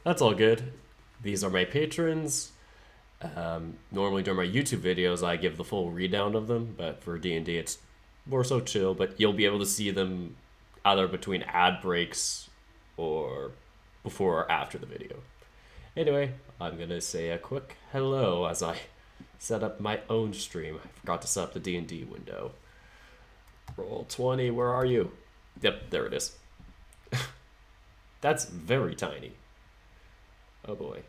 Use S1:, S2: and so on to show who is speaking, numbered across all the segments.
S1: That's all good. These are my patrons. Normally during my YouTube videos, I give the full readout of them, but for D&D, it's more so chill. But you'll be able to see them either between ad breaks or before or after the video. Anyway, I'm gonna say a quick hello as I set up my own stream. I forgot to set up the D&D window. Roll 20, where are you? Yep, there it is. That's very tiny. Oh boy.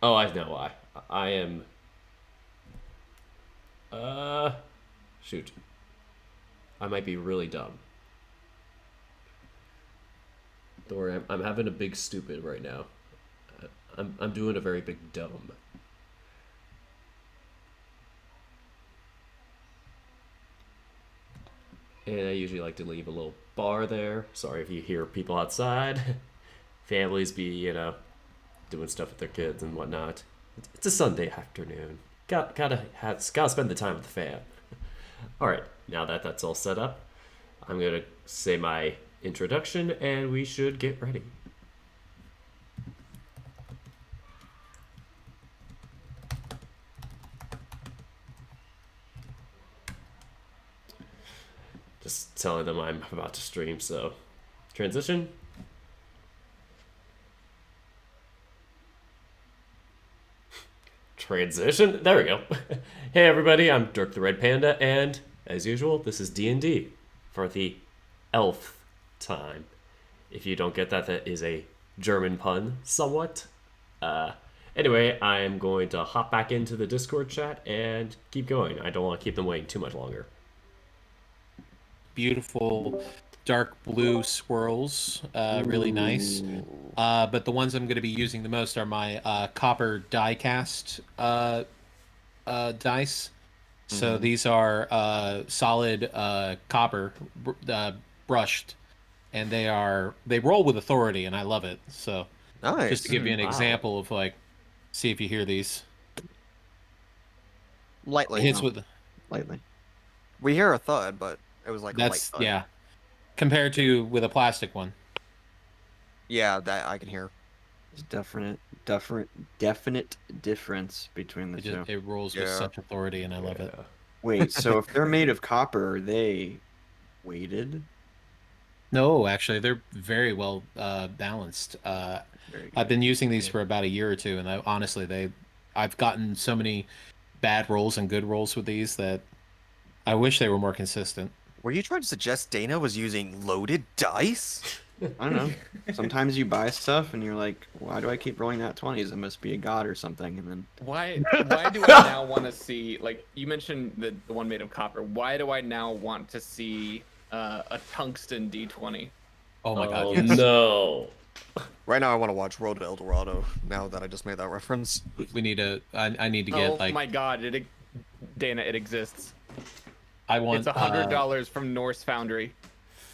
S1: Oh, I know why. I am. Uh. Shoot. I might be really dumb. Don't worry, I'm having a big stupid right now. I'm doing a very big dumb. And I usually like to leave a little bar there. Sorry if you hear people outside. Families be, doing stuff with their kids and whatnot. It's a Sunday afternoon. Gotta spend the time with the fam. All right, now that that's all set up, I'm gonna say my introduction, and we should get ready. Just telling them I'm about to stream, so transition. Transition. There we go. Hey everybody, I'm Dirk the Red Panda, and as usual, this is D&D for the Elfte time. If you don't get that, that is a German pun, somewhat. Anyway, I'm going to hop back into the Discord chat and keep going. I don't want to keep them waiting too much longer.
S2: Beautiful dark blue swirls, really nice. But the ones I'm going to be using the most are my copper die-cast dice. So these are solid copper brushed, and they roll with authority, and I love it. So
S3: Nice.
S2: just to give you an
S1: Wow.
S2: example of see if you hear these.
S3: Lightly.
S2: Hits with
S4: Lightly.
S3: We hear a thud, but it was like a light
S2: that's
S3: thud.
S2: yeah, compared to with a plastic one.
S3: Yeah, that I can hear.
S4: There's definite difference between the two.
S2: It rolls with
S3: Yeah.
S2: such authority, and I love it.
S4: Wait, so if they're made of copper, are they weighted?
S2: No, actually, they're very well balanced.
S4: Very
S2: I've
S4: good.
S2: been using these for about a year or two, and honestly, I've gotten so many bad rolls and good rolls with these that I wish they were more consistent.
S3: Were you trying to suggest Dana was using loaded dice?
S4: I don't know. Sometimes you buy stuff and you're like, why do I keep rolling that 20s? It must be a god or something. And then
S5: Why do I now want to see, like, you mentioned the one made of copper. Why do I now want to see a tungsten D20?
S2: Oh my god!
S1: Oh
S2: Yes.
S1: no.
S3: Right now, I want to watch Road to El Dorado. Now that I just made that reference.
S2: We need to. I need to get
S5: Oh my god, Dana, it exists.
S2: I want.
S5: It's $100 from Norse Foundry.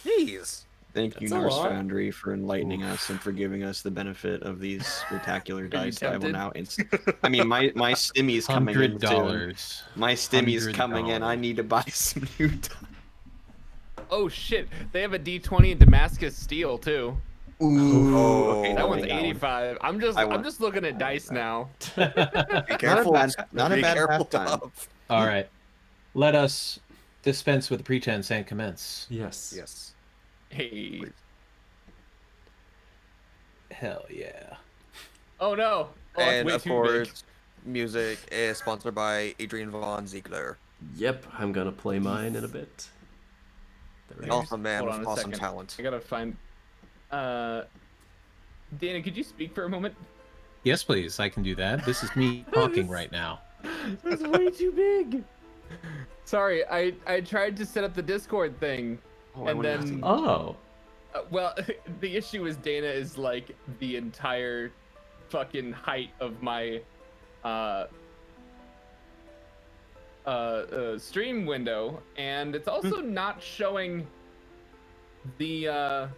S3: Jeez.
S4: thank you,
S1: That's a
S4: Norse
S1: lot.
S4: Foundry, for enlightening us and for giving us the benefit of these spectacular dice. I will
S5: tempted?
S4: now I mean, my stimmy's coming in too.
S2: $100.
S4: My stimmy's coming in. I
S2: $100.
S4: need to buy some new dice.
S5: Oh shit, they have a D20 in Damascus steel too.
S4: Ooh,
S3: okay,
S5: That
S4: I'll
S5: one's
S4: take one.
S5: 85. I'm just looking at dice now.
S3: Be careful.
S4: Not a
S3: Be
S4: bad
S3: careful,
S4: pastime.
S3: Dove.
S2: All right, let us dispense with pretense and commence.
S1: Yes.
S3: Yes.
S5: Hey.
S2: Hell yeah!
S5: Oh no. Oh, it's
S3: And
S5: way
S3: of
S5: too
S3: course, music is sponsored by Adrian Von Ziegler.
S1: Yep, I'm gonna play mine in a bit. There we go.
S3: Also, man
S5: Hold
S3: with
S5: on a
S3: awesome
S5: second.
S3: talent.
S5: I gotta find. Dana, could you speak for a moment?
S2: Yes, please. I can do that. This is me talking right now.
S5: That's way too big. Sorry, I tried to set up the Discord thing,
S4: Oh, I
S5: and
S4: wouldn't
S5: then
S4: have
S1: Oh.
S5: well, the issue is Dana is like the entire fucking height of my stream window, and it's also not showing the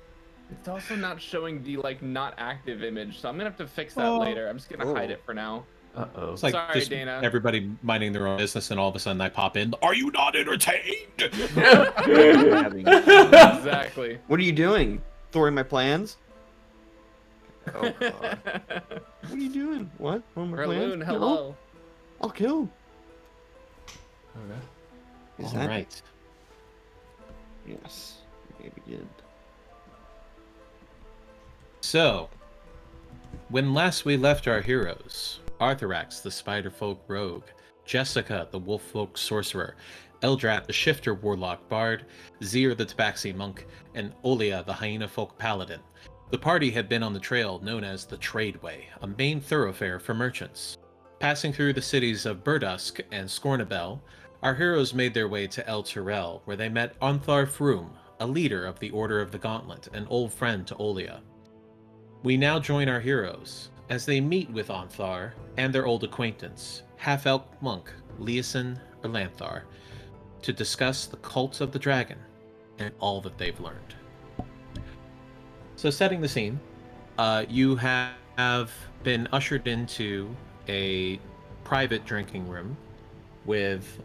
S5: it's also not showing the like not active image, so I'm gonna have to fix that later. I'm just gonna hide
S3: Oh.
S5: it for now.
S1: Uh-oh.
S2: It's like
S5: Sorry,
S2: just
S5: Dana.
S2: everybody minding their own business, and all of a sudden I pop in. Are you not entertained?
S4: Having-
S5: Exactly.
S4: What are you doing? Thwarting my plans?
S3: Oh god.
S4: What are you doing? What? What are my plans?
S5: Raloon,
S4: No,
S5: hello.
S4: I'll kill.
S1: Okay.
S4: Is
S2: All
S4: that?
S2: right.
S4: Yes. We may begin.
S2: So, when last we left our heroes, Arthurax, the Spiderfolk rogue, Jessica, the Wolffolk sorcerer, Eldrat, the Shifter warlock bard, Zir, the Tabaxi monk, and Olia, the Hyena folk paladin, the party had been on the trail known as the Tradeway, a main thoroughfare for merchants. Passing through the cities of Burdusk and Scornabel, our heroes made their way to El Turel, where they met Ontharr Froom, a leader of the Order of the Gauntlet, an old friend to Olia. We now join our heroes as they meet with Ontharr and their old acquaintance, half-elf monk Leosin Erlanthar, to discuss the cult of the dragon and all that they've learned. So, setting the scene, you have been ushered into a private drinking room with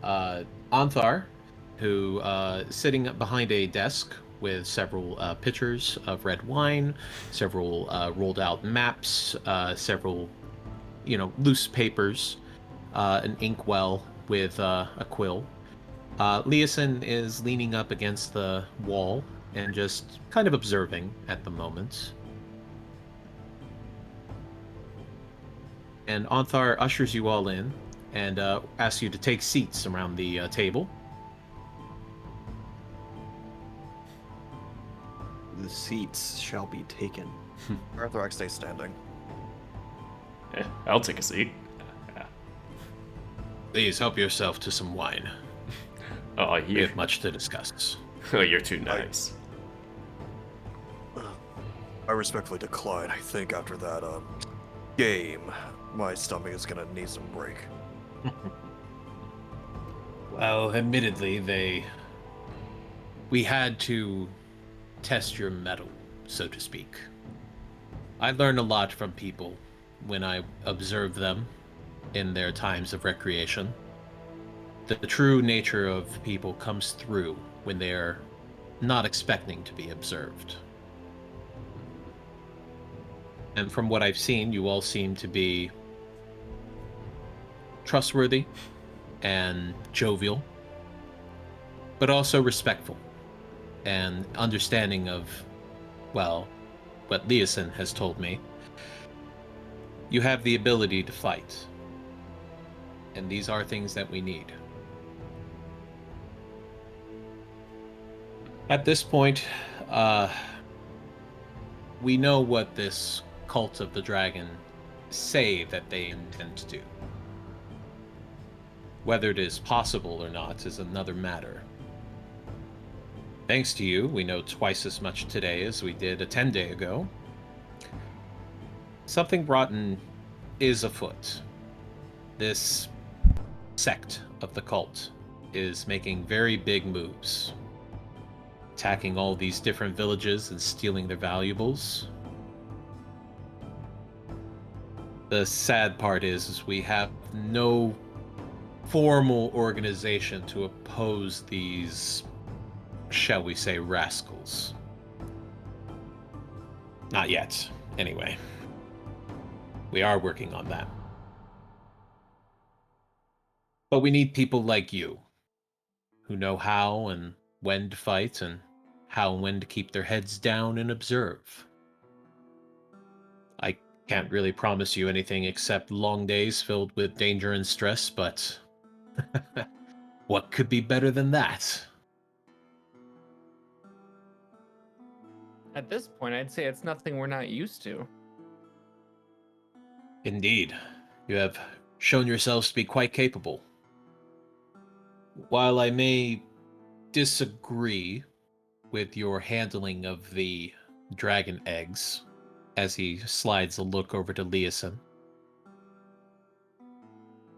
S2: Ontharr, who sitting behind a desk with several pitchers of red wine, several rolled out maps, several, loose papers, an inkwell with a quill. Leosin is leaning up against the wall and just kind of observing at the moment. And Ontharr ushers you all in and asks you to take seats around the table.
S4: The seats shall be taken.
S3: Arthurax stays standing.
S1: Yeah, I'll take a seat.
S2: Please help yourself to some wine.
S1: Oh,
S2: We
S1: you,
S2: have much to discuss.
S1: oh, you're too nice.
S3: I respectfully decline. I think after that game, my stomach is gonna need some break.
S2: Well, admittedly, we had to test your mettle, so to speak. I learn a lot from people when I observe them in their times of recreation. The true nature of people comes through when they're not expecting to be observed. And from what I've seen, you all seem to be trustworthy and jovial, but also respectful and understanding of, well, what Leosin has told me. You have the ability to fight, and these are things that we need. At this point, we know what this cult of the dragon say that they intend to do. Whether it is possible or not is another matter. Thanks to you, we know twice as much today as we did a 10-day ago. Something rotten is afoot. This sect of the cult is making very big moves, attacking all these different villages and stealing their valuables. The sad part is we have no formal organization to oppose these, shall we say, rascals. Not yet, anyway. We are working on that. But we need people like you, who know how and when to fight, and how and when to keep their heads down and observe. I can't really promise you anything except long days filled with danger and stress, but what could be better than that?
S5: At this point, I'd say it's nothing we're not used to.
S2: Indeed, you have shown yourselves to be quite capable. While I may disagree with your handling of the dragon eggs, as he slides a look over to Leosin.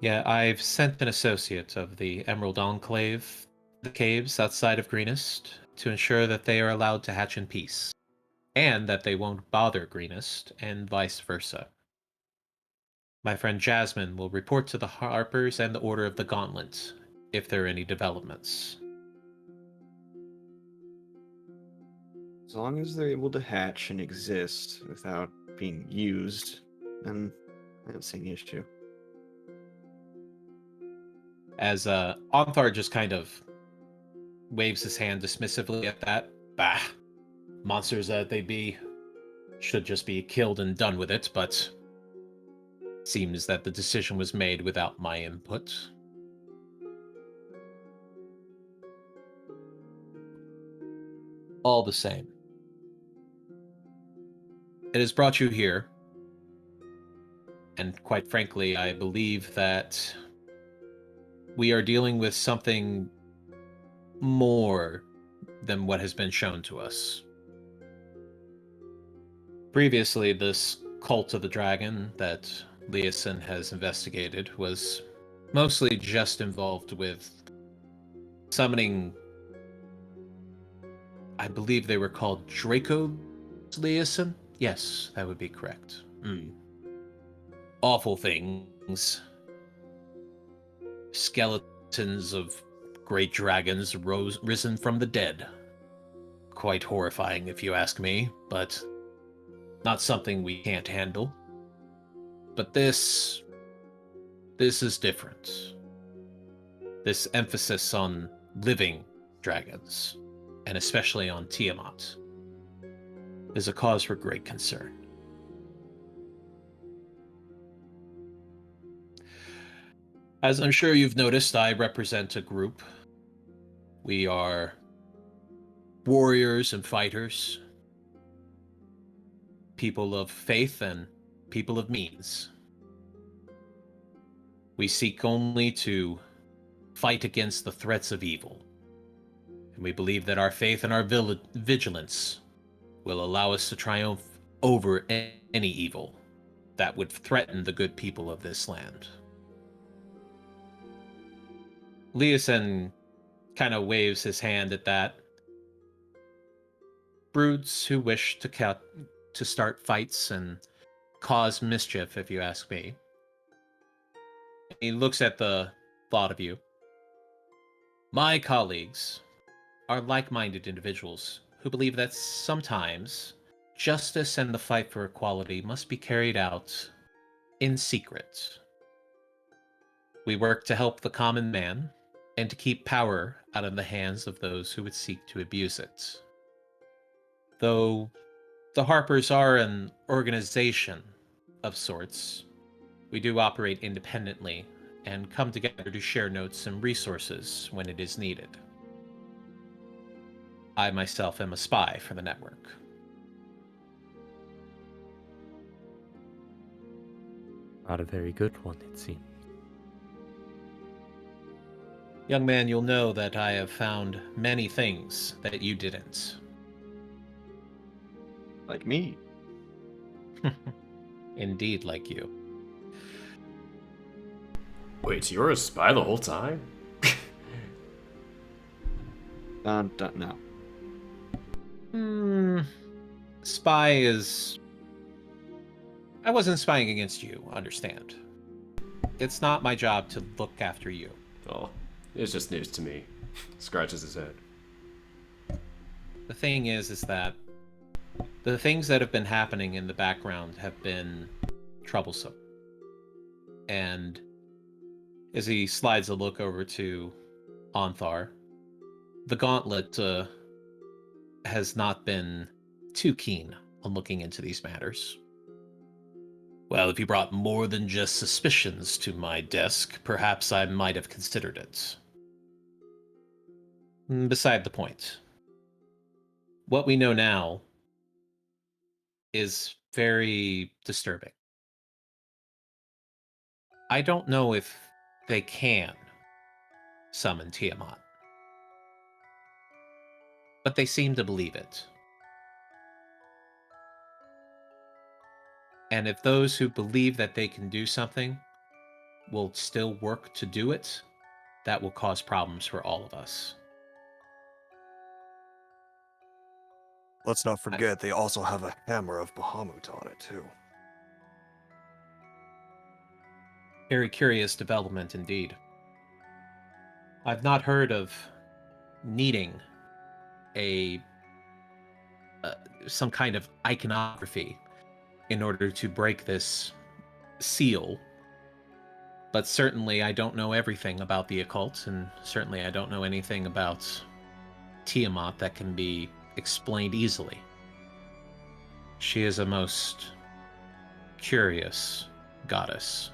S2: Yeah, I've sent an associate of the Emerald Enclave, the caves outside of Greenest, to ensure that they are allowed to hatch in peace, and that they won't bother Greenest, and vice versa. My friend Jasmine will report to the Harpers and the Order of the Gauntlet if there are any developments.
S4: As long as they're able to hatch and exist without being used, then I don't see any issue.
S2: As Onthar just kind of waves his hand dismissively at that. Bah, monsters that they be should just be killed and done with it, but seems that the decision was made without my input. All the same, it has brought you here, and quite frankly, I believe that we are dealing with something more than what has been shown to us. Previously, this cult of the dragon that Leosin has investigated was mostly just involved with summoning, I believe they were called Draco Leosin? Yes, that would be correct. Awful things. Skeletons of great dragons risen from the dead. Quite horrifying, if you ask me, but not something we can't handle. But this is different. This emphasis on living dragons, and especially on Tiamat, is a cause for great concern. As I'm sure you've noticed, I represent a group. We are warriors and fighters, people of faith and people of means. We seek only to fight against the threats of evil, and we believe that our faith and our vigilance will allow us to triumph over any evil that would threaten the good people of this land. Leosin kind of waves his hand at that. Broods who wish to start fights and cause mischief, if you ask me. He looks at the thought of you. My colleagues are like-minded individuals who believe that sometimes justice and the fight for equality must be carried out in secret. We work to help the common man and to keep power out of the hands of those who would seek to abuse it. Though the Harpers are an organization of sorts, we do operate independently and come together to share notes and resources when it is needed. I myself am a spy for the network.
S6: Not a very good one, it seems.
S2: Young man, you'll know that I have found many things that you didn't.
S4: Like me.
S2: Indeed, like you.
S1: Wait, so you're a spy the whole time?
S4: No.
S2: Spy is... I wasn't spying against you, understand. It's not my job to look after you.
S1: Oh, it's just news to me. Scratches his head.
S2: The thing is that the things that have been happening in the background have been troublesome. And as he slides a look over to Onthar, the Gauntlet has not been too keen on looking into these matters. Well, if you brought more than just suspicions to my desk, perhaps I might have considered it. Beside the point. What we know now is very disturbing. I don't know if they can summon Tiamat, but they seem to believe it. And if those who believe that they can do something will still work to do it, that will cause problems for all of us.
S3: Let's not forget they also have a hammer of Bahamut on it, too.
S2: Very curious development indeed. I've not heard of needing a some kind of iconography in order to break this seal. But certainly I don't know everything about the occult, and certainly I don't know anything about Tiamat that can be explained easily. She is a most curious goddess.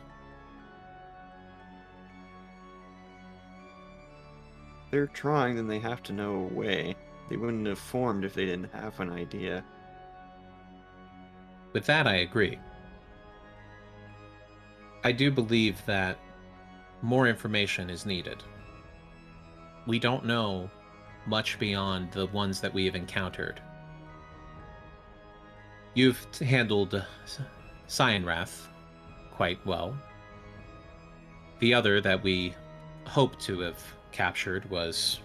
S4: If they're trying, then they have to know a way. They wouldn't have formed if they didn't have an idea.
S2: With that, I agree. I do believe that more information is needed. We don't know much beyond the ones that we have encountered. You've handled Cyanrath quite well. The other that we hoped to have captured was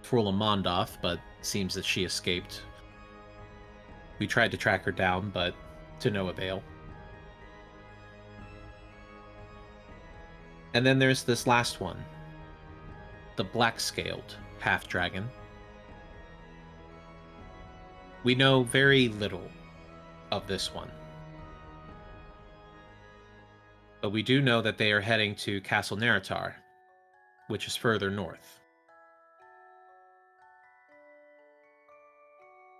S2: Frula Mondoth, but seems that she escaped. We tried to track her down, but to no avail. And then there's this last one, the black-scaled half-dragon. We know very little of this one. But we do know that they are heading to Castle Neritar, which is further north.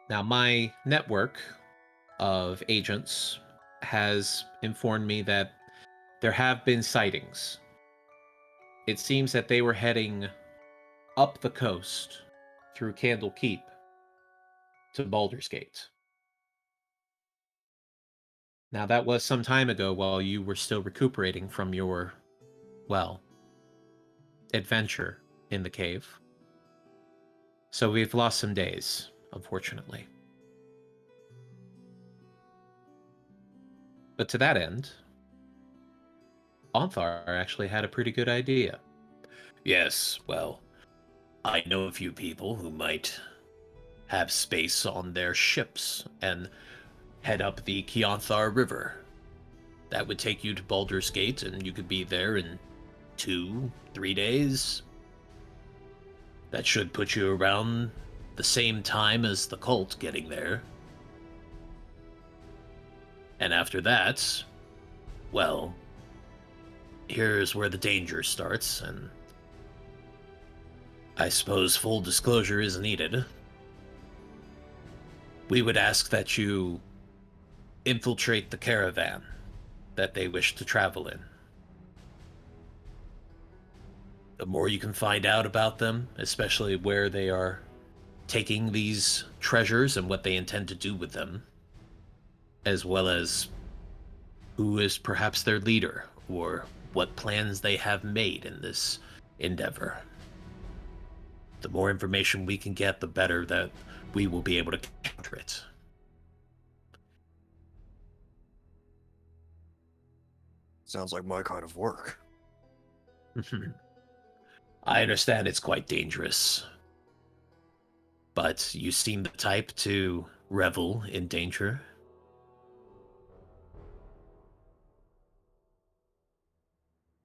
S2: Now, my network of agents has informed me that there have been sightings. It seems that they were heading up the coast through Candle Keep to Baldur's Gate. Now, that was some time ago while you were still recuperating from your, well, adventure in the cave. So we've lost some days, unfortunately. But to that end, Onthar actually had a pretty good idea.
S7: Yes, well, I know a few people who might have space on their ships and head up the Keonthar River. That would take you to Baldur's Gate, and you could be there in 2-3 days. That should put you around the same time as the cult getting there. And after that, well, here's where the danger starts, and I suppose full disclosure is needed. We would ask that you infiltrate the caravan that they wish to travel in. The more you can find out about them, especially where they are taking these treasures and what they intend to do with them, as well as who is perhaps their leader, or what plans they have made in this endeavor. The more information we can get, the better that we will be able to counter it.
S3: Sounds like my kind of work.
S7: I understand it's quite dangerous, but you seem the type to revel in danger.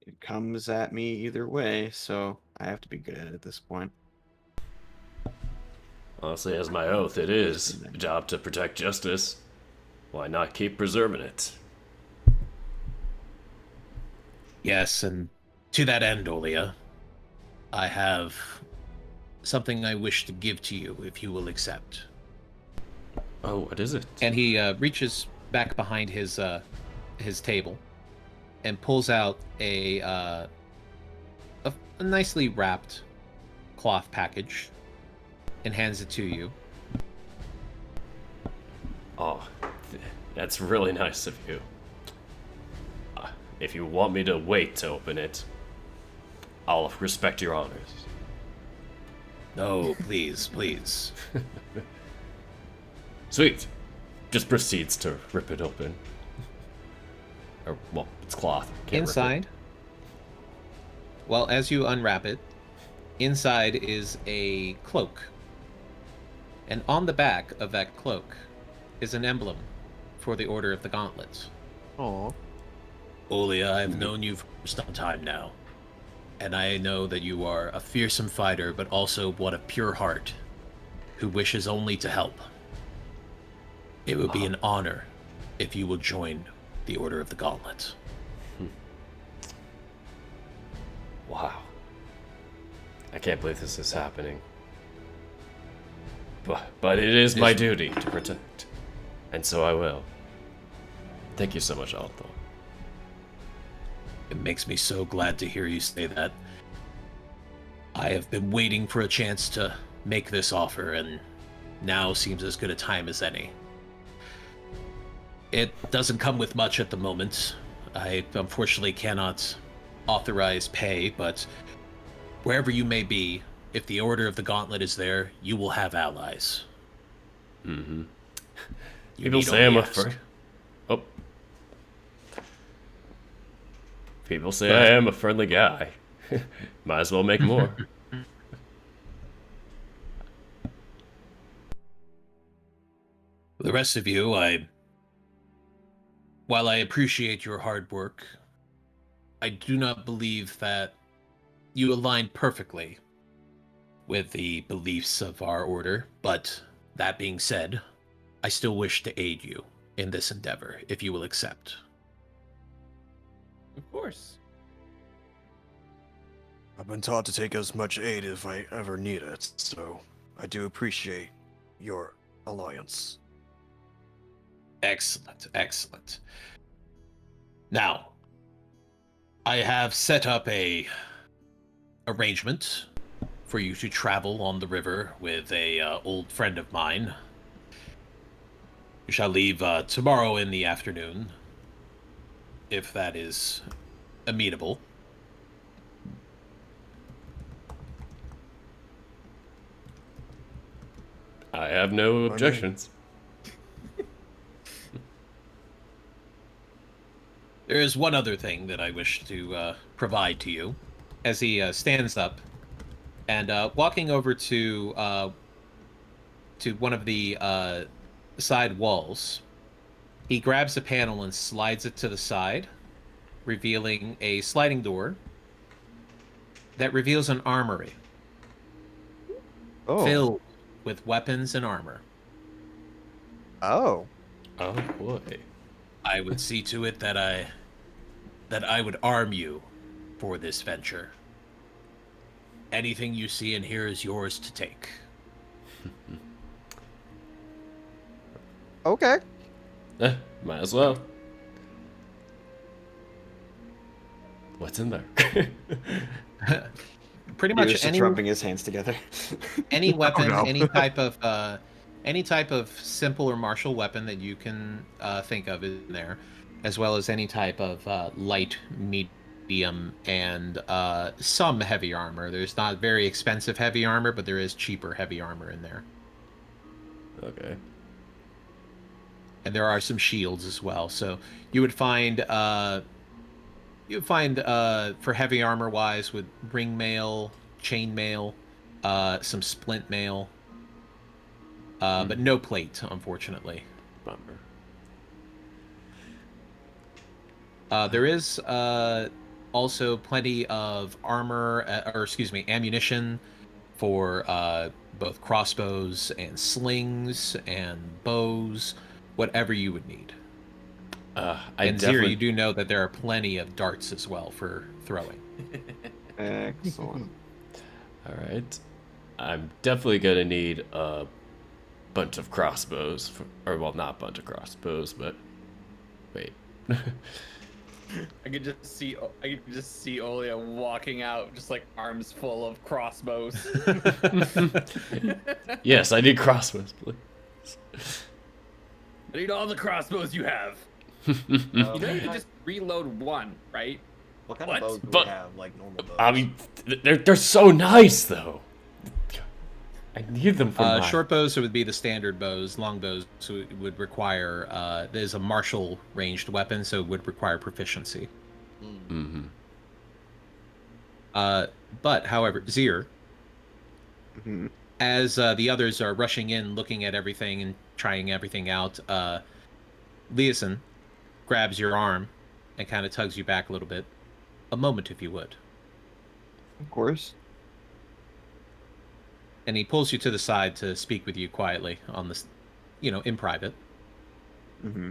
S4: It comes at me either way, so I have to be good at this point.
S1: Honestly, as my oath, it is a job to protect justice. Why not keep preserving it?
S7: Yes, and to that end, Olia, I have something I wish to give to you if you will accept.
S1: Oh, what is it?
S2: And he reaches back behind his table and pulls out a nicely wrapped cloth package and hands it to you.
S1: Oh, that's really nice of you. If you want me to wait to open it, I'll respect your honors.
S7: No, please, please.
S1: Sweet. Just proceeds to rip it open. Or, well, it's cloth. Can't rip it.
S2: Inside, well, as you unwrap it, inside is a cloak. And on the back of that cloak is an emblem for the Order of the Gauntlets.
S3: Aw.
S7: Olia, I've known you for some time now, and I know that you are a fearsome fighter, but also one of pure heart, who wishes only to help. It would be an honor if you will join the Order of the Gauntlet.
S1: Wow. I can't believe this is happening. But it is my duty to protect. And so I will. Thank you so much, Alto.
S7: It makes me so glad to hear you say that. I have been waiting for a chance to make this offer, and now seems as good a time as any. It doesn't come with much at the moment. I unfortunately cannot authorize pay, but wherever you may be, if the Order of the Gauntlet is there, you will have allies.
S1: Mm-hmm.
S7: You
S1: People
S7: need
S1: say I'm
S7: only
S1: a
S7: ask.
S1: Oh. People say I am a friendly guy. Might as well make more.
S7: The rest of you, while I appreciate your hard work, I do not believe that you align perfectly with the beliefs of our order, but that being said, I still wish to aid you in this endeavor, if you will accept.
S5: Of course.
S3: I've been taught to take as much aid if I ever need it, so I do appreciate your alliance.
S7: Excellent, excellent. Now, I have set up a arrangement for you to travel on the river with a old friend of mine. You shall leave tomorrow in the afternoon, if that is amenable.
S1: I have no objections.
S7: There is one other thing that I wish to provide to you. As he stands up and walking over to one of the side walls, he grabs a panel and slides it to the side, revealing a sliding door that reveals an armory filled with weapons and armor.
S4: Oh.
S1: Oh boy.
S7: I would see to it that I would arm you for this venture. Anything you see and hear is yours to take.
S4: Okay.
S1: Might as well. What's in there?
S7: Pretty
S4: He was
S7: much
S4: just rubbing his hands together.
S7: any weapon,
S3: no.
S7: any type of simple or martial weapon that you can think of in there, as well as any type of light, medium, and some heavy armor. There's not very expensive heavy armor, but there is cheaper heavy armor in there.
S1: Okay.
S7: And there are some shields as well. So you would find for heavy armor wise with ring mail, chain mail, some splint mail, but no plate, unfortunately.
S1: Bummer.
S7: There is also plenty of armor, ammunition for both crossbows and slings and bows, whatever you would need. And Zero, you do know that there are plenty of darts as well for throwing.
S4: Excellent.
S1: All right. I'm definitely gonna need a bunch of crossbows, well, not a bunch of crossbows, but wait.
S5: I could just see Olia walking out, just like arms full of crossbows.
S1: Yes, I need crossbows, please.
S5: I need all the crossbows you have. You know you can just reload one, right?
S4: What kind
S5: What?
S4: of bows do
S1: But-
S4: we have? Like normal bows?
S1: I mean, they're so nice though. I need them for my...
S7: Short bows would be the standard bows. Long bows would require. There's a martial ranged weapon, so it would require proficiency.
S1: Mm-hmm.
S7: But however, Zir,
S4: Mhm.
S7: as the others are rushing in, looking at everything and trying everything out, Leeson grabs your arm
S2: and kind of tugs you back a little bit. A moment, if you would.
S4: Of course.
S2: And he pulls you to the side to speak with you quietly on this, in private.
S4: Mm-hmm.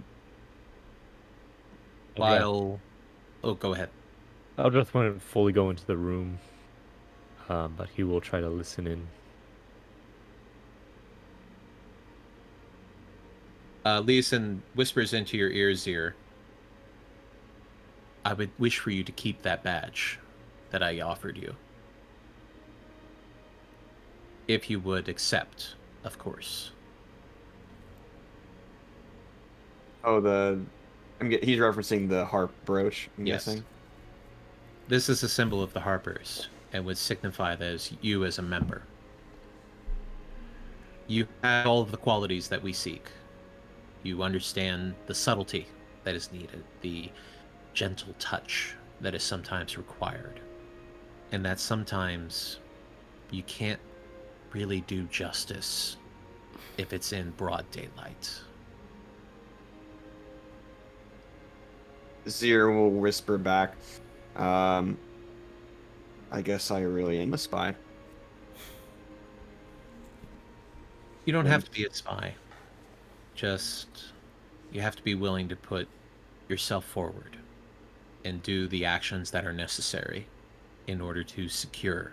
S2: While... Oh, go ahead.
S6: Eldrith won't fully go into the room, but he will try to listen in.
S2: Leeson whispers into your ear. I would wish for you to keep that badge that I offered you. If you would accept, of course.
S4: Oh, he's referencing the harp brooch, I'm
S2: Yes.
S4: guessing.
S2: This is a symbol of the Harpers, and would signify that as you as a member. You have all of the qualities that we seek. You understand the subtlety that is needed, the gentle touch that is sometimes required, and that sometimes you can't really do justice if it's in broad daylight.
S4: Zir will whisper back, I guess I really am a spy.
S2: You don't have to be a spy. Just, you have to be willing to put yourself forward and do the actions that are necessary in order to secure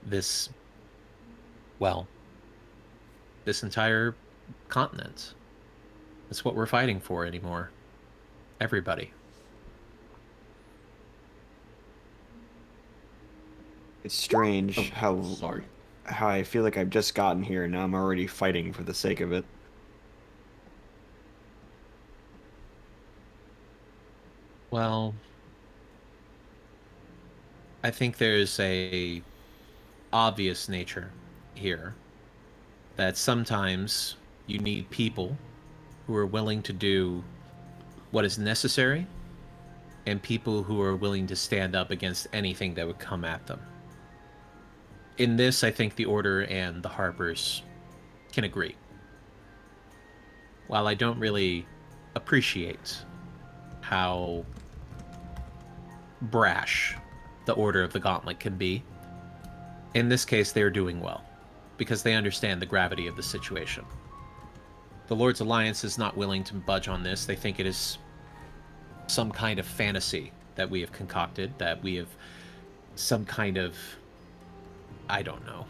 S2: this, this entire continent. That's what we're fighting for anymore. Everybody.
S4: It's strange how
S1: Sorry.
S4: I feel like I've just gotten here and now I'm already fighting for the sake of it.
S2: Well, I think there's a obvious nature here that sometimes you need people who are willing to do what is necessary and people who are willing to stand up against anything that would come at them. In this, I think the Order and the Harpers can agree. While I don't really appreciate how brash the Order of the Gauntlet can be, in this case they're doing well, because they understand the gravity of the situation. The Lord's Alliance is not willing to budge on this. They think it is some kind of fantasy that we have concocted, that we have some kind of, I don't know,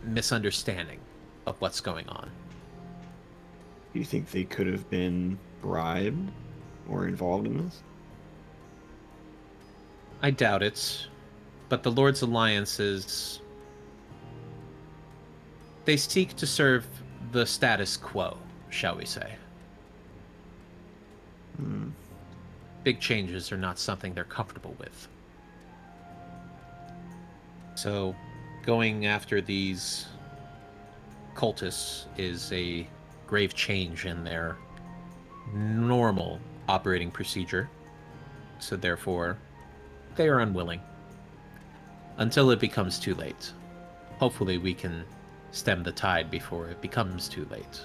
S2: misunderstanding of what's going on.
S4: Do you think they could have been bribed or involved in this?
S2: I doubt it, but the Lord's Alliance is... They seek to serve the status quo, shall we say. Big changes are not something they're comfortable with. So, going after these cultists is a grave change in their normal operating procedure. So therefore, they are unwilling. Until it becomes too late. Hopefully we can stem the tide before it becomes too late.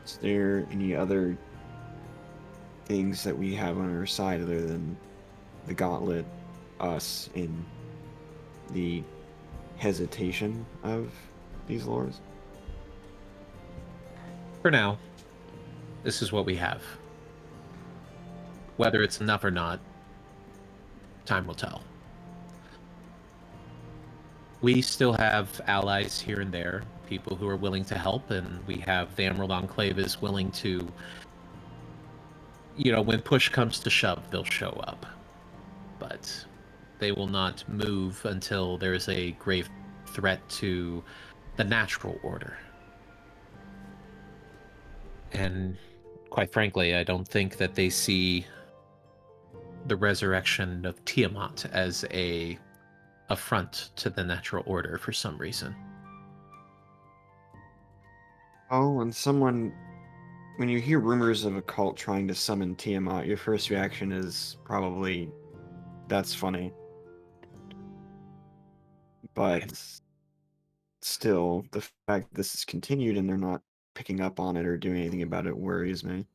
S4: Is there any other things that we have on our side other than the gauntlet, us, and the hesitation of these lords?
S2: For now, this is what we have. Whether it's enough or not, time will tell. We still have allies here and there, people who are willing to help, and we have the Emerald Enclave is willing to, when push comes to shove, they'll show up. But they will not move until there is a grave threat to the natural order. And quite frankly, I don't think that they see the resurrection of Tiamat as a affront to the natural order for some reason.
S4: Oh, when you hear rumors of a cult trying to summon Tiamat, your first reaction is probably, that's funny. But still, the fact that this is continued and they're not picking up on it or doing anything about it worries me.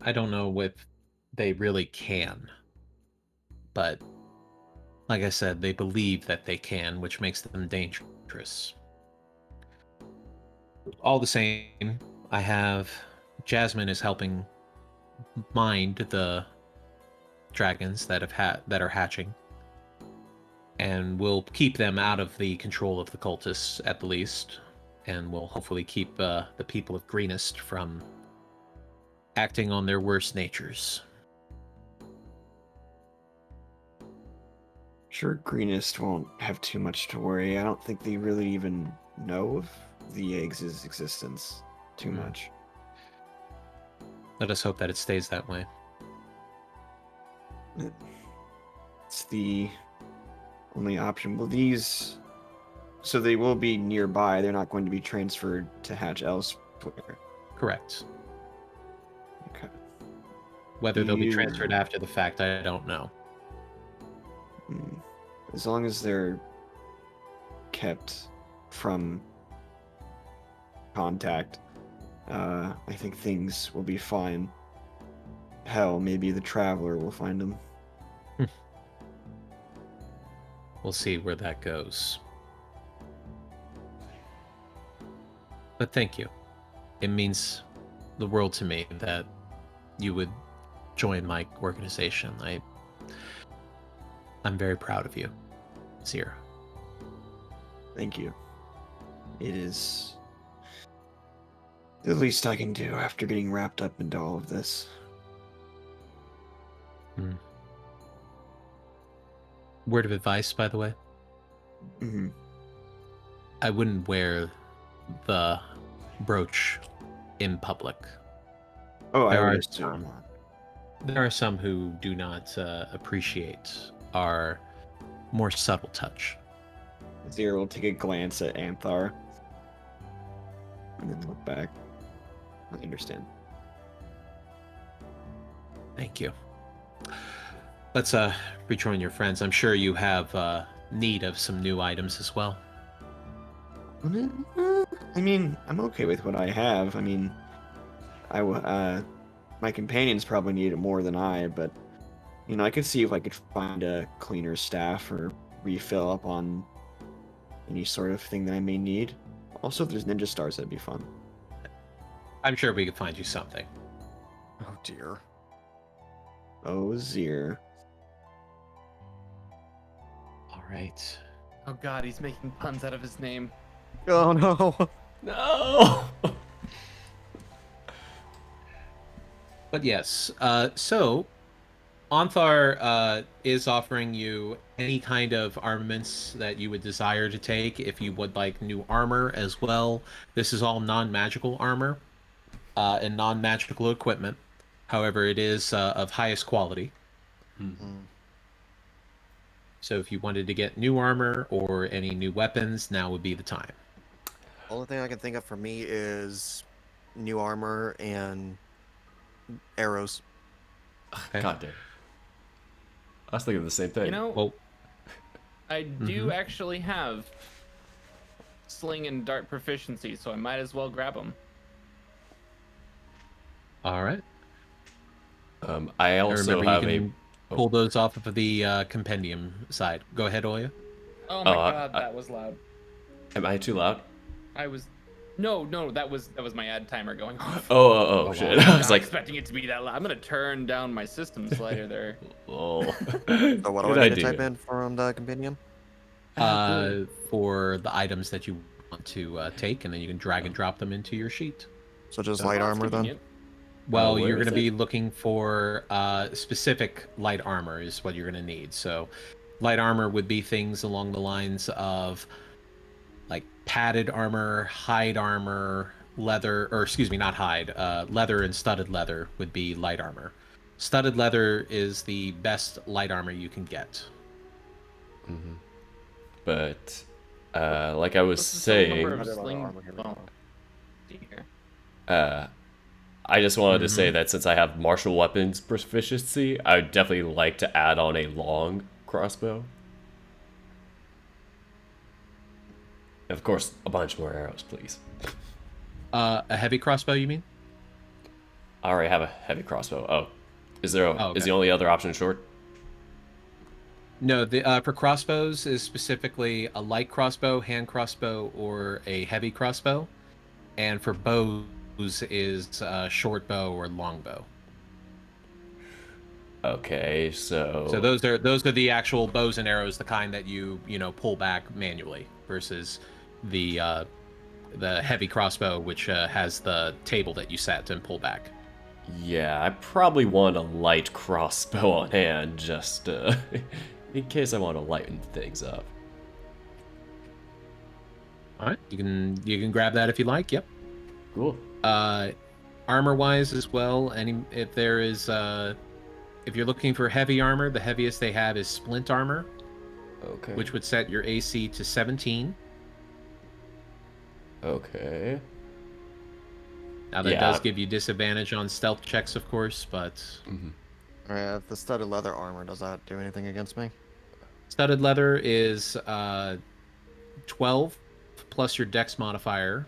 S2: I don't know if they really can, but like I said, they believe that they can, which makes them dangerous. All the same, I have Jasmine is helping mind the dragons that that are hatching, and we'll keep them out of the control of the cultists at the least, and we'll hopefully keep the people of Greenest from acting on their worst natures.
S4: Sure, Greenest won't have too much to worry. I don't think they really even know of the eggs' existence too much.
S2: Let us hope that it stays that way.
S4: It's the only option. Well, these... So they will be nearby. They're not going to be transferred to hatch elsewhere.
S2: Correct.
S4: Okay.
S2: Whether they'll be transferred after the fact, I don't know.
S4: As long as they're kept from contact, I think things will be fine. Hell, maybe the Traveler will find them.
S2: We'll see where that goes. But thank you. It means the world to me that you would join my organization. I'm very proud of you, Zir.
S4: Thank you. It is the least I can do after getting wrapped up into all of this.
S2: Word of advice, by the way. I wouldn't wear the brooch in public.
S4: Oh, I
S2: There
S4: would
S2: are
S4: assume.
S2: There are some who do not appreciate our more subtle touch.
S4: Zir will take a glance at Anthar and then look back. I understand.
S2: Thank you. Let's rejoin your friends. I'm sure you have need of some new items as well.
S4: I mean, I'm okay with what I have. I mean, my companions probably need it more than I, but I could see if I could find a cleaner staff or refill up on any sort of thing that I may need. Also, if there's ninja stars, that'd be fun.
S2: I'm sure we could find you something.
S3: Oh dear.
S4: Oh, Zir.
S2: All right.
S5: Oh god, he's making puns out of his name.
S3: Oh no.
S1: No.
S2: But yes, so Anthar is offering you any kind of armaments that you would desire to take. If you would like new armor as well, this is all non-magical armor and non-magical equipment. However, it is of highest quality. So if you wanted to get new armor or any new weapons, now would be the time.
S3: Only thing I can think of for me is new armor and arrows.
S2: Okay.
S1: God damn. I was thinking the same thing.
S2: Well,
S5: I do actually have sling and dart proficiency, so I might as well grab them.
S2: all right.
S1: I also
S2: Remember,
S1: have
S2: you can pull those off of the compendium side. Go ahead, Oya.
S5: Oh my god, that was loud.
S1: Am I too loud?
S5: I was... No, that was my ad timer going off.
S1: Oh, shit.
S5: Wow.
S1: I
S5: I'm
S1: was
S5: not
S1: like,
S5: expecting it to be that loud. I'm gonna turn down my system slider there.
S1: oh.
S3: So what do
S1: Good
S3: I need to
S1: idea.
S3: type in from the compendium?
S2: For the items that you want to take, and then you can drag and drop them into your sheet.
S3: So just
S5: Oh,
S3: light
S5: that's
S3: armor then?
S5: convenient.
S2: Well,
S1: where
S2: you're going
S1: is
S2: to be
S1: it?
S2: looking for specific light armor is what you're going to need. So light armor would be things along the lines of like padded armor, hide armor, leather, or excuse me, not hide, leather and studded leather would be light armor. Studded leather is the best light armor you can get.
S1: But, like I was
S5: What's the total number
S1: saying,
S5: of sling...
S3: Armor here we
S5: well,
S3: go.
S5: see here.
S1: I just wanted to say that since I have martial weapons proficiency, I would definitely like to add on a long crossbow. Of course, a bunch more arrows, please.
S2: A heavy crossbow, you mean?
S1: I already have a heavy crossbow. Oh, is there?
S2: Oh, okay.
S1: Is the only other option short?
S2: No, the for crossbows is specifically a light crossbow, hand crossbow, or a heavy crossbow, and for bows is a short bow or long bow.
S1: Okay, so
S2: So those are the actual bows and arrows, the kind that you pull back manually, versus the heavy crossbow, which has the table that you set and pull back.
S1: yeah, I probably want a light crossbow on hand, just in case I want to lighten things up.
S2: All right, you can grab that if you like. Yep.
S1: Cool.
S2: Armor wise as well. If there is if you're looking for heavy armor, the heaviest they have is splint armor,
S1: Okay.
S2: which would set your AC to 17.
S1: Okay.
S2: Now that
S1: Yeah.
S2: does give you disadvantage on stealth checks, of course, but
S8: Alright, the studded leather armor, does that do anything against me?
S2: studded leather is 12 plus your dex modifier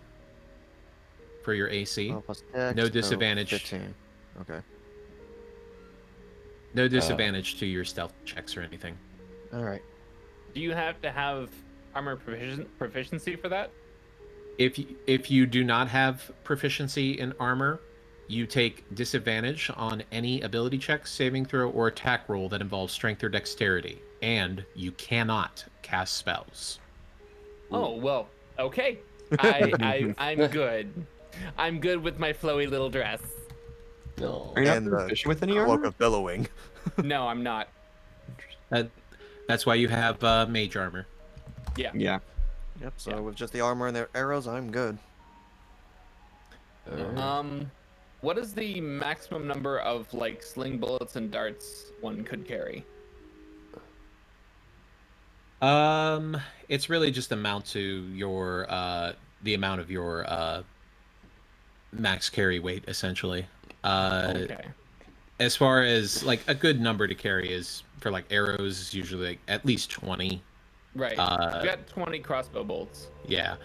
S2: for your AC.
S8: 12 plus dex,
S2: No
S8: so
S2: disadvantage.
S8: 15. Okay.
S2: No disadvantage to your stealth checks or anything.
S8: Alright.
S5: Do you have to have armor proficiency for that?
S2: If you do not have proficiency in armor, you take disadvantage on any ability check, saving throw, or attack roll that involves strength or dexterity, and you cannot cast spells.
S5: Oh well, okay. I'm good. I'm good with my flowy little dress.
S1: No.
S4: Are you not
S3: And
S4: proficient with any
S3: cloak
S4: armor?
S3: of billowing.
S5: No, I'm not.
S2: That's why you have mage armor.
S5: Yeah.
S4: Yeah.
S8: Yep, so with just the armor and the arrows, I'm good.
S1: Alright.
S5: What is the maximum number of like sling bullets and darts one could carry?
S2: It's really just amount to your the amount of your max carry weight, essentially.
S5: Okay.
S2: As far as like a good number to carry is for like arrows is usually like at least 20.
S5: Right. We've got 20 crossbow bolts.
S2: Yeah.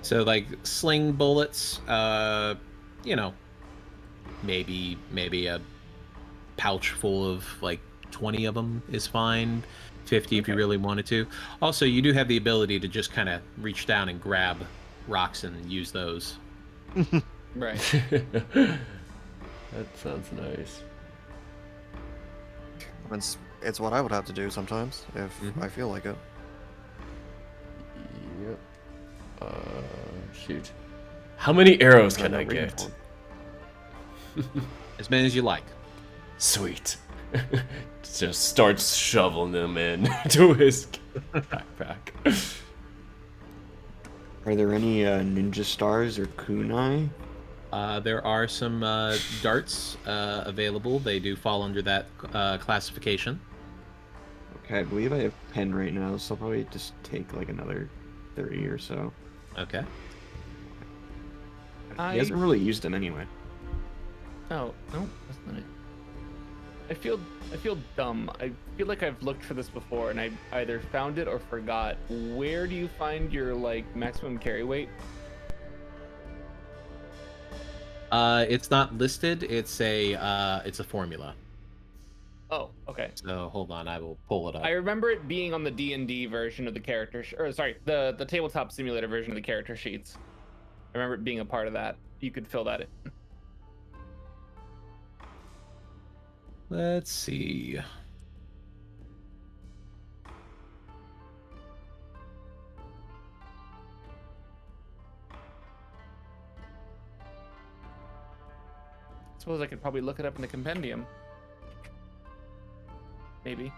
S2: So like sling bullets, maybe a pouch full of like 20 of them is fine. 50 if you really wanted to. Also, you do have the ability to just kind of reach down and grab rocks and use those.
S5: Right.
S1: That sounds nice.
S8: It's what I would have to do sometimes, if I feel like it.
S1: Yep. Shoot. How many arrows
S8: I'm
S1: can
S8: not
S1: I
S8: reading
S1: get?
S8: for
S2: As many as you like.
S1: Sweet. Just starts shoveling them in to his backpack.
S4: Are there any ninja stars or kunai?
S2: There are some darts available. They do fall under that classification.
S4: Okay, I believe I have pen right now, so I'll probably just take like another 30 or so.
S2: Okay.
S4: He hasn't really used them anyway.
S5: Oh, no, that's not it. I feel dumb. I feel like I've looked for this before and I either found it or forgot. Where do you find your like maximum carry weight?
S2: It's not listed. It's a formula.
S5: Oh, okay.
S2: So hold on, I will pull it up.
S5: I remember it being on the D&D version of the character, the tabletop simulator version of the character sheets. I remember it being a part of that. You could fill that in.
S2: Let's see.
S5: Suppose I could probably look it up in the compendium. Maybe.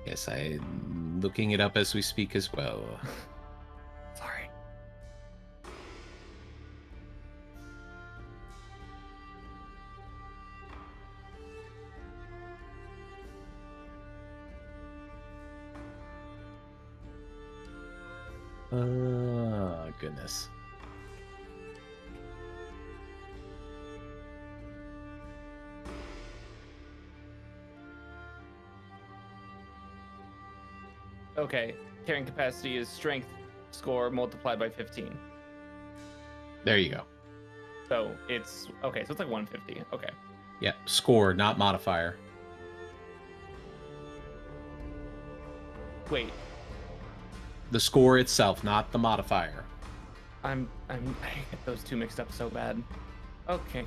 S2: Yes, I'm looking it up as we speak as well.
S5: Sorry.
S2: Oh, goodness.
S5: Okay. Carrying capacity is strength score multiplied by 15.
S2: There you go.
S5: So it's okay. So it's like 150. Okay.
S2: Yeah, score, not modifier.
S5: Wait,
S2: The score itself, not the modifier.
S5: I get those two mixed up so bad. Okay.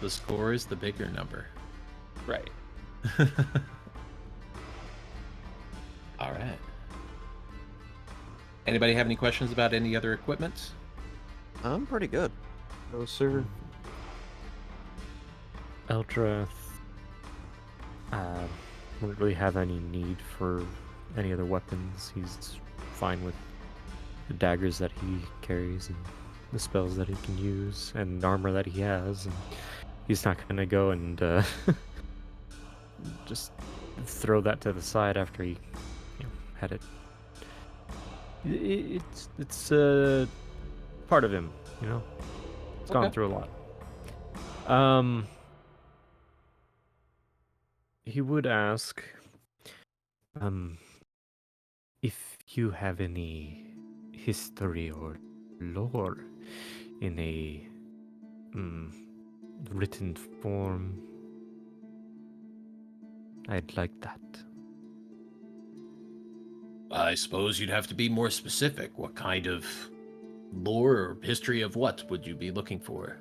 S2: The score is the bigger number.
S5: Right.
S2: All right. Anybody have any questions about any other equipment?
S8: I'm pretty good.
S4: No, sir.
S6: Eldrath wouldn't really have any need for any other weapons. He's fine with the daggers that he carries and the spells that he can use and the armor that he has. And he's not gonna go and just throw that to the side after he had it. It's part of him, you know. It's gone
S2: Okay.
S6: through a lot. He would ask, if you have any history or lore in a written form. I'd like that.
S7: I suppose you'd have to be more specific. What kind of lore or history of what would you be looking for?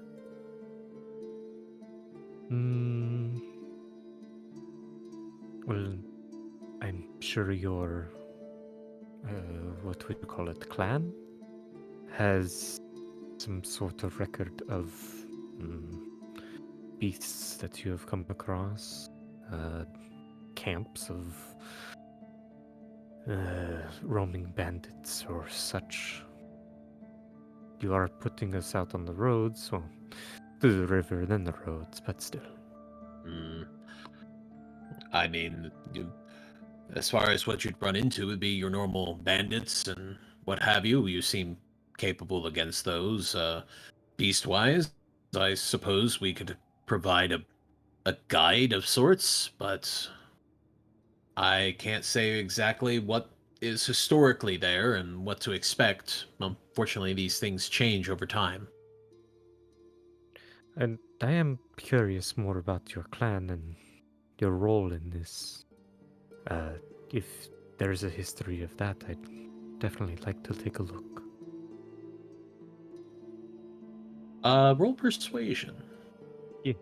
S6: Well, I'm sure your, what would you call it, clan? Has some sort of record of beasts that you have come across, camps of roaming bandits or such. You are putting us out on the roads, well, to the river, then the roads, but still.
S7: I mean, as far as what you'd run into would be your normal bandits and what have you. You seem capable against those. Beast-wise, I suppose we could provide a guide of sorts, but I can't say exactly what is historically there and what to expect. Unfortunately, these things change over time.
S6: And I am curious more about your clan and your role in this. If there's a history of that, I'd definitely like to take a look.
S7: Roll persuasion.
S6: Yeah.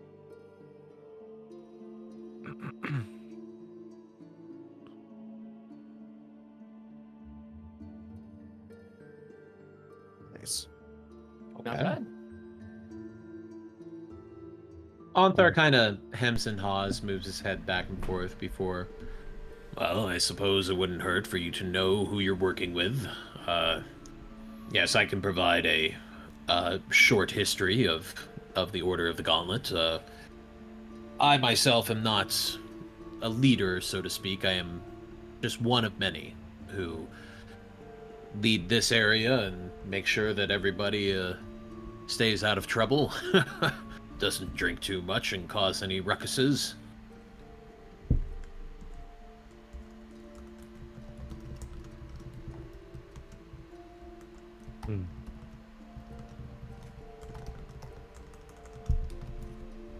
S3: Nice.
S5: Not
S2: Okay.
S5: bad.
S2: Onthar kind of hems and haws, moves his head back and forth before.
S7: Well, I suppose it wouldn't hurt for you to know who you're working with. Yes, I can provide a short history of the Order of the Gauntlet. I myself am not a leader, so to speak. I am just one of many who lead this area and make sure that everybody stays out of trouble, doesn't drink too much and cause any ruckuses.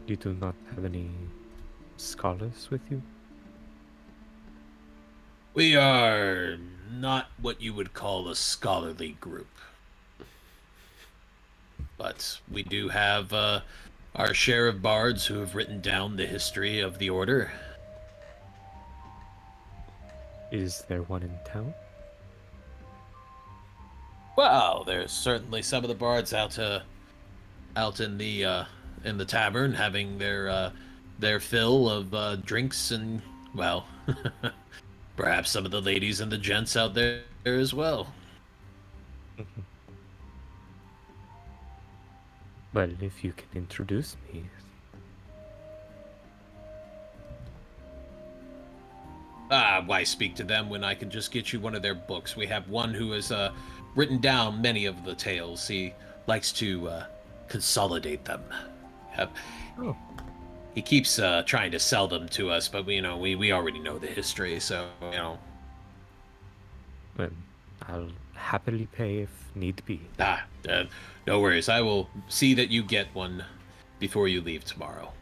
S6: You do not have any scholars with you?
S7: We are not what you would call a scholarly group. But we do have our share of bards who have written down the history of the Order.
S6: Is there one in town?
S7: Well, there's certainly some of the bards out in the tavern having their fill of drinks and, well, perhaps some of the ladies and the gents out there as well.
S6: Well, if you can introduce me.
S7: Why speak to them when I can just get you one of their books? We have one who has written down many of the tales. He likes to consolidate them.
S6: Oh.
S7: He keeps trying to sell them to us, but we already know the history, so
S6: and I'll happily pay if need be.
S2: No worries. I will see that you get one before you leave tomorrow.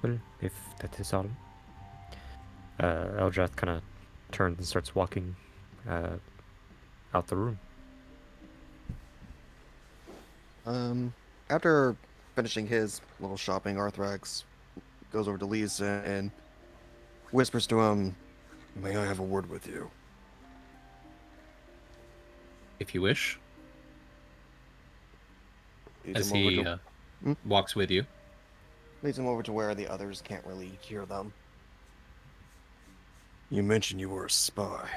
S6: Well, if that is all. Eldrath kind of turns and starts walking out the room.
S8: After finishing his little shopping, Arthrax goes over to Lisa and whispers to him,
S3: May I have a word with you?
S2: If you wish.
S8: leads
S2: As
S8: him over
S2: he
S8: to,
S2: walks with you.
S8: leads him over to where the others can't really hear them.
S3: You mentioned you were a spy.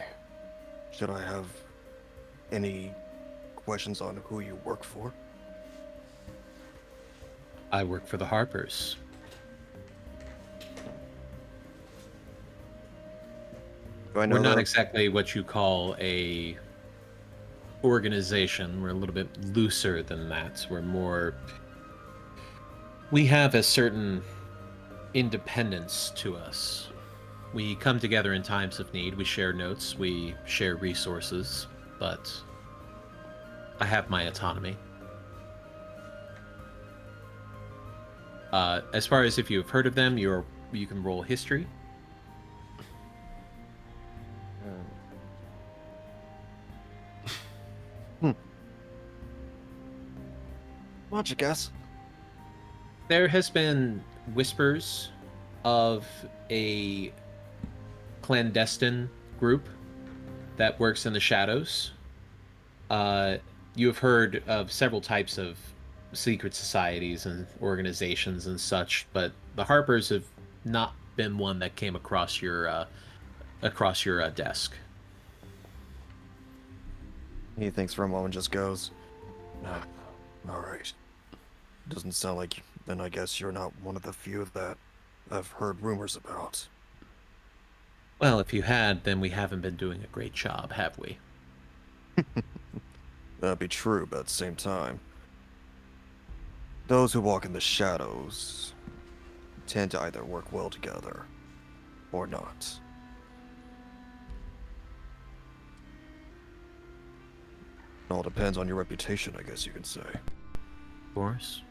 S3: Should I have any questions on who you work for?
S2: I work for the Harpers.
S8: Do I know
S2: We're not
S8: them?
S2: exactly what you call a organization. We're a little bit looser than that. We have a certain independence to us. We come together in times of need. We share notes. We share resources. But I have my autonomy. As far as if you have heard of them, you can roll history.
S8: Why don't you guess?
S2: There has been whispers of a clandestine group that works in the shadows. You have heard of several types of secret societies and organizations and such, but the Harpers have not been one that came across your desk.
S8: He thinks for a moment, just goes,
S3: Alright. Doesn't sound like, then I guess you're not one of the few that I've heard rumors about.
S2: Well, if you had, then we haven't been doing a great job, have we?
S3: That'd be true, but at the same time, those who walk in the shadows tend to either work well together or not. It all depends on your reputation, I guess you can say.
S2: Of course.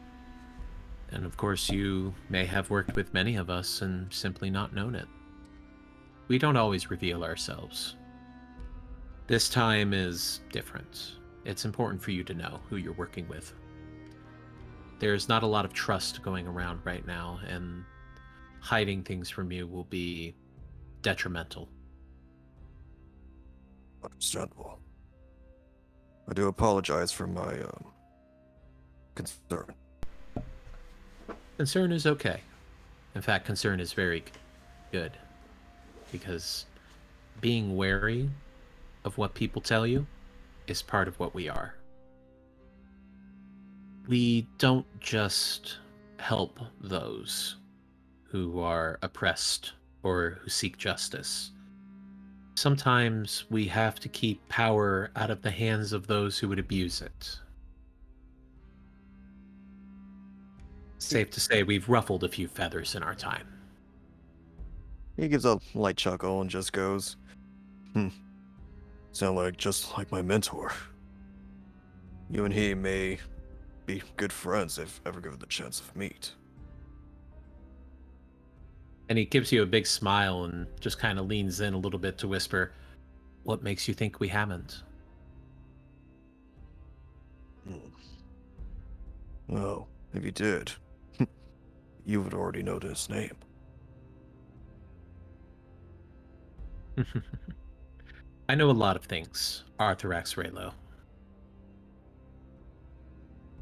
S2: And of course, you may have worked with many of us and simply not known it. We don't always reveal ourselves. This time is different. It's important for you to know who you're working with. There's not a lot of trust going around right now, and hiding things from you will be detrimental.
S3: Understandable. I do apologize for my concern.
S2: Concern is okay. In fact, concern is very good. Because being wary of what people tell you is part of what we are. We don't just help those who are oppressed or who seek justice. Sometimes we have to keep power out of the hands of those who would abuse it. Safe to say we've ruffled a few feathers in our time.
S8: he gives a light chuckle and just goes,
S3: Sound like just like my mentor. You and he may be good friends if ever given the chance of meet.
S2: And he gives you a big smile and just kind of leans in a little bit to whisper, "What makes you think we haven't?"
S3: Well, if you did, you would already know his name.
S2: I know a lot of things, Arthurax Raylo.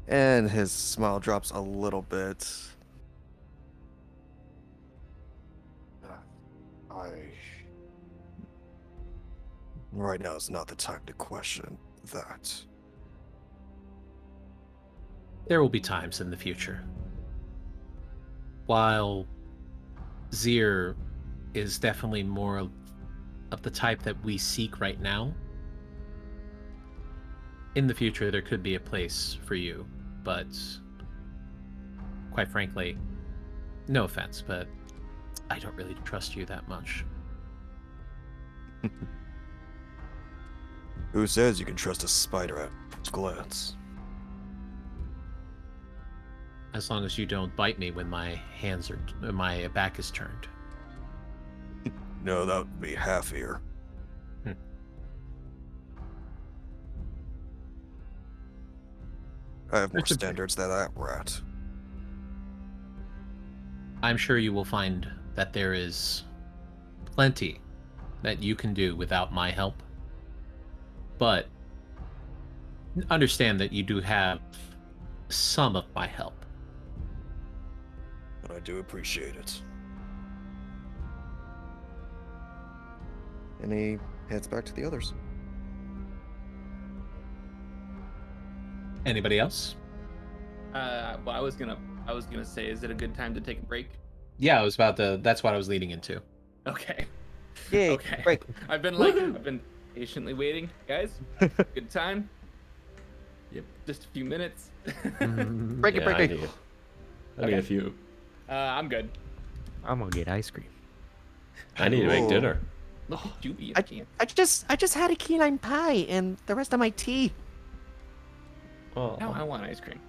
S8: and his smile drops a little bit.
S3: Right now is not the time to question that.
S2: There will be times in the future. While Zir is definitely more of the type that we seek right now, in the future there could be a place for you, but quite frankly, no offense, but
S7: I don't really trust you that much.
S3: Who says you can trust a spider at first glance?
S7: As long as you don't bite me when my back is turned.
S3: No, that would be half ear.
S7: Hmm.
S3: I have more
S7: That's a-
S3: standards than that rat.
S7: I'm sure you will find that there is plenty that you can do without my help. But understand that you do have some of my help.
S3: And I do appreciate it.
S8: And he heads back to the others.
S7: Anybody else?
S5: Well, I was gonna say, is it a good time to take a break?
S7: Yeah, I was about to. That's what I was leading into.
S5: Okay.
S8: Yay,
S5: Okay.
S8: break.
S5: I've been patiently waiting, guys. Good time.
S1: Yep.
S5: Just a few minutes.
S8: Break it,
S1: Yeah,
S8: break
S1: I
S8: it.
S1: need, I need a few.
S5: I'm good.
S6: I'm gonna get ice cream.
S1: I need to make
S8: Ooh.
S1: dinner.
S5: Look at you being
S8: I,
S5: a champ.
S8: I just had a key lime pie and the rest of my tea.
S1: Oh,
S5: Now I want ice cream.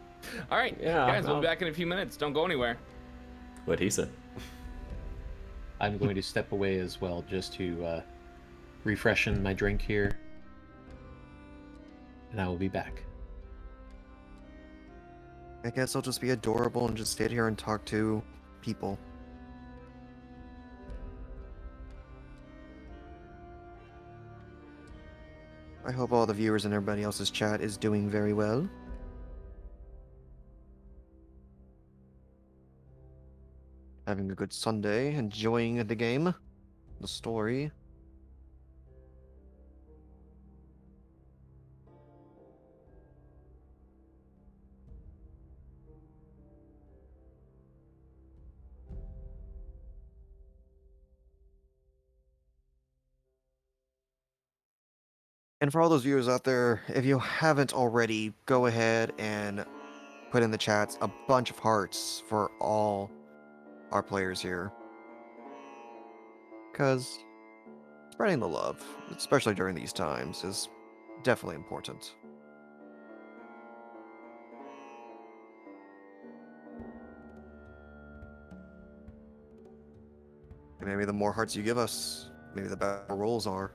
S5: All right,
S1: Yeah,
S5: guys, we'll
S1: I'll-
S5: be back in a few minutes. Don't go anywhere.
S1: what he said.
S2: I'm going to step away as well just to refreshen my drink here. And I will be back.
S8: I guess I'll just be adorable and just sit here and talk to people. I hope all the viewers and everybody else's chat is doing very well. Having a good Sunday, enjoying the game, the story. And for all those viewers out there, if you haven't already, go ahead and put in the chats a bunch of hearts for all our players here. Because spreading the love, especially during these times, is definitely important. And maybe the more hearts you give us, maybe the better rolls are.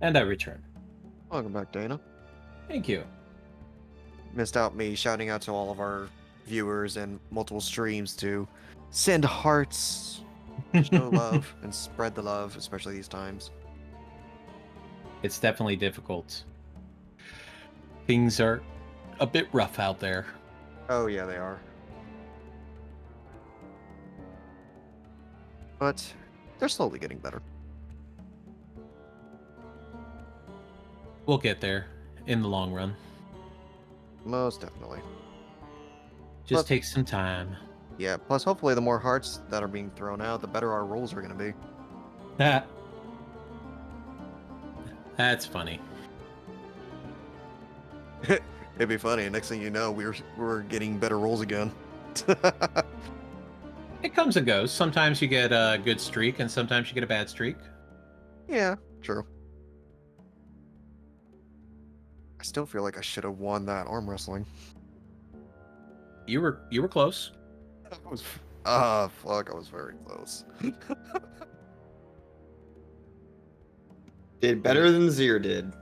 S2: And I return.
S8: Welcome back, Dana.
S2: Thank you.
S8: Missed out me shouting out to all of our viewers and multiple streams to send hearts, show love, and spread the love, especially these times.
S2: It's definitely difficult. Things are a bit rough out there.
S8: Oh yeah, they are. But they're slowly getting better.
S2: We'll get there in the long run.
S8: Most definitely.
S2: Just
S8: But-
S2: take some time.
S8: Yeah, plus hopefully the more hearts that are being thrown out, the better our rolls are going to
S2: Ah. That's funny.
S8: be. It'd be funny. Next thing you know, we're getting better rolls again.
S2: It comes and goes. Sometimes you get a good streak, and sometimes you get a bad streak.
S8: Yeah, true. I still feel like I should have won that arm wrestling.
S2: You were close.
S8: I was, fuck, I was very close.
S4: Did better than Zir did.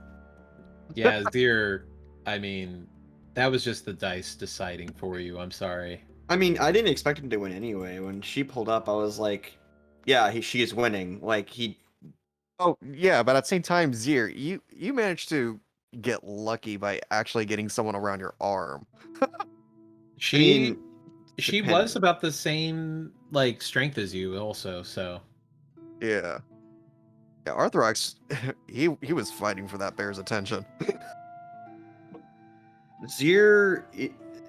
S2: Yeah, Zir. I mean, that was just the dice deciding for you. I'm sorry.
S4: I mean, I didn't expect him to win anyway. When she pulled up, I was like, yeah, she is winning. Like, he.
S8: Oh yeah, but at the same time, Zir, you managed to get lucky by actually getting someone around your arm.
S2: She
S4: I mean,
S2: she
S4: depending.
S2: was about the same like strength as you, also. So
S8: Yeah. Yeah, Arthrax, he was fighting for that bear's attention.
S4: Zir,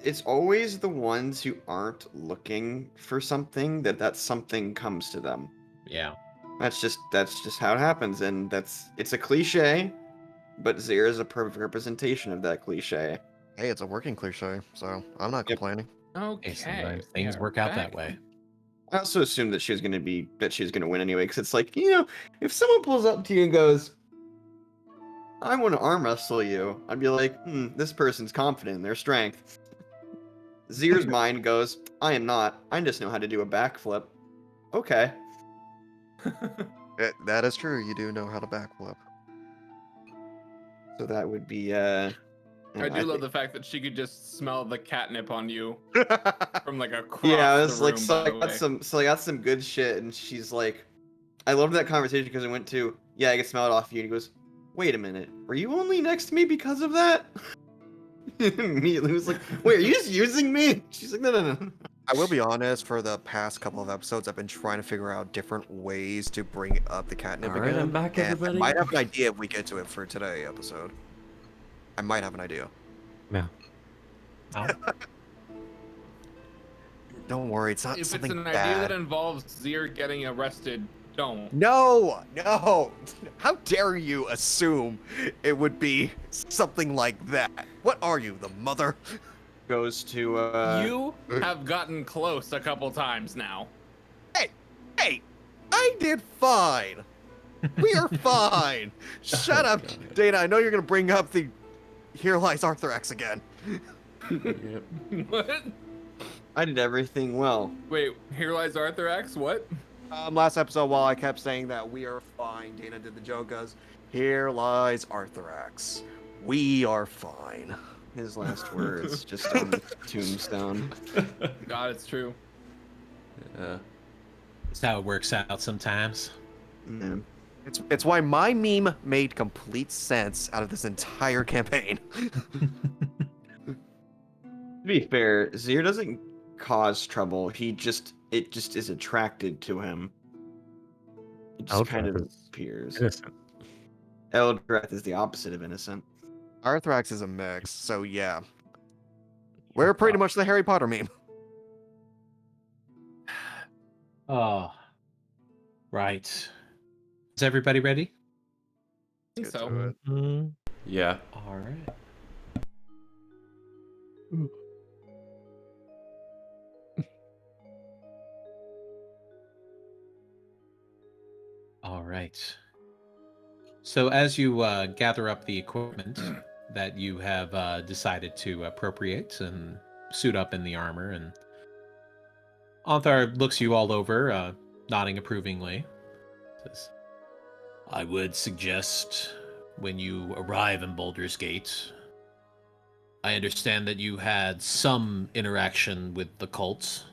S4: it's always the ones who aren't looking for something that something comes to them.
S2: yeah.
S4: That's just how it happens, and it's a cliche, but Zir is a perfect representation of that cliche.
S8: Hey, it's a working cliche, so I'm not
S4: Yep.
S8: complaining.
S5: Okay.
S2: Hey, sometimes
S5: we
S2: things
S5: are
S2: work out
S5: back.
S2: that way.
S4: I also assumed that she was gonna win anyway, because it's like, if someone pulls up to you and goes, "I want to arm wrestle you," I'd be like, this person's confident in their strength. Zir's mind goes, "I am not. I just know how to do a backflip." Okay.
S8: That is true. You do know how to backflip.
S4: So that would be
S5: I do love the fact that she could just smell the catnip on you from like across
S4: Yeah, I
S5: the
S4: was like,
S5: room,
S4: so
S5: by
S4: I
S5: the
S4: got
S5: way.
S4: so I got some good shit, and she's like, I loved that conversation because it went to, yeah, I can smell it off you, and he goes, wait a minute, were you only next to me because of that? Immediately was like, wait, are you just using me? She's like, no.
S8: I will be honest, for the past couple of episodes, I've been trying to figure out different ways to bring up the catnip
S1: All right,
S8: again.
S1: I'm back,
S8: and
S1: everybody.
S8: I might have an idea if we get to it for today episode. I might have an idea.
S6: Yeah.
S2: Oh.
S8: Don't worry, it's not
S5: If it's
S8: something
S5: an
S8: bad.
S5: idea that involves Zir getting arrested, don't.
S8: No! How dare you assume it would be something like that? What are you, the mother?
S4: Goes to,
S5: You have gotten close a couple times now.
S8: Hey, I did fine. We are fine. Shut up, Dana. I know you're gonna bring up the Here Lies Arthrax again.
S1: Yep.
S5: What?
S4: I did everything well.
S5: Wait, here lies Arthrax? What?
S8: Last episode, while I kept saying that we are fine, Dana did the joke as Here Lies Arthrax. We are fine.
S4: His last words, just on the tombstone.
S5: God, it's true.
S1: Yeah.
S2: That's how it works out sometimes.
S4: Yeah.
S8: It's why my meme made complete sense out of this entire campaign.
S4: To be fair, Zir doesn't cause trouble. It just is attracted to him. It just kind of
S6: Eldrath is
S4: appears.
S6: innocent.
S4: Eldrath is the opposite of innocent.
S8: Arthrax is a mix, so yeah. We're pretty much the Harry Potter meme.
S2: Oh, right. Is everybody ready?
S5: I think
S8: Get
S5: so.
S8: to it.
S6: Mhm.
S1: Yeah.
S2: All right. All right. So as you gather up the equipment that you have decided to appropriate and suit up in the armor, and Anthar looks you all over, nodding approvingly. Says, I would suggest when you arrive in Baldur's Gate, I understand that you had some interaction with the cult.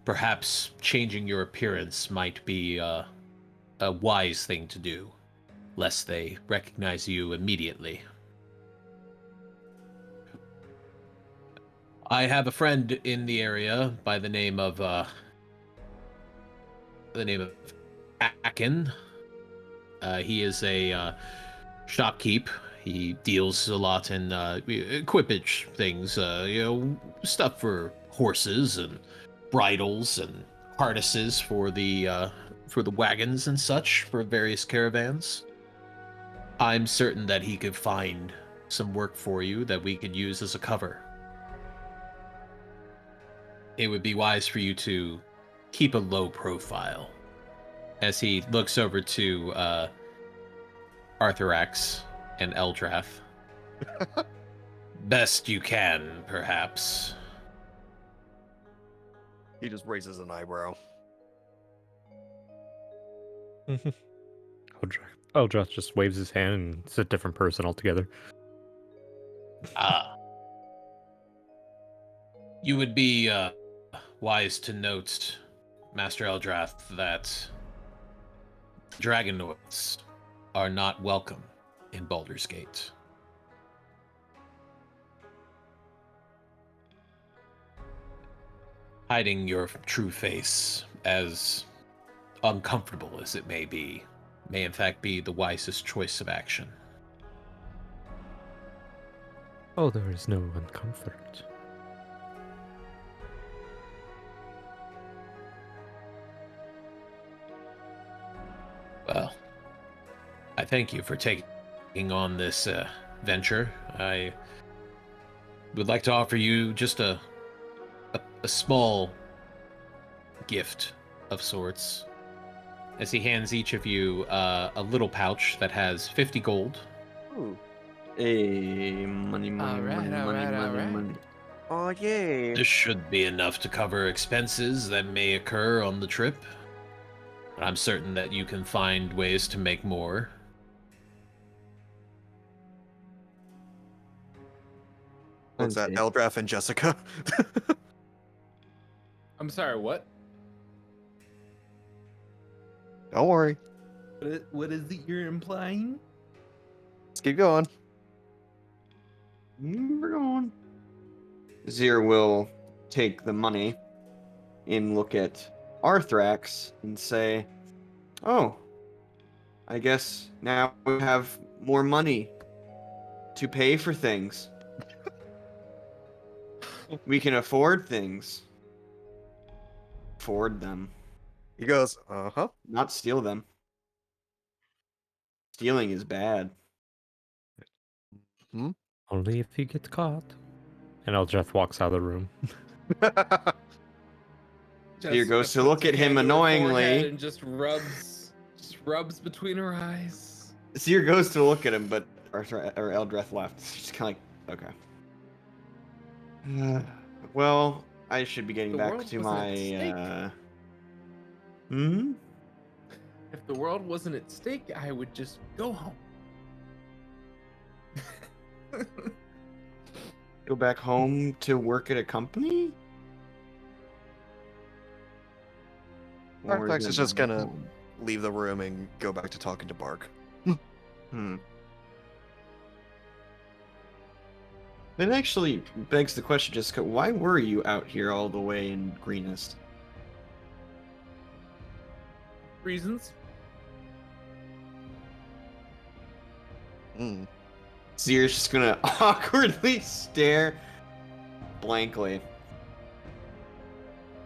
S2: Perhaps changing your appearance might be a wise thing to do, lest they recognize you immediately. I have a friend in the area by the name of Akin. He is a shopkeep. He deals a lot in equipage things, stuff for horses and bridles and harnesses for the wagons and such for various caravans. I'm certain that he could find some work for you that we could use as a cover. It would be wise for you to keep a low profile. As he looks over to Arthrax and Eldrath. Best you can, perhaps.
S8: He just raises an eyebrow.
S6: Eldreth just waves his hand and it's a different person altogether.
S7: Ah. You would be wise to note, Master Eldrath, that Dragonoids are not welcome in Baldur's Gate. Hiding your true face, as uncomfortable as it may be, may in fact be the wisest choice of action.
S6: Oh, there is no uncomfort.
S7: Well, I thank you for taking on this venture. I would like to offer you just a small gift of sorts, as he hands each of you a little pouch that has 50 gold.
S8: Ooh.
S4: Hey, money, money,
S5: Alright,
S4: money,
S5: alright,
S4: money, money,
S5: alright.
S4: money.
S8: Oh, yay.
S7: This should be enough to cover expenses that may occur on the trip. But I'm certain that you can find ways to make more.
S8: What's that,
S4: Okay.
S8: Eldrath and Jessica?
S5: I'm sorry, what?
S8: Don't worry.
S5: What is it you're implying?
S8: Let's keep going.
S4: We're going. Zir will take the money and look at Arthrax and say, "Oh, I guess now we have more money to pay for things. We can afford things. Afford them,
S8: He goes, uh-huh.
S4: not steal them. Stealing is bad."
S6: Only if you get caught. And Eldreth walks out of the room.
S4: Here goes
S5: Jessica
S4: to look
S5: puts
S4: at
S5: her
S4: him
S5: hand to her
S4: annoyingly.
S5: forehead and just rubs between her eyes.
S4: Seer goes to look at him, but or Eldreth left. She's kind of like, okay. Well, I should be getting
S5: The
S4: back
S5: world
S4: to
S5: wasn't
S4: my.
S5: at stake. If the world wasn't at stake, I would just go home.
S4: Go back home to work at a company? Or
S8: Arthrax
S4: it
S8: is just
S4: my
S8: gonna
S4: home?
S8: leave the room and go back to talking to Bark.
S4: Hmm. That actually begs the question, Jessica. Why were you out here all the way in Greenest?
S5: Reasons?
S8: Mm.
S4: Seer's just gonna awkwardly stare blankly.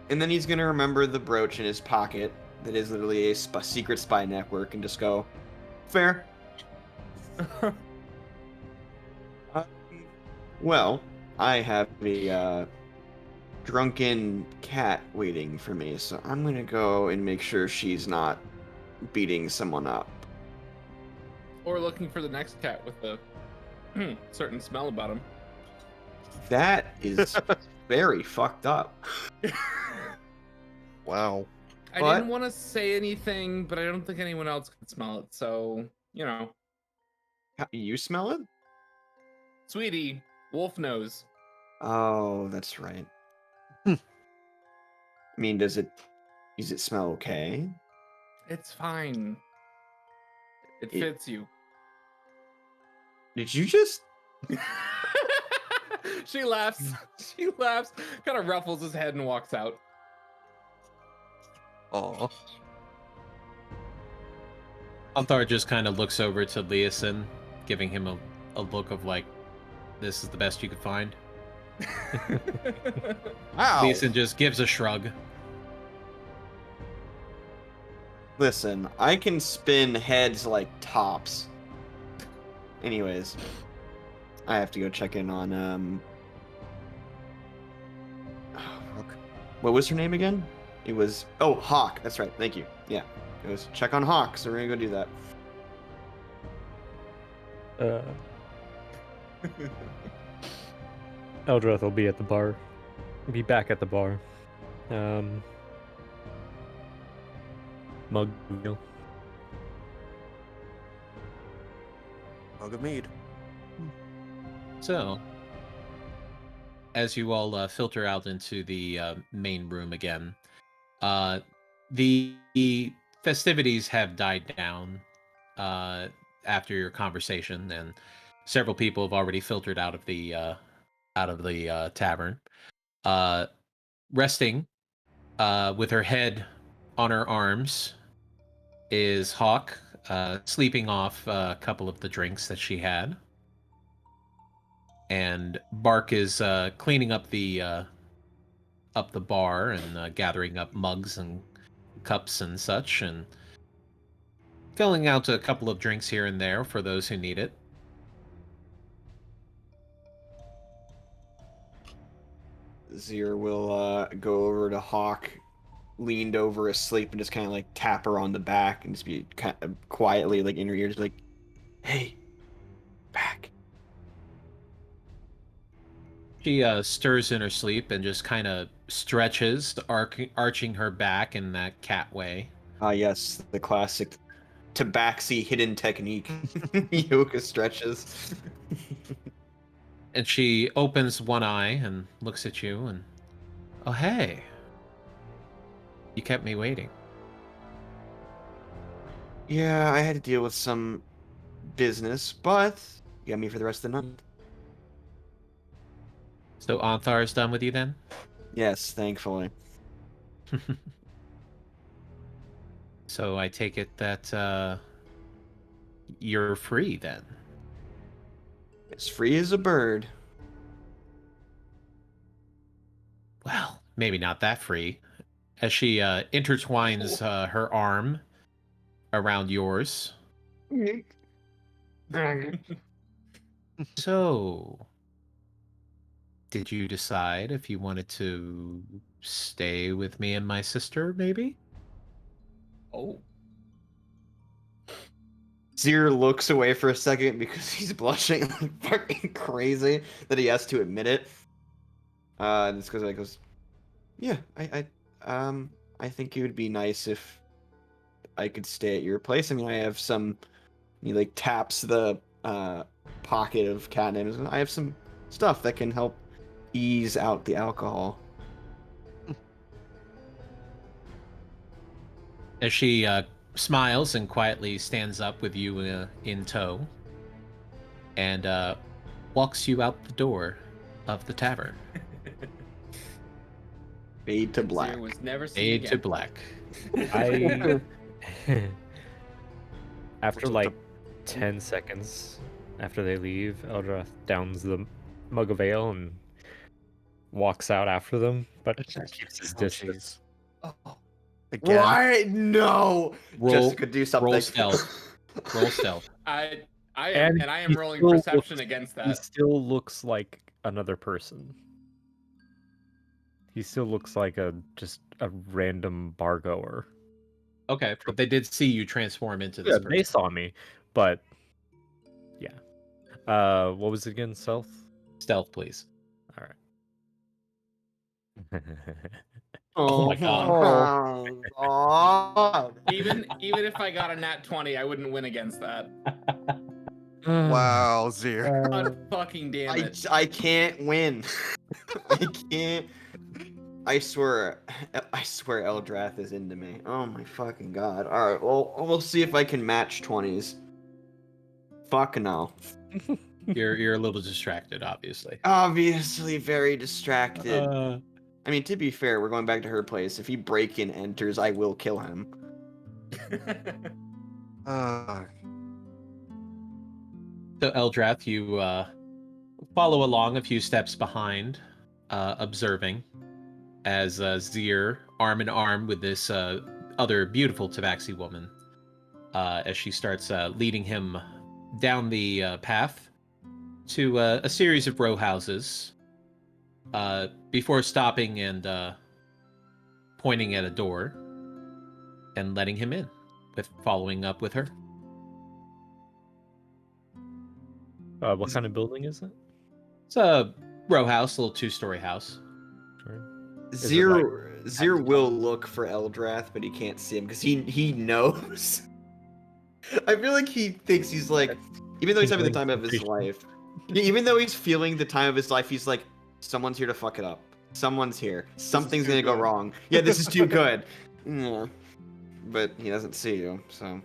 S4: And then he's gonna remember the brooch in his pocket that is literally a secret spy network and just go, fair. Well, I have a drunken cat waiting for me, so I'm gonna go and make sure she's not beating someone up.
S5: Or looking for the next cat with a certain smell about him.
S4: That is very fucked up.
S8: Wow.
S5: I
S4: What?
S5: didn't want to say anything, but I don't think anyone else could smell it, so, you know.
S4: You smell it?
S5: Sweetie, wolf nose.
S4: Oh, that's right. I mean, does it smell okay?
S5: It's fine. It
S4: It-
S5: fits you.
S4: Did you just?
S5: She laughs. She laughs, kind of ruffles his head and walks out.
S8: Aw.
S2: Anthar just kind of looks over to Leosin, giving him a look of like, this is the best you could find.
S8: Wow.
S2: Leosin just gives a shrug.
S4: Listen, I can spin heads like tops. Anyways, I have to go check in on what was her name again? It was Hawk. That's right. Thank you. Yeah, it was check on Hawk. So we're gonna go do that.
S6: Eldreth will be at the bar. Be back at the bar. Mug meal.
S8: Mug of mead.
S2: So, as you all filter out into the main room again, the festivities have died down after your conversation, and several people have already filtered out of the tavern. Resting with her head on her arms is Hawk, sleeping off a couple of the drinks that she had. And Bark is cleaning up the bar and gathering up mugs and cups and such, and filling out a couple of drinks here and there for those who need it.
S4: Zir will go over to Hawk, leaned over asleep, and just kind of like tap her on the back and just be kind of quietly like in her ear, just like, "Hey, back."
S2: She stirs in her sleep and just kind of stretches, arching her back in that cat way.
S4: Ah, yes, the classic tabaxi hidden technique. Yoga stretches.
S2: And she opens one eye and looks at you and, oh, hey. You kept me waiting.
S4: Yeah, I had to deal with some business, but you got me for the rest of the night.
S2: So Anthar is done with you then?
S4: Yes, thankfully.
S2: So I take it that you're free then.
S4: As free as a bird.
S2: Well, maybe not that free. As she intertwines her arm around yours. So, did you decide if you wanted to stay with me and my sister, maybe?
S5: Oh.
S4: Zir looks away for a second because he's blushing like fucking crazy that he has to admit it. And it's because I goes, yeah, I think it would be nice if I could stay at your place. I mean, I have some. He like taps the pocket of catnip. I have some stuff that can help ease out the alcohol.
S2: As she smiles and quietly stands up with you in tow and walks you out the door of the tavern.
S4: Fade to black.
S5: Zir was never seen
S2: Fade to
S5: again.
S2: black.
S6: I after like 10 seconds after they leave, Eldrath downs the mug of ale and walks out after them, but keeps his distance.
S8: Again.
S4: Why? No.
S2: Roll,
S4: Jessica, do something.
S2: roll stealth. Roll stealth.
S5: I am
S6: he
S5: rolling
S6: still
S5: perception
S6: looks-
S5: against
S6: He
S5: that.
S6: still looks like another person. He still looks like just a random bar goer.
S2: Okay, but they did see you transform into this
S6: Yeah,
S2: person.
S6: they saw me, but yeah. What was it again? Stealth?
S2: Stealth, please.
S6: All right.
S2: Oh my
S4: God. Oh.
S5: Even if I got a nat 20, I wouldn't win against that.
S8: Wow, Zir.
S5: God fucking damn it.
S4: I can't win. I can't. I swear Eldrath is into me. Oh my fucking god. Alright, well, we'll see if I can match 20s. Fuck no.
S2: You're a little distracted, obviously.
S4: Obviously very distracted. I mean, to be fair, we're going back to her place. If he break-in enters, I will kill him.
S2: So Eldrath, you follow along a few steps behind, observing as Zir, arm in arm with this other beautiful Tabaxi woman, as she starts leading him down the path to a series of row houses, before stopping and pointing at a door and letting him in, with following up with her.
S6: What kind of building is it?
S2: It's a row house, a little 2-story house.
S6: Is it
S4: Zir Zir will look for Eldrath, but he can't see him because he knows. I feel like he thinks he's like, even though he's having the time of his life, even though he's feeling the time of his life, he's like, someone's here to fuck it up. Someone's here. Something's gonna go wrong. Yeah, this is too good. Yeah. But he doesn't see you, so.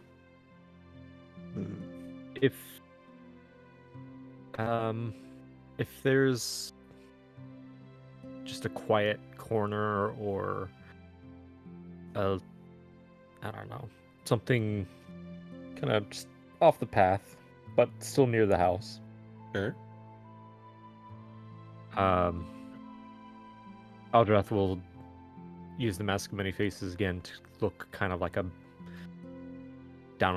S6: If there's just a quiet corner or a, I don't know, something kind of just off the path, but still near the house.
S2: Sure.
S6: Eldrath will use the Mask of Many Faces again to look kind of like a down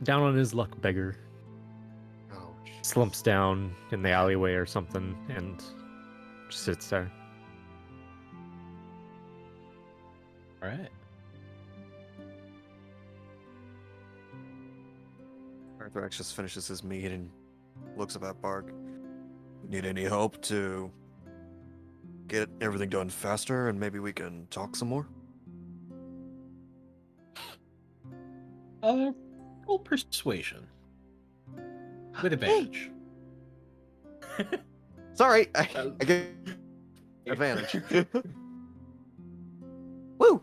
S6: on his luck beggar.
S8: Oh,
S6: Slumps down in the alleyway or something and just sits there.
S2: All right.
S8: Arthrax just finishes his meat and looks at that bark. Need any help to get everything done faster and maybe we can talk some more?
S7: Roll persuasion. With advantage.
S8: Sorry, I get advantage. Woo!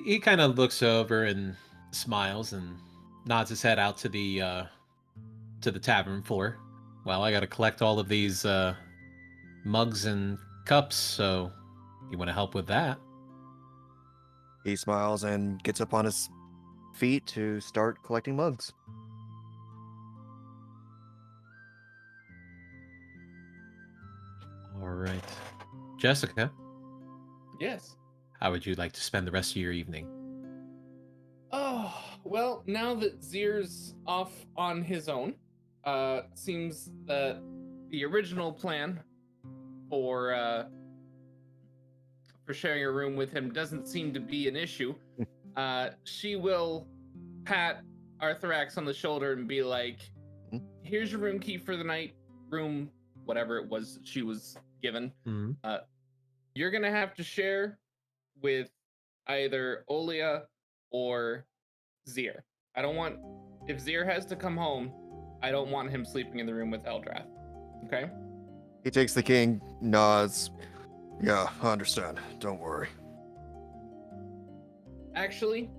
S2: He kind of looks over and smiles and nods his head out to the tavern floor. Well, I gotta collect all of these mugs and cups, so you want to help with that?
S8: He smiles and gets up on his feet to start collecting mugs.
S2: All right. Jessica,
S5: Yes.
S2: how would you like to spend the rest of your evening?
S5: Oh, well, now that Zir's off on his own, seems that the original plan for sharing a room with him doesn't seem to be an issue. She will pat Arthrax on the shoulder and be like, here's your room key for the night, room whatever it was she was given.
S2: Mm-hmm.
S5: You're gonna have to share with either Olia or Zir. I don't want, if Zir has to come home, I don't want him sleeping in the room with Eldrath. Okay?
S8: He takes the king, nods. Yeah, I understand. Don't worry.
S5: Actually,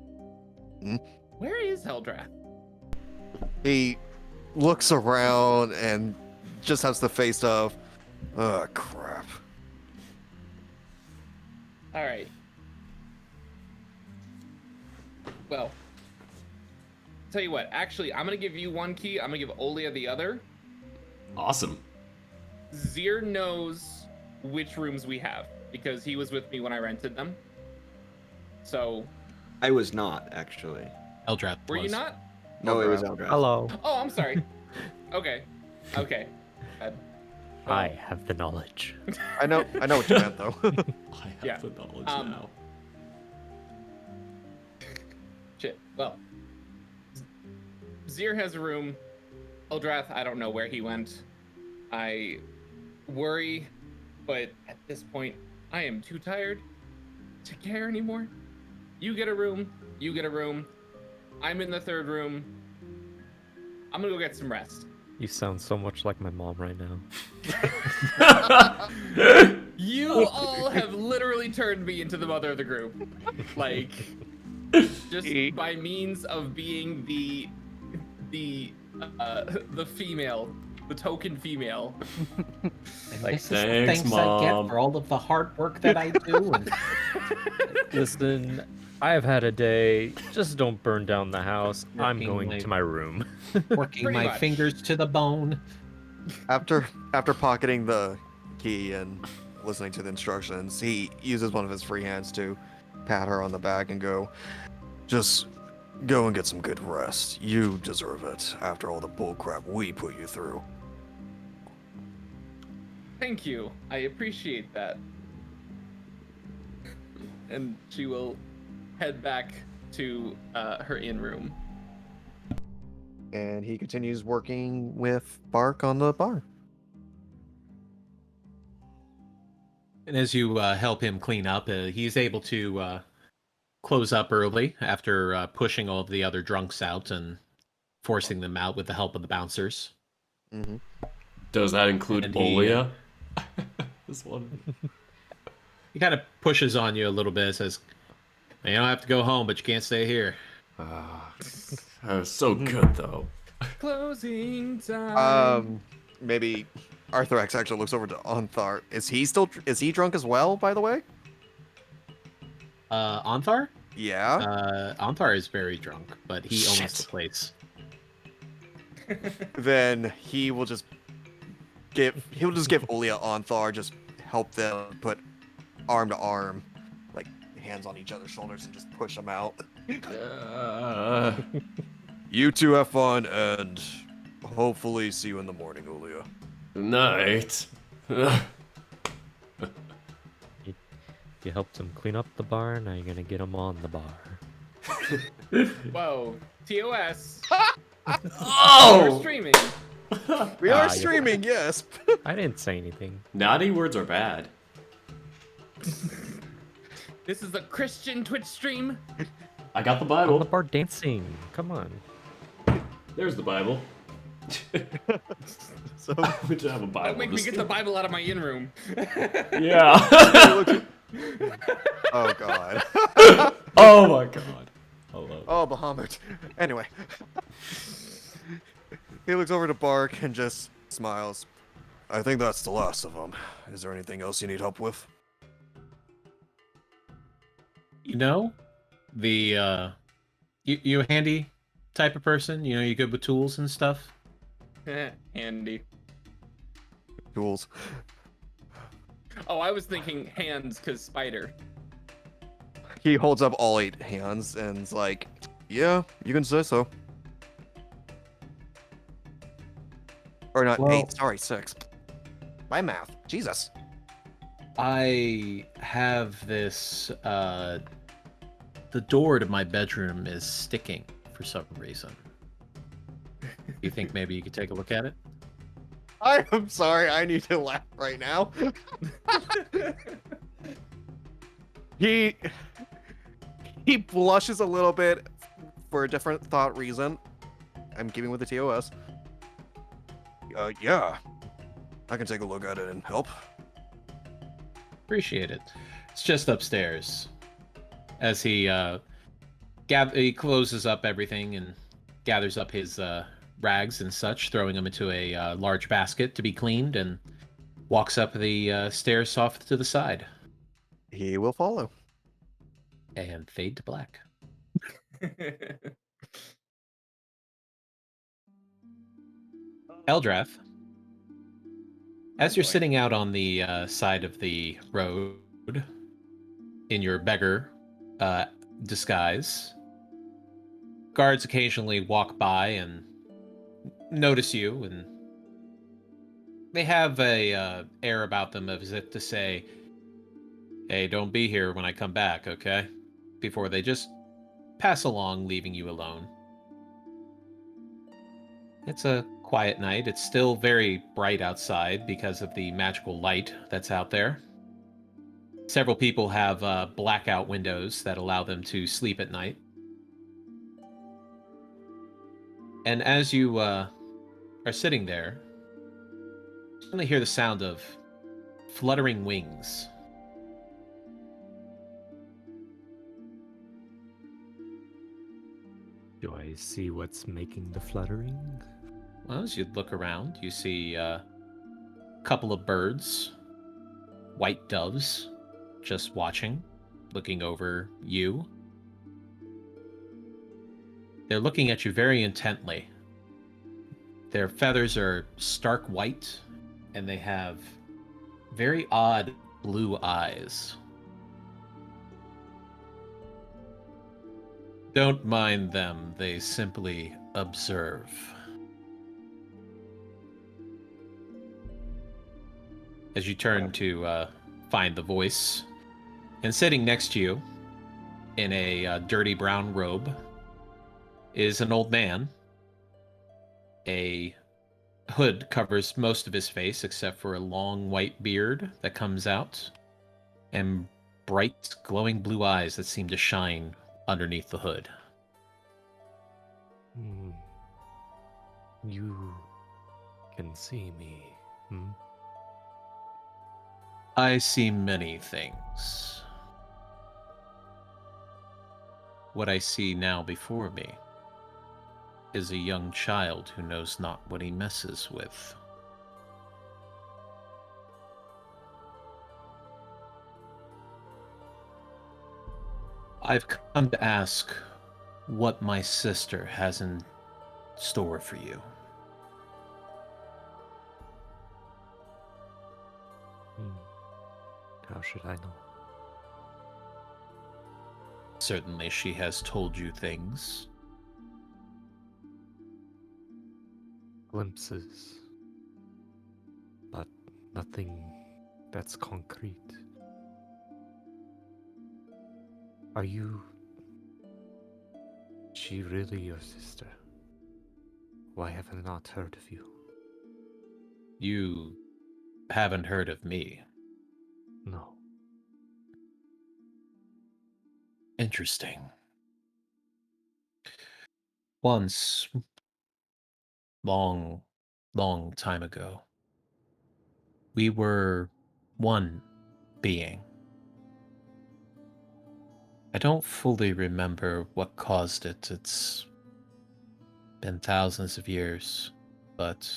S5: where is Eldrath?
S8: He looks around and just has the face of, oh, crap.
S5: All right. Well, tell you what, actually, I'm going to give you one key. I'm going to give Olia the other.
S1: Awesome.
S5: Zir knows which rooms we have because he was with me when I rented them. So.
S4: I was not, actually.
S2: Eldrath
S5: Were you
S2: was.
S5: not?
S4: No, it was Eldrath.
S6: Hello.
S5: Oh, I'm sorry. Okay.
S6: I have the knowledge.
S8: I know what you meant, though.
S1: I have
S5: Yeah.
S1: the knowledge now.
S5: Shit. Well, Zir has a room. Eldrath, I don't know where he went. I worry, but at this point, I am too tired to care anymore. You get a room. You get a room. I'm in the third room. I'm gonna go get some rest.
S6: You sound so much like my mom right now.
S5: You all have literally turned me into the mother of the group. Like, just by means of being the female, the token female.
S7: Like,
S1: Thanks,
S7: things I
S1: Mom.
S7: get for all of the hard work that I do. And
S6: Listen, I have had a day. Just don't burn down the house. I'm
S7: Working
S6: going
S7: my-
S6: to my room.
S7: working
S5: Pretty
S7: my
S5: much.
S7: fingers to the bone.
S8: After pocketing the key and listening to the instructions, he uses one of his free hands to pat her on the back and go, just go and get some good rest. You deserve it after all the bullcrap we put you through.
S5: Thank you. I appreciate that. And she will head back to her inn room.
S8: And he continues working with Bark on the bar.
S2: And as you help him clean up, he's able to close up early after pushing all of the other drunks out and forcing them out with the help of the bouncers.
S8: Mm-hmm.
S1: Does that include
S2: And
S1: Olia? This one.
S2: He kind of pushes on you a little bit, says, "You don't have to go home, but you can't stay here."
S1: That was so good, though.
S5: Closing time.
S8: Maybe Arthrax actually looks over to Onthar. Is he drunk as well, by the way?
S2: Anthar?
S8: Yeah.
S2: Anthar is very drunk, but he owns
S1: Shit.
S2: the place.
S8: Then he'll just give Olia Onthar, just help them put arm to arm, like hands on each other's shoulders, and just push them out. You two have fun, and hopefully see you in the morning, Olia.
S1: Night.
S6: You helped him clean up the bar, now you're gonna get him on the bar.
S5: Whoa. TOS. We're
S1: Oh!
S5: streaming.
S8: We are
S6: you-
S8: streaming, yes.
S6: I didn't say anything.
S1: Naughty words are bad.
S5: This is a Christian Twitch stream.
S1: I got the
S6: On
S1: Bible.
S6: the bar dancing. Come on.
S1: There's the Bible.
S8: So
S1: We should have a Bible.
S5: Don't make me get the Bible out of my in room.
S1: Yeah.
S8: oh god.
S1: Oh my god. Hello.
S8: Oh, Bahamut. Anyway. He looks over to Bark and just smiles. I think that's the last of them. Is there anything else you need help with?
S2: You know, you a handy type of person? You know, you good with tools and stuff?
S5: Handy.
S8: Tools.
S5: Oh, I was thinking hands because spider.
S8: He holds up all 8 hands and is like, yeah, you can say so. Or not
S2: Well-
S8: 8, sorry, 6. My math. Jesus.
S2: I have this, the door to my bedroom is sticking for some reason. You think maybe you could take a look at it?
S8: I am sorry, I need to laugh right now. he blushes a little bit for a different thought reason. I'm keeping with the TOS. Yeah. I can take a look at it and help.
S2: Appreciate it. It's just upstairs. As he he closes up everything and gathers up his rags and such, throwing them into a large basket to be cleaned, and walks up the stairs off to the side
S8: He will follow.
S2: and fade to black. Eldrath, as you're sitting out on the side of the road in your beggar disguise, guards occasionally walk by and notice you, and they have a air about them as if to say, "Hey, don't be here when I come back, okay?" Before they just pass along, leaving you alone. It's a quiet night. It's still very bright outside because of the magical light that's out there. Several people have blackout windows that allow them to sleep at night. And as you are sitting there, you suddenly hear the sound of fluttering wings.
S6: Do I see what's making the fluttering?
S2: Well, as you look around, you see a couple of birds, white doves, just watching, looking over you. They're looking at you very intently. Their feathers are stark white, and they have very odd blue eyes. Don't mind them, they simply observe. As you turn to find the voice, and sitting next to you, in a dirty brown robe, is an old man. A hood covers most of his face, except for a long white beard that comes out and bright, glowing blue eyes that seem to shine underneath the hood.
S6: You can see me, hmm?
S2: I see many things. What I see now before me is a young child who knows not what he messes with. I've come to ask what my sister has in store for you.
S6: How should I know?
S2: Certainly she has told you things.
S6: Glimpses. But nothing that's concrete. Are you... she really your sister? Why have I not heard of you?
S2: You haven't heard of me.
S6: No.
S2: Interesting. Once, long, long time ago, we were one being. I don't fully remember what caused it. It's been thousands of years, but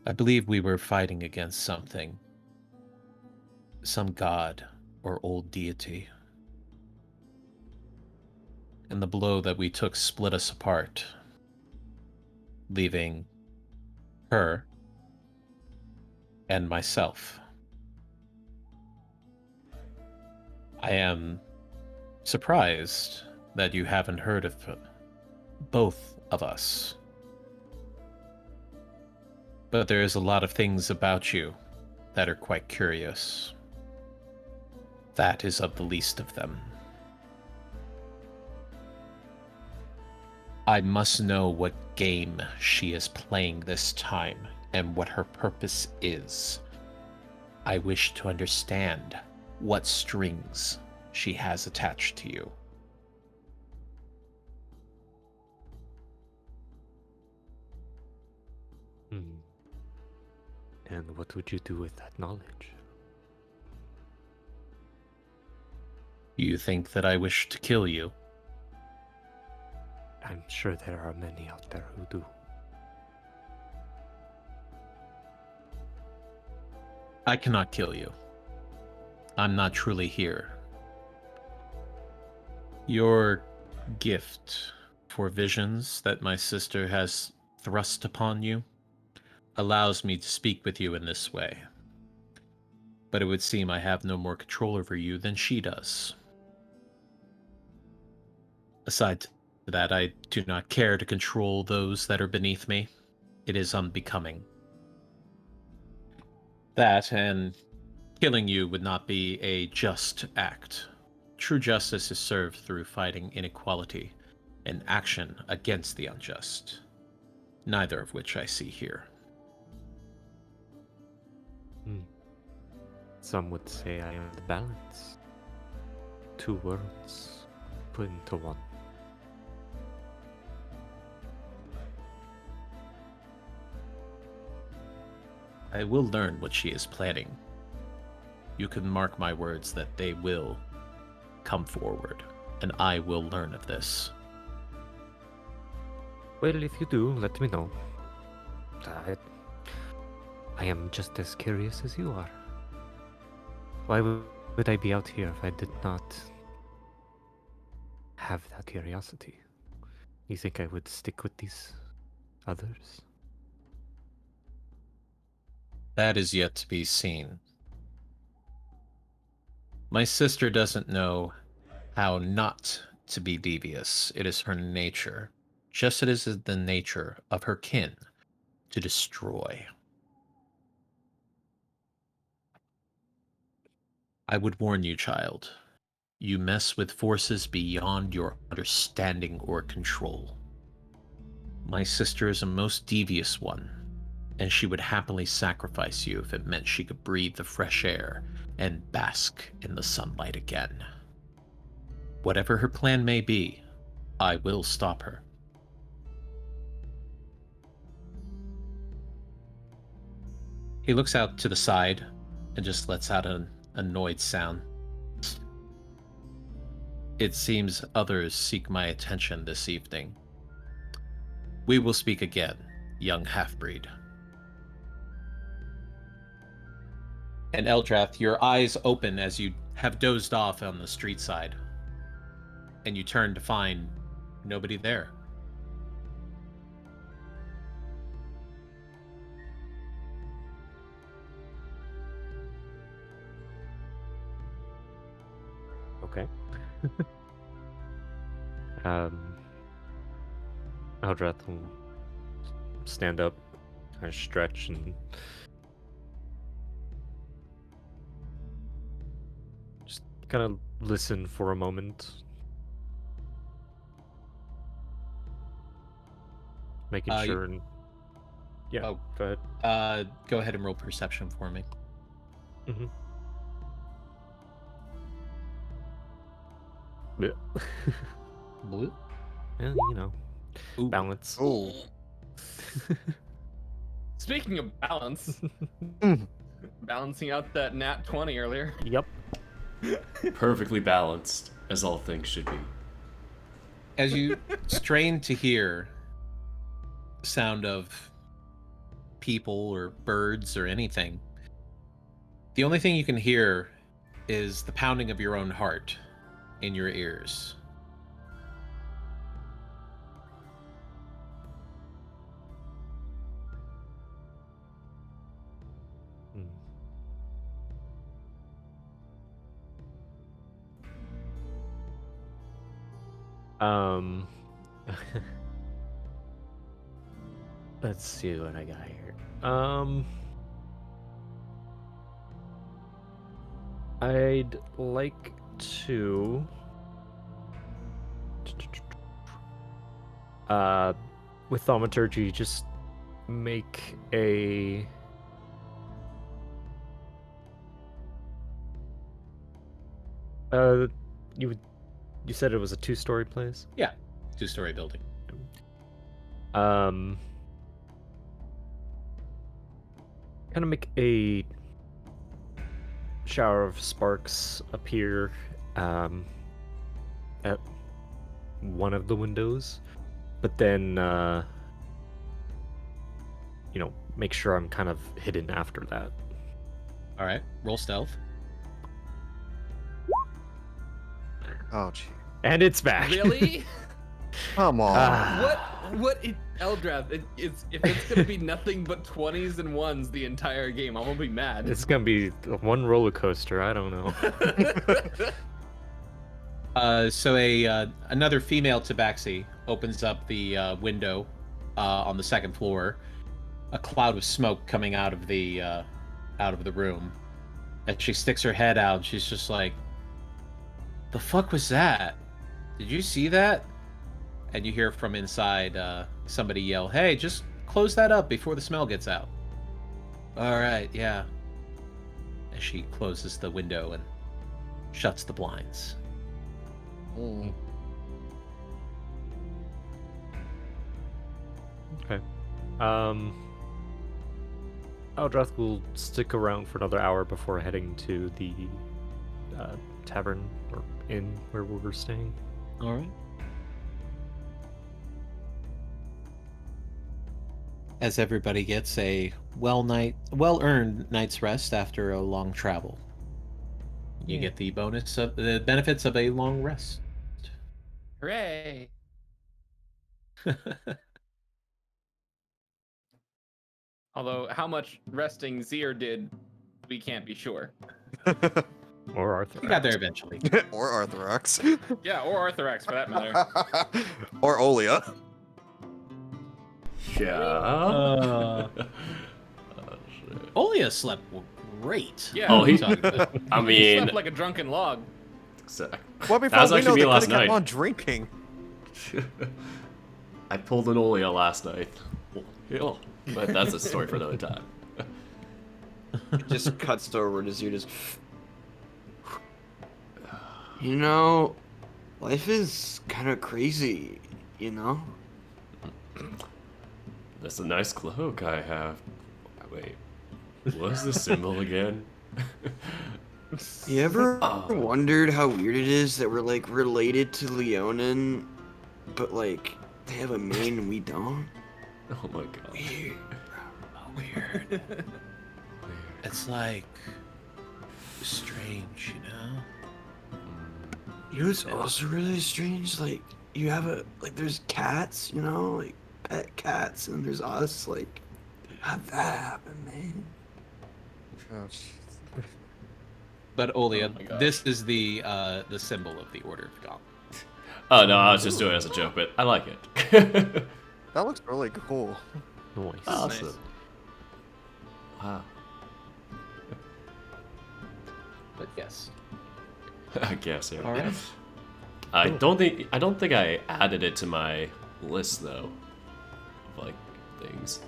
S2: I believe we were fighting against something. Some god or old deity. And the blow that we took split us apart, leaving her and myself. I am surprised that you haven't heard of both of us. But there is a lot of things about you that are quite curious. That is of the least of them. I must know what game she is playing this time and what her purpose is. I wish to understand what strings she has attached to you.
S6: And what would you do with that knowledge?
S2: You think that I wish to kill you?
S6: I'm sure there are many out there who do.
S2: I cannot kill you. I'm not truly here. Your gift for visions that my sister has thrust upon you allows me to speak with you in this way. But it would seem I have no more control over you than she does. Aside to that, I do not care to control those that are beneath me. It is unbecoming. That and killing you would not be a just act. True justice is served through fighting inequality and action against the unjust, neither of which I see here.
S6: Some would say I am the balance. Two worlds put into one.
S2: I will learn what she is planning. You can mark my words that they will come forward, and I will learn of this.
S6: Well, if you do, let me know. I am just as curious as you are. Why would I be out here if I did not have that curiosity? You think I would stick with these others?
S2: That is yet to be seen. My sister doesn't know how not to be devious. It is her nature, just as it is the nature of her kin, to destroy. I would warn you, child. You mess with forces beyond your understanding or control. My sister is a most devious one,
S7: and she would happily sacrifice you if it meant she could breathe the fresh air and bask in the sunlight again. Whatever her plan may be, I will stop her. He looks out to the side and just lets out an annoyed sound. It seems others seek my attention this evening. We will speak again, young half-breed. And Eldrath, your eyes open as you have dozed off on the street side. And you turn to find nobody there.
S6: Okay. Eldrath will stand up, kind of stretch, and just kind of listen for a moment. Making sure. Yeah,
S7: oh,
S6: go ahead.
S7: Go ahead and roll perception for me.
S6: Mm-hmm. Yeah.
S7: Blue?
S6: Well, you know,
S7: Ooh.
S6: balance.
S8: Oh.
S5: Speaking of balance, balancing out that nat 20 earlier.
S6: Yep.
S1: Perfectly balanced, as all things should be.
S7: As you strain to hear the sound of people or birds or anything, the only thing you can hear is the pounding of your own heart in your ears.
S6: Let's see what I got here. I'd like to with thaumaturgy just make a you said it was a 2-story place?
S7: Yeah, 2-story building.
S6: Kind of make a shower of sparks appear at one of the windows, but then make sure I'm kind of hidden after that.
S7: All right, roll stealth.
S8: Oh, gee.
S6: And it's back.
S5: Really?
S8: Come on.
S5: Eldrath, if it's gonna be nothing but 20s and 1s the entire game, I'm gonna be mad.
S6: It's gonna be one roller coaster. I don't know.
S7: So another female tabaxi opens up the window on the second floor. A cloud of smoke coming out of the room. As she sticks her head out, she's just like, "The fuck was that? Did you see that?" And you hear from inside somebody yell, "Hey, just close that up before the smell gets out." "All right, yeah." As she closes the window and shuts the blinds.
S8: Mm.
S6: Okay. Eldrath will stick around for another hour before heading to the tavern or inn where we were staying.
S7: All right. As everybody gets a well-earned night's rest after a long travel. You get the benefits of a long rest.
S5: Hooray! Although, how much resting Zier did, we can't be sure.
S6: Or Arthur.
S7: We got there eventually.
S8: Or Arthrox.
S5: Yeah, or Arthrax for that matter.
S8: Or Olia.
S1: Yeah.
S7: Olia slept great.
S5: Yeah.
S1: Oh, he- I
S5: He
S1: mean,
S5: slept like a drunken log.
S8: Well,
S1: that
S8: before
S1: was
S8: we know,
S1: actually me
S8: they
S1: last
S8: could have kept
S1: night.
S8: on drinking.
S1: I pulled an Olia last night. Yeah. But that's a story for another time.
S4: It just cuts over to you just. You know, life is kind of crazy, you know?
S1: That's a nice cloak I have. Wait, what's the symbol again?
S4: You ever
S1: Oh.
S4: wondered how weird it is that we're like related to Leonin, but like they have a mane and we don't?
S1: Oh my god.
S4: Weird.
S7: Weird. It's like strange, you know?
S4: You know, it's also really strange. Like you have there's cats, you know, like pet cats, and there's us. Like, how'd that happen, man?
S8: Oh,
S2: But Olia,
S5: Oh my gosh.
S2: this is the symbol of the Order of Gauntlet.
S1: Oh no, I was just doing it as a joke, but I like it.
S8: that looks really cool.
S6: Nice.
S1: Awesome.
S5: Nice.
S1: Wow.
S2: But yes.
S1: I guess, yeah.
S2: All right.
S1: I don't think I added it to my list though. Of like things.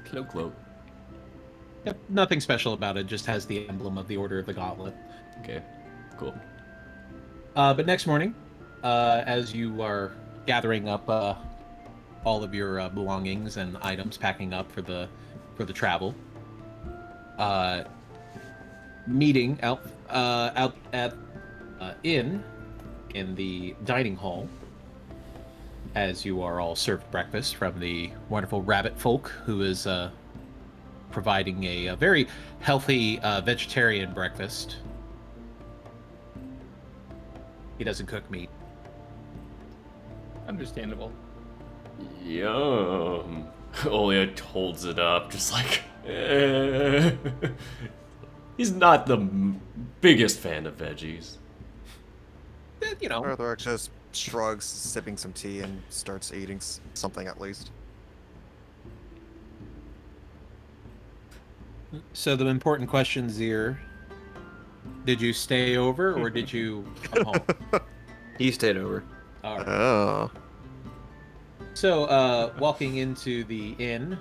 S1: Cloak.
S2: Yep, nothing special about it. Just has the emblem of the Order of the Gauntlet.
S1: Okay. Cool.
S2: But next morning, as you are gathering up all of your belongings and items, packing up for the travel, meeting out at in the dining hall, as you are all served breakfast from the wonderful rabbit folk who is providing a very healthy vegetarian breakfast. He doesn't cook meat.
S5: Understandable.
S1: Yum. Olia holds it up, just like. He's not the biggest fan of veggies.
S2: You know,
S8: Arthur just shrugs, sipping some tea, and starts eating something at least.
S2: so the important questions here: did you stay over or did you come home?
S4: He stayed over.
S2: All right.
S8: Oh.
S2: So, walking into the inn,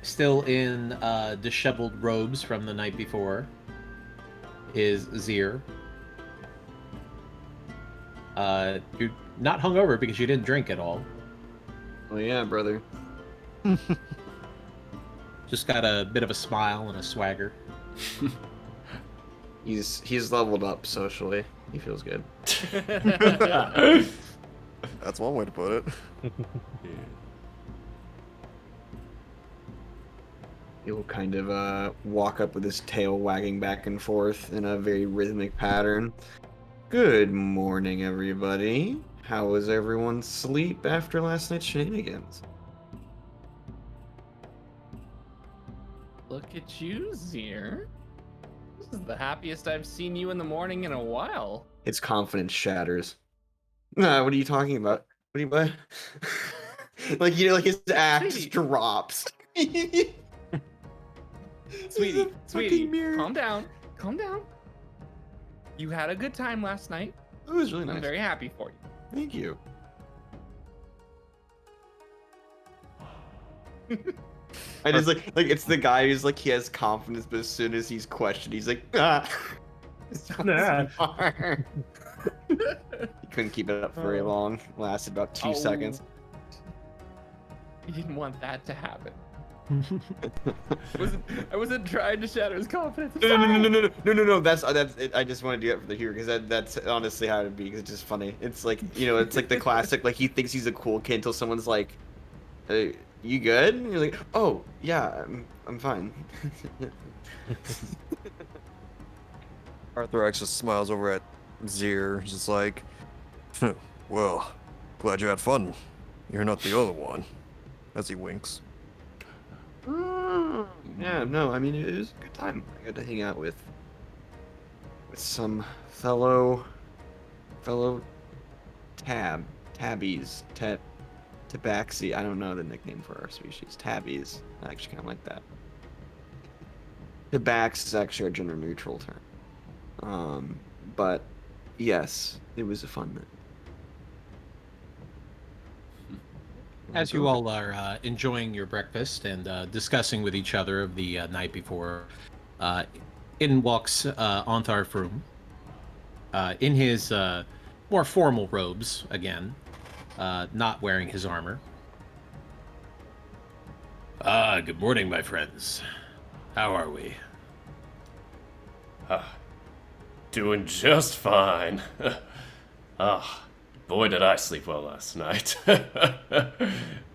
S2: still in disheveled robes from the night before, is Zir. You're not hungover because you didn't drink at all.
S4: Oh yeah, brother.
S2: Just got a bit of a smile and a swagger.
S4: He's leveled up socially. He feels good.
S8: That's one way to put it.
S4: He'll kind of walk up with his tail wagging back and forth in a very rhythmic pattern. Good morning, everybody. How was everyone's sleep after last night's shenanigans?
S5: Look at you, Zir. This is the happiest I've seen you in the morning in a while.
S4: His confidence shatters. Nah, what are you talking about? What? Like, you know, like his axe
S5: Sweetie.
S4: drops.
S5: Sweetie, calm down. Calm down. You had a good time last night.
S4: It was really nice.
S5: I'm very happy for you.
S4: Thank you. I just like it's the guy who's like he has confidence, but as soon as he's questioned, he's like, ah.
S6: Nah.
S4: He couldn't keep it up for very long. Lasted about 2
S5: Oh.
S4: seconds.
S5: You didn't want that to happen. I wasn't trying to shatter his confidence.
S4: No. That's it. I just want to do that for the hero because that's honestly how it'd be. Cause it's just funny. It's like, you know, it's like the classic. Like he thinks he's a cool kid until someone's like, "Hey, you good?" And you're like, "Oh yeah, I'm fine."
S8: Arthur just smiles over at Zir, just like, well, glad you had fun. You're not the other one. As he winks.
S4: Yeah, no, I mean it was a good time. I got to hang out with some fellow tabbies, tabaxi. I don't know the nickname for our species. Tabbies. I actually kind of like that. Tabax is actually a gender neutral term. But yes, it was a fun night.
S2: As you all are enjoying your breakfast and discussing with each other of the night before, in walks Ontharr Froom in his more formal robes again, not wearing his armor. Good morning, my friends. How are we?
S1: Doing just fine. Ah, boy, did I sleep well last night.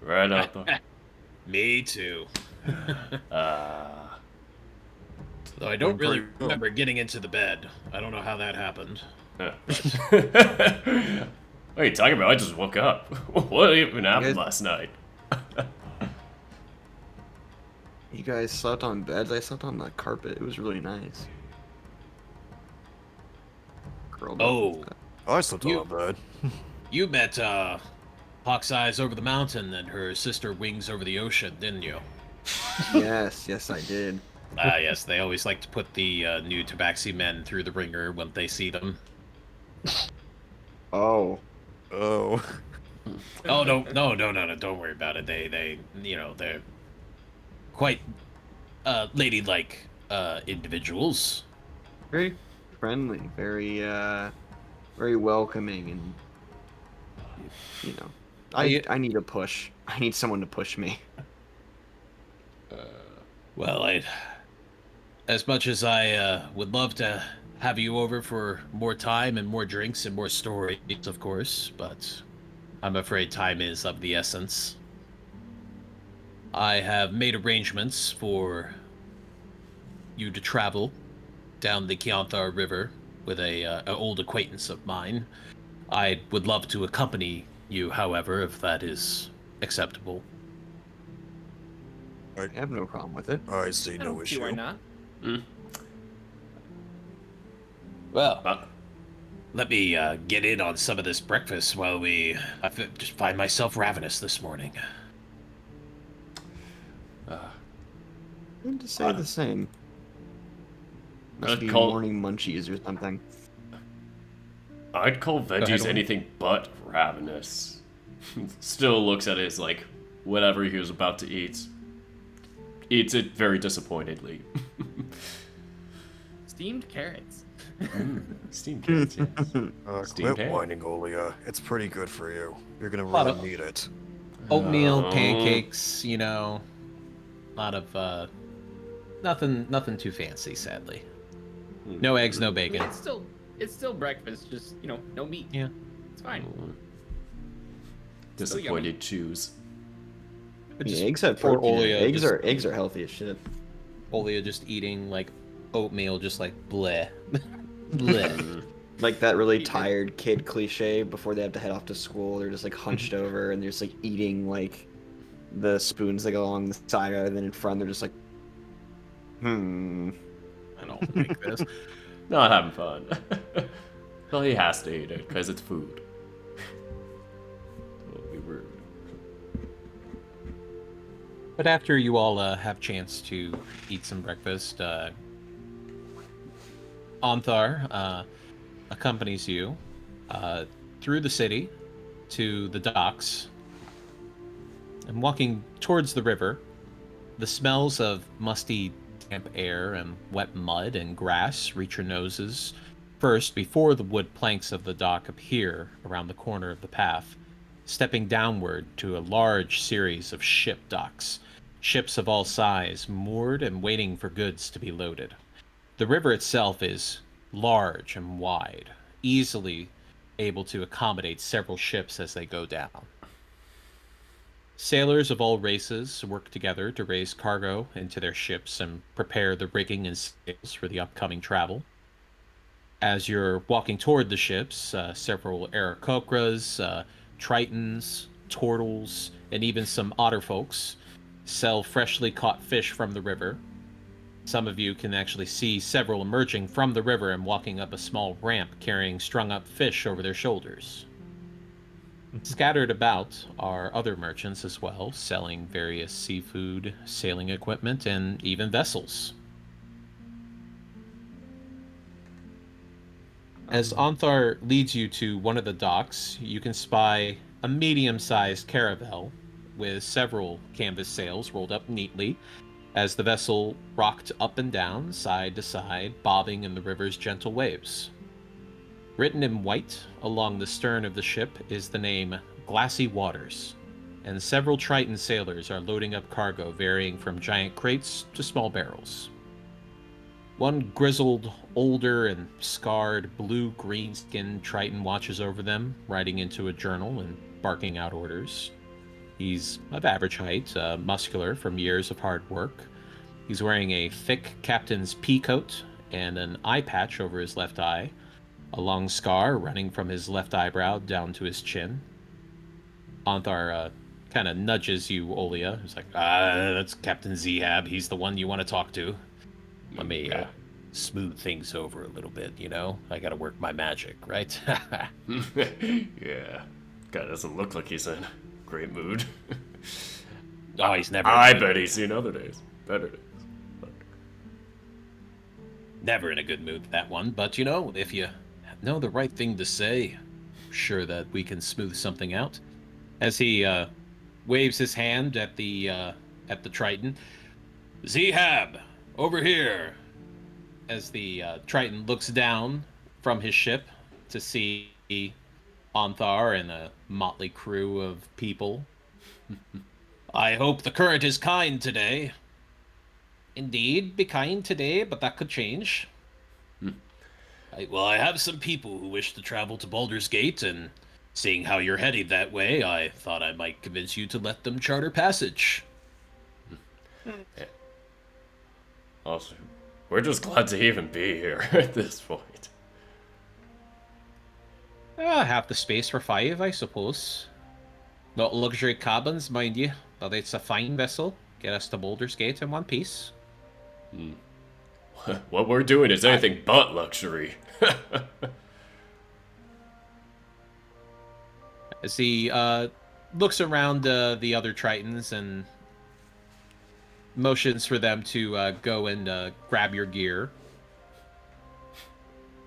S1: Right out the...
S7: Me too.
S1: Ah.
S7: Though I don't really remember getting into the bed. I don't know how that happened.
S1: What are you talking about? I just woke up. What even happened
S8: guys-
S1: last night?
S4: You guys slept on beds? I slept on the carpet. It was really nice. Curled up.
S7: Oh,
S3: I slept
S7: You-
S3: on a bed.
S7: you met Hawk's Eyes over the mountain and her sister Wings over the ocean, didn't you?
S4: Yes, I did.
S7: Yes, they always like to put the new Tabaxi men through the ringer when they see them.
S4: Oh.
S3: Oh.
S7: Oh, no, don't worry about it. They, they're quite ladylike individuals.
S4: Very friendly, very welcoming, and you know, I need a push. I need someone to push me.
S7: Well, as much as I would love to have you over for more time and more drinks and more stories, of course, but I'm afraid time is of the essence. I have made arrangements for you to travel down the Kianthar River with an old acquaintance of mine. I would love to accompany you, however, if that is acceptable.
S4: I have no problem with it.
S3: I see
S5: I
S3: no
S5: don't see
S3: issue.
S5: why not.
S7: Well, let me get in on some of this breakfast while I just find myself ravenous this morning.
S4: I'm to say the same. Must
S1: I'd
S4: be
S1: call-
S4: morning munchies or something.
S1: I'd call
S2: ahead,
S1: veggies
S2: Owen.
S1: anything but ravenous. Still looks at his, like, whatever he was about to eat. Eats it very disappointedly.
S5: Steamed carrots.
S1: Steamed carrots, yes. Steamed
S3: Quit
S1: ham.
S3: whining, Olia. It's pretty good for you. You're gonna
S2: Lot
S3: really
S2: of-
S3: need it.
S2: Oatmeal,
S1: Oh.
S2: pancakes, a lot of nothing too fancy, sadly. No eggs, no bacon.
S5: It's still breakfast, just no meat.
S2: Yeah.
S5: It's fine. Still yummy.
S1: Disappointed choose.
S2: But
S4: Yeah,
S2: just
S4: eggs have
S2: poor
S4: protein.
S2: Olia
S4: Eggs
S2: just-
S4: are healthy as shit.
S2: Olia just eating like oatmeal, just like bleh, bleh.
S4: Like that really tired kid cliche before they have to head off to school. They're just like hunched over and they're just like eating like the spoons that go along the side rather than in front. They're just like,
S2: I don't like this.
S1: Not having fun. Well, he has to eat it because it's food. It'll be rude.
S2: But after you all have chance to eat some breakfast, Ontharr accompanies you through the city to the docks. And walking towards the river, the smells of musty, damp air and wet mud and grass reach your noses first before the wood planks of the dock appear around the corner of the path, stepping downward to a large series of ship docks, ships of all size moored and waiting for goods to be loaded. The river itself is large and wide, easily able to accommodate several ships as they go down. Sailors of all races work together to raise cargo into their ships and prepare the rigging and sails for the upcoming travel. As you're walking toward the ships, several Aarakocras, Tritons, Turtles, and even some otter folks sell freshly caught fish from the river. Some of you can actually see several emerging from the river and walking up a small ramp carrying strung up fish over their shoulders. Scattered about are other merchants as well, selling various seafood, sailing equipment, and even vessels. As Ontharr leads you to one of the docks, you can spy a medium-sized caravel with several canvas sails rolled up neatly as the vessel rocked up and down, side to side, bobbing in the river's gentle waves. Written in white along the stern of the ship is the name Glassy Waters, and several Triton sailors are loading up cargo varying from giant crates to small barrels. One grizzled, older, and scarred blue-green-skinned Triton watches over them, writing into a journal and barking out orders. He's of average height, muscular from years of hard work. He's wearing a thick captain's pea coat and an eye patch over his left eye, a long scar running from his left eyebrow down to his chin. Anthar kind of nudges you, Olia. He's like, that's Captain Zehab. He's the one you want to talk to.
S7: Let me smooth things over a little bit, you know? I gotta work my magic, right?
S1: Yeah. Guy doesn't look like he's in great mood.
S7: Oh, he's never.
S1: I bet he's seen other days. Better days.
S7: Never in a good mood, that one. But, you know, if you know the right thing to say, sure that we can smooth something out.
S2: As he waves his hand at the Triton.
S7: Zehab, over here.
S2: As the Triton looks down from his ship to see Anthar and a motley crew of people.
S7: I hope the current is kind today.
S2: Indeed, be kind today, but that could change.
S7: I have some people who wish to travel to Baldur's Gate, and seeing how you're heading that way, I thought I might convince you to let them charter passage.
S1: Also, we're just glad to even be here at this point.
S2: Have the space for 5, I suppose. Not luxury cabins, mind you, but it's a fine vessel. Get us to Baldur's Gate in one piece.
S1: What we're doing is anything but luxury.
S2: As he looks around the other Tritons and motions for them to go and grab your gear.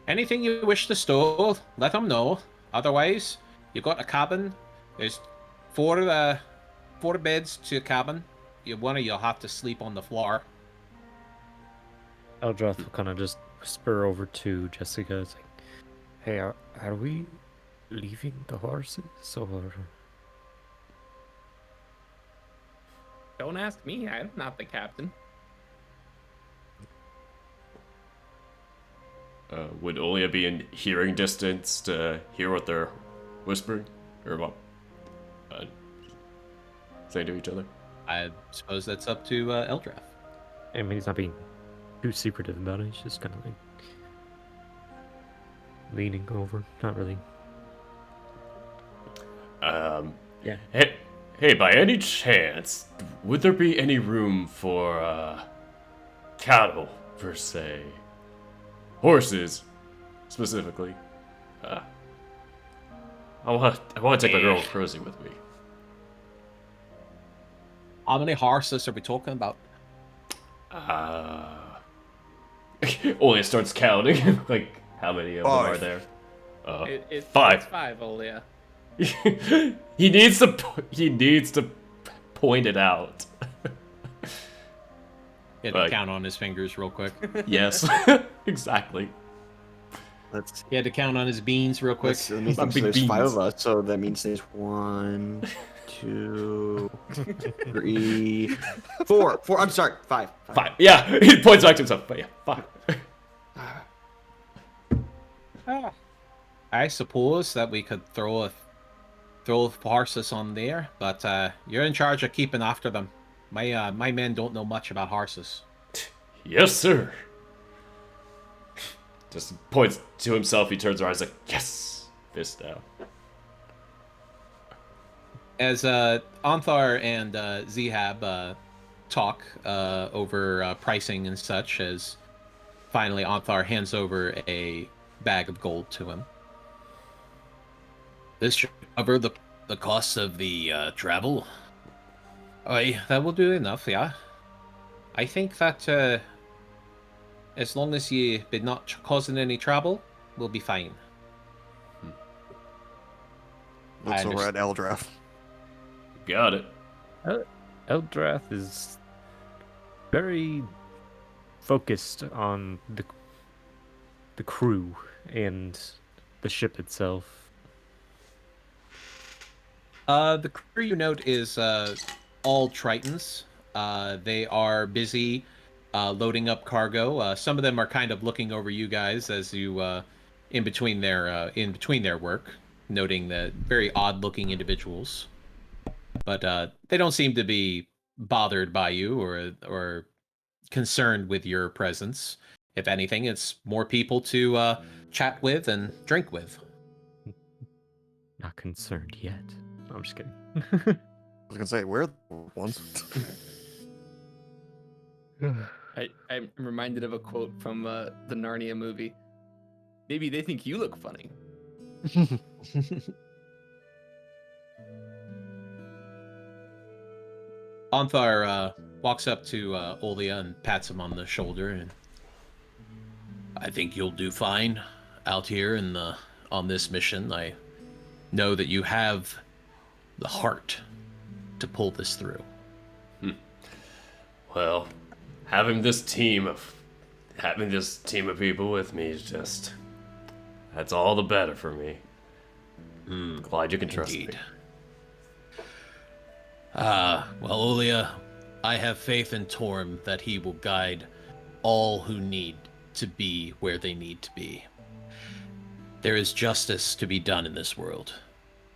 S2: Anything you wish to stow, let them know. Otherwise, you got a cabin. There's four beds to a cabin. One of you'll have to sleep on the floor.
S6: Eldrath will kind of just whisper over to Jessica. It's like, hey, are we leaving the horses, or...?
S5: Don't ask me. I'm not the captain.
S1: Would Olia be in hearing distance to hear what they're whispering? Or what? Saying to each other?
S2: I suppose that's up to Eldrath.
S6: I mean, he's not being too secretive about it. He's just kind of like leaning over, not really. Yeah.
S1: Hey, by any chance, would there be any room for cattle per se? Horses, specifically. I want to take my girl Rosie with me.
S2: How many horses are we talking about?
S1: Olia starts counting. Like, how many of them are there?
S5: It's
S1: 5.
S5: It's 5, Olia.
S1: He needs to point it out.
S2: He had to count on his fingers real quick.
S1: Yes, exactly.
S2: He had to count on his beans real quick.
S4: That means there's 5 of us, so that means there's 1, 2, 3, 4. I'm sorry, 5.
S1: 5. Yeah, he points back to himself. But yeah, 5.
S2: I suppose that we could throw horses on there, but you're in charge of keeping after them. My men don't know much about horses.
S1: Yes, sir. Just points to himself. He turns around. He's like, yes, fist down.
S2: As Anthar and Zehab talk over pricing and such, as finally Anthar hands over a bag of gold to him.
S7: This should cover the costs of the travel.
S2: Aye, that will do enough, yeah. I think that as long as you be not causing any trouble, we'll be fine.
S8: Looks over at Eldrath.
S1: Got it.
S6: Eldrath is very focused on the crew and the ship itself.
S2: The crew you note is all Tritons. They are busy loading up cargo. Some of them are kind of looking over you guys as you in between their work, noting the very odd-looking individuals. But they don't seem to be bothered by you or concerned with your presence. If anything, it's more people to chat with and drink with.
S6: Not concerned yet. No, I'm just kidding.
S8: I was gonna say, we're the ones.
S5: I'm reminded of a quote from the Narnia movie. Maybe they think you look funny.
S2: Onthar walks up to Olia and pats him on the shoulder, and I think you'll do fine out here on this mission. I know that you have the heart to pull this through.
S1: Well, having this team of people with me is just, that's all the better for me. Glad you can trust me.
S7: Well, Olia, I have faith in Torm that he will guide all who need to be where they need to be. There is justice to be done in this world,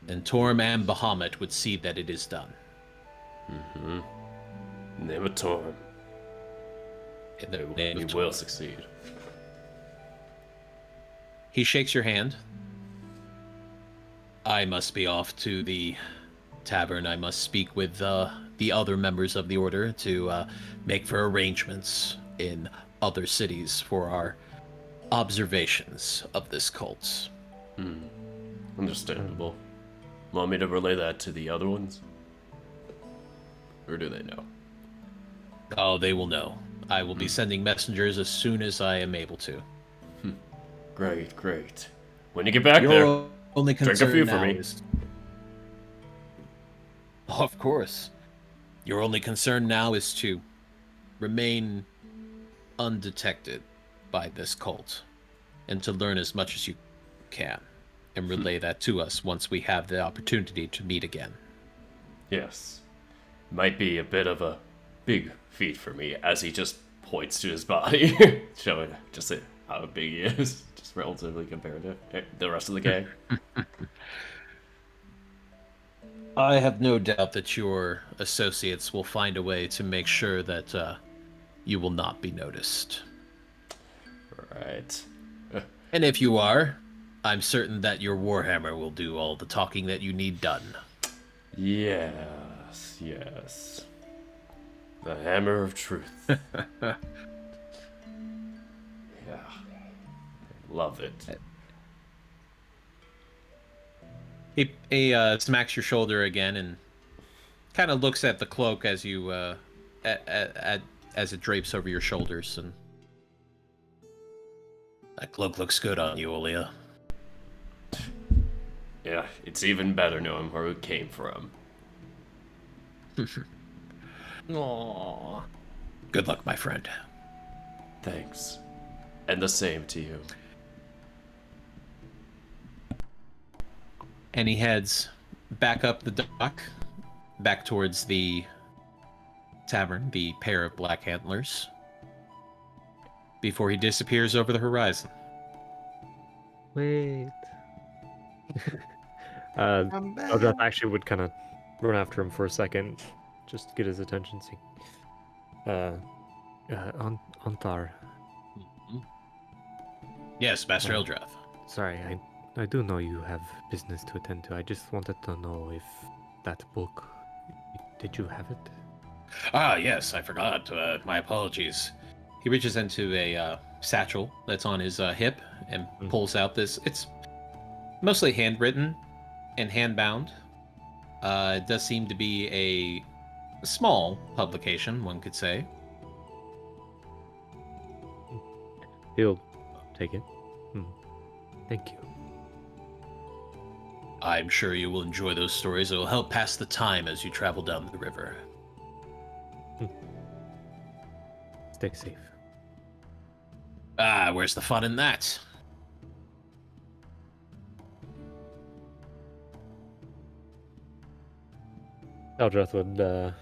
S7: and Torm and Bahamut would see that it is done.
S1: Name of Torm.
S7: In the name
S1: He
S7: of
S1: will
S7: Torm.
S1: succeed.
S2: He shakes your hand.
S7: I must be off to the tavern. I must speak with the other members of the order to make for arrangements in other cities for our observations of this cult.
S1: Understandable. Want me to relay that to the other ones? Or do they know?
S7: Oh, they will know. I will be sending messengers as soon as I am able to.
S1: Great, great. When you get back
S7: Your
S1: there,
S7: only
S1: drink a
S7: concern
S1: few for
S7: now
S1: me.
S7: is... Of course. Your only concern now is to remain undetected by this cult and to learn as much as you can and relay that to us once we have the opportunity to meet again.
S1: Yes. Might be a bit of a big feat for me, as he just points to his body, showing just how big he is, just relatively compared to the rest of the gang.
S7: I have no doubt that your associates will find a way to make sure that you will not be noticed.
S1: Right.
S7: And if you are, I'm certain that your Warhammer will do all the talking that you need done.
S1: Yes, yes. The hammer of truth. Yeah. Love it.
S2: He smacks your shoulder again and kind of looks at the cloak as you as it drapes over your shoulders, and
S7: That cloak looks good on you, Olia.
S1: Yeah, it's even better knowing where it came from.
S5: Aww.
S7: Good luck, my friend.
S1: Thanks. And the same to you.
S2: and he heads back up the dock, back towards the tavern, the pair of black antlers, before he disappears over the horizon.
S6: Wait.
S8: I'm back.
S6: Eldrath actually would kind of run after him for a second, just to get his attention. See, Antar.
S7: Yes, Master Eldrath.
S6: Sorry, I do know you have business to attend to. I just wanted to know if that book, did you have it?
S7: Ah, yes, I forgot. My apologies.
S2: He reaches into a satchel that's on his hip and pulls out this. It's mostly handwritten and handbound. It does seem to be a small publication, one could say.
S6: He'll take it. Thank you.
S7: I'm sure you will enjoy those stories. It will help pass the time as you travel down the river.
S6: Stay safe.
S7: Ah, where's the fun in that?
S6: Eldreth would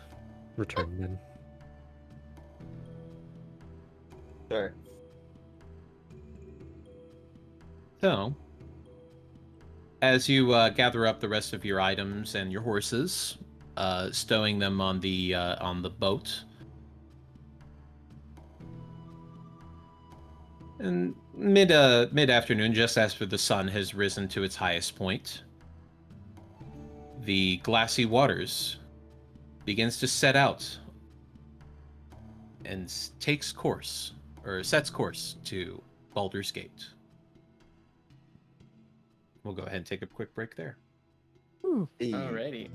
S6: return then.
S4: Sure.
S2: So, as you gather up the rest of your items and your horses, stowing them on the boat, and mid afternoon, just after the sun has risen to its highest point, the glassy waters begins to set out and sets course to Baldur's Gate. We'll go ahead and take a quick break there.
S5: Alrighty.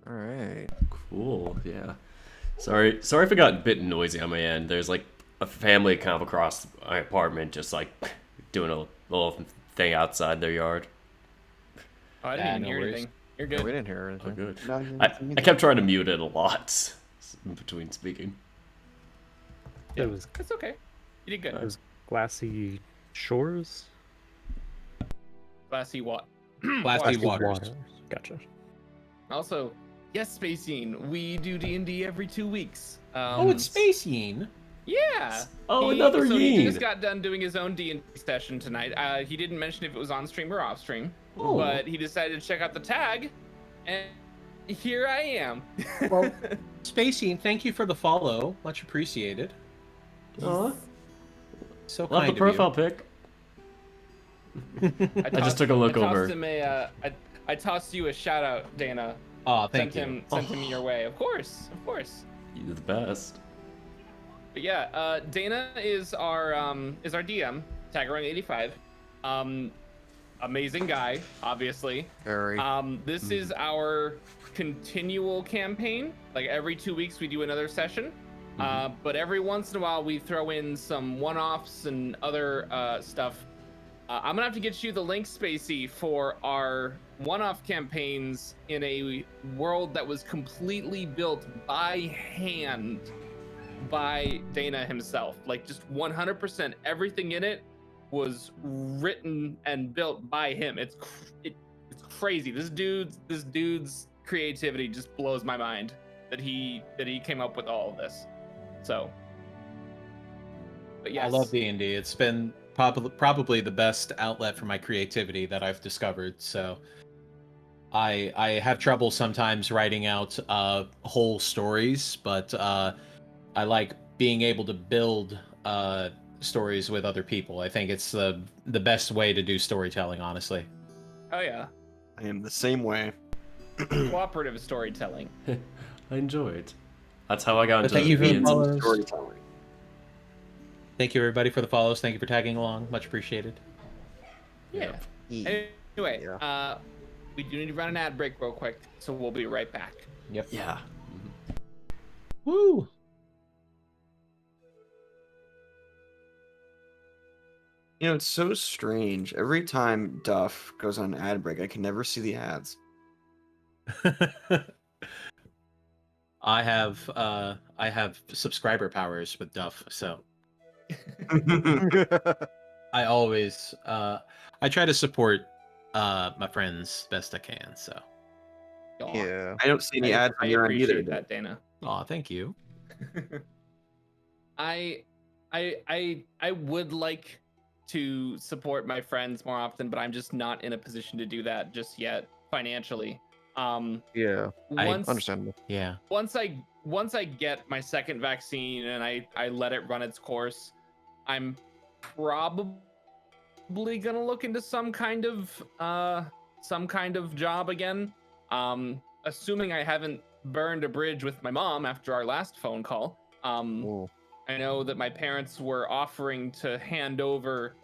S8: All right.
S1: Cool. Yeah. Sorry if it got a bit noisy on my end. There's like a family kind of across my apartment, just like doing a little thing outside their yard.
S5: Oh, I didn't even hear anything. You're
S8: No,
S5: good.
S8: we didn't hear
S1: Oh,
S8: anything.
S1: good.
S4: No, you
S1: I
S4: didn't
S1: kept trying to mute it a lot in between speaking.
S5: Yeah,
S6: It was
S5: it's okay. You did good.
S6: it was glassy shores.
S5: Glassy what?
S2: Glassy waters.
S6: Gotcha.
S5: Also, yes, Spacine. We do D&D every 2 weeks.
S2: Oh, it's Spacine.
S5: Yeah.
S1: Oh, another
S5: He
S1: Yeen.
S5: just got done doing his own D&D session tonight. He didn't mention if it was on stream or off stream,
S1: Oh.
S5: but he decided to check out the tag, and here I am.
S2: Well, Spacine, thank you for the follow. Much appreciated.
S1: Aw.
S2: So
S1: Love
S2: kind
S1: the
S2: of
S1: profile pic. I just took a look
S5: I tossed
S1: over.
S5: him I tossed you a shout out, Dana.
S2: Oh, thank
S5: Sent
S2: you.
S5: him your way. Of course.
S1: You're the best.
S5: But yeah, Dana is our DM, Tagarung85. Amazing guy, obviously.
S8: Very.
S5: This is our continual campaign. Like every 2 weeks we do another session. But every once in a while we throw in some one-offs and other stuff. I'm gonna have to get you the link, Spacey, for our one-off campaigns in a world that was completely built by hand by Dana himself. Like just 100%, everything in it was written and built by him. It's crazy. This dude's creativity just blows my mind that he came up with all of this. So, but yes,
S2: I love D&D. It's been probably the best outlet for my creativity that I've discovered. So I have trouble sometimes writing out whole stories, but I like being able to build stories with other people. I think it's the best way to do storytelling, honestly.
S5: Oh yeah,
S4: I am the same way.
S5: cooperative storytelling.
S1: I enjoy it. That's how I got into
S2: Thank you for
S1: being
S2: the
S1: in
S2: follows.
S4: Storytelling.
S2: Thank you, everybody, for the follows. Thank you for tagging along. Much appreciated.
S5: Yeah. Anyway, we do need to run an ad break real quick, so we'll be right back.
S2: Yep.
S1: Yeah.
S2: Woo!
S4: You know, it's so strange. Every time Duff goes on an ad break, I can never see the ads.
S2: I have subscriber powers with Duff, so I always I try to support my friends best I can. So
S5: Aw,
S8: Yeah.
S4: I don't see any ads
S5: I
S4: on your end either.
S5: appreciate that, Dana.
S2: aw, thank you.
S5: I would like to support my friends more often, but I'm just not in a position to do that just yet financially.
S8: Yeah.
S5: Once
S8: Understandable.
S2: Yeah.
S5: once I get my second vaccine and I let it run its course, I'm probably gonna look into some kind of job again. Assuming I haven't burned a bridge with my mom after our last phone call.
S8: Ooh.
S5: I know that my parents were offering to hand over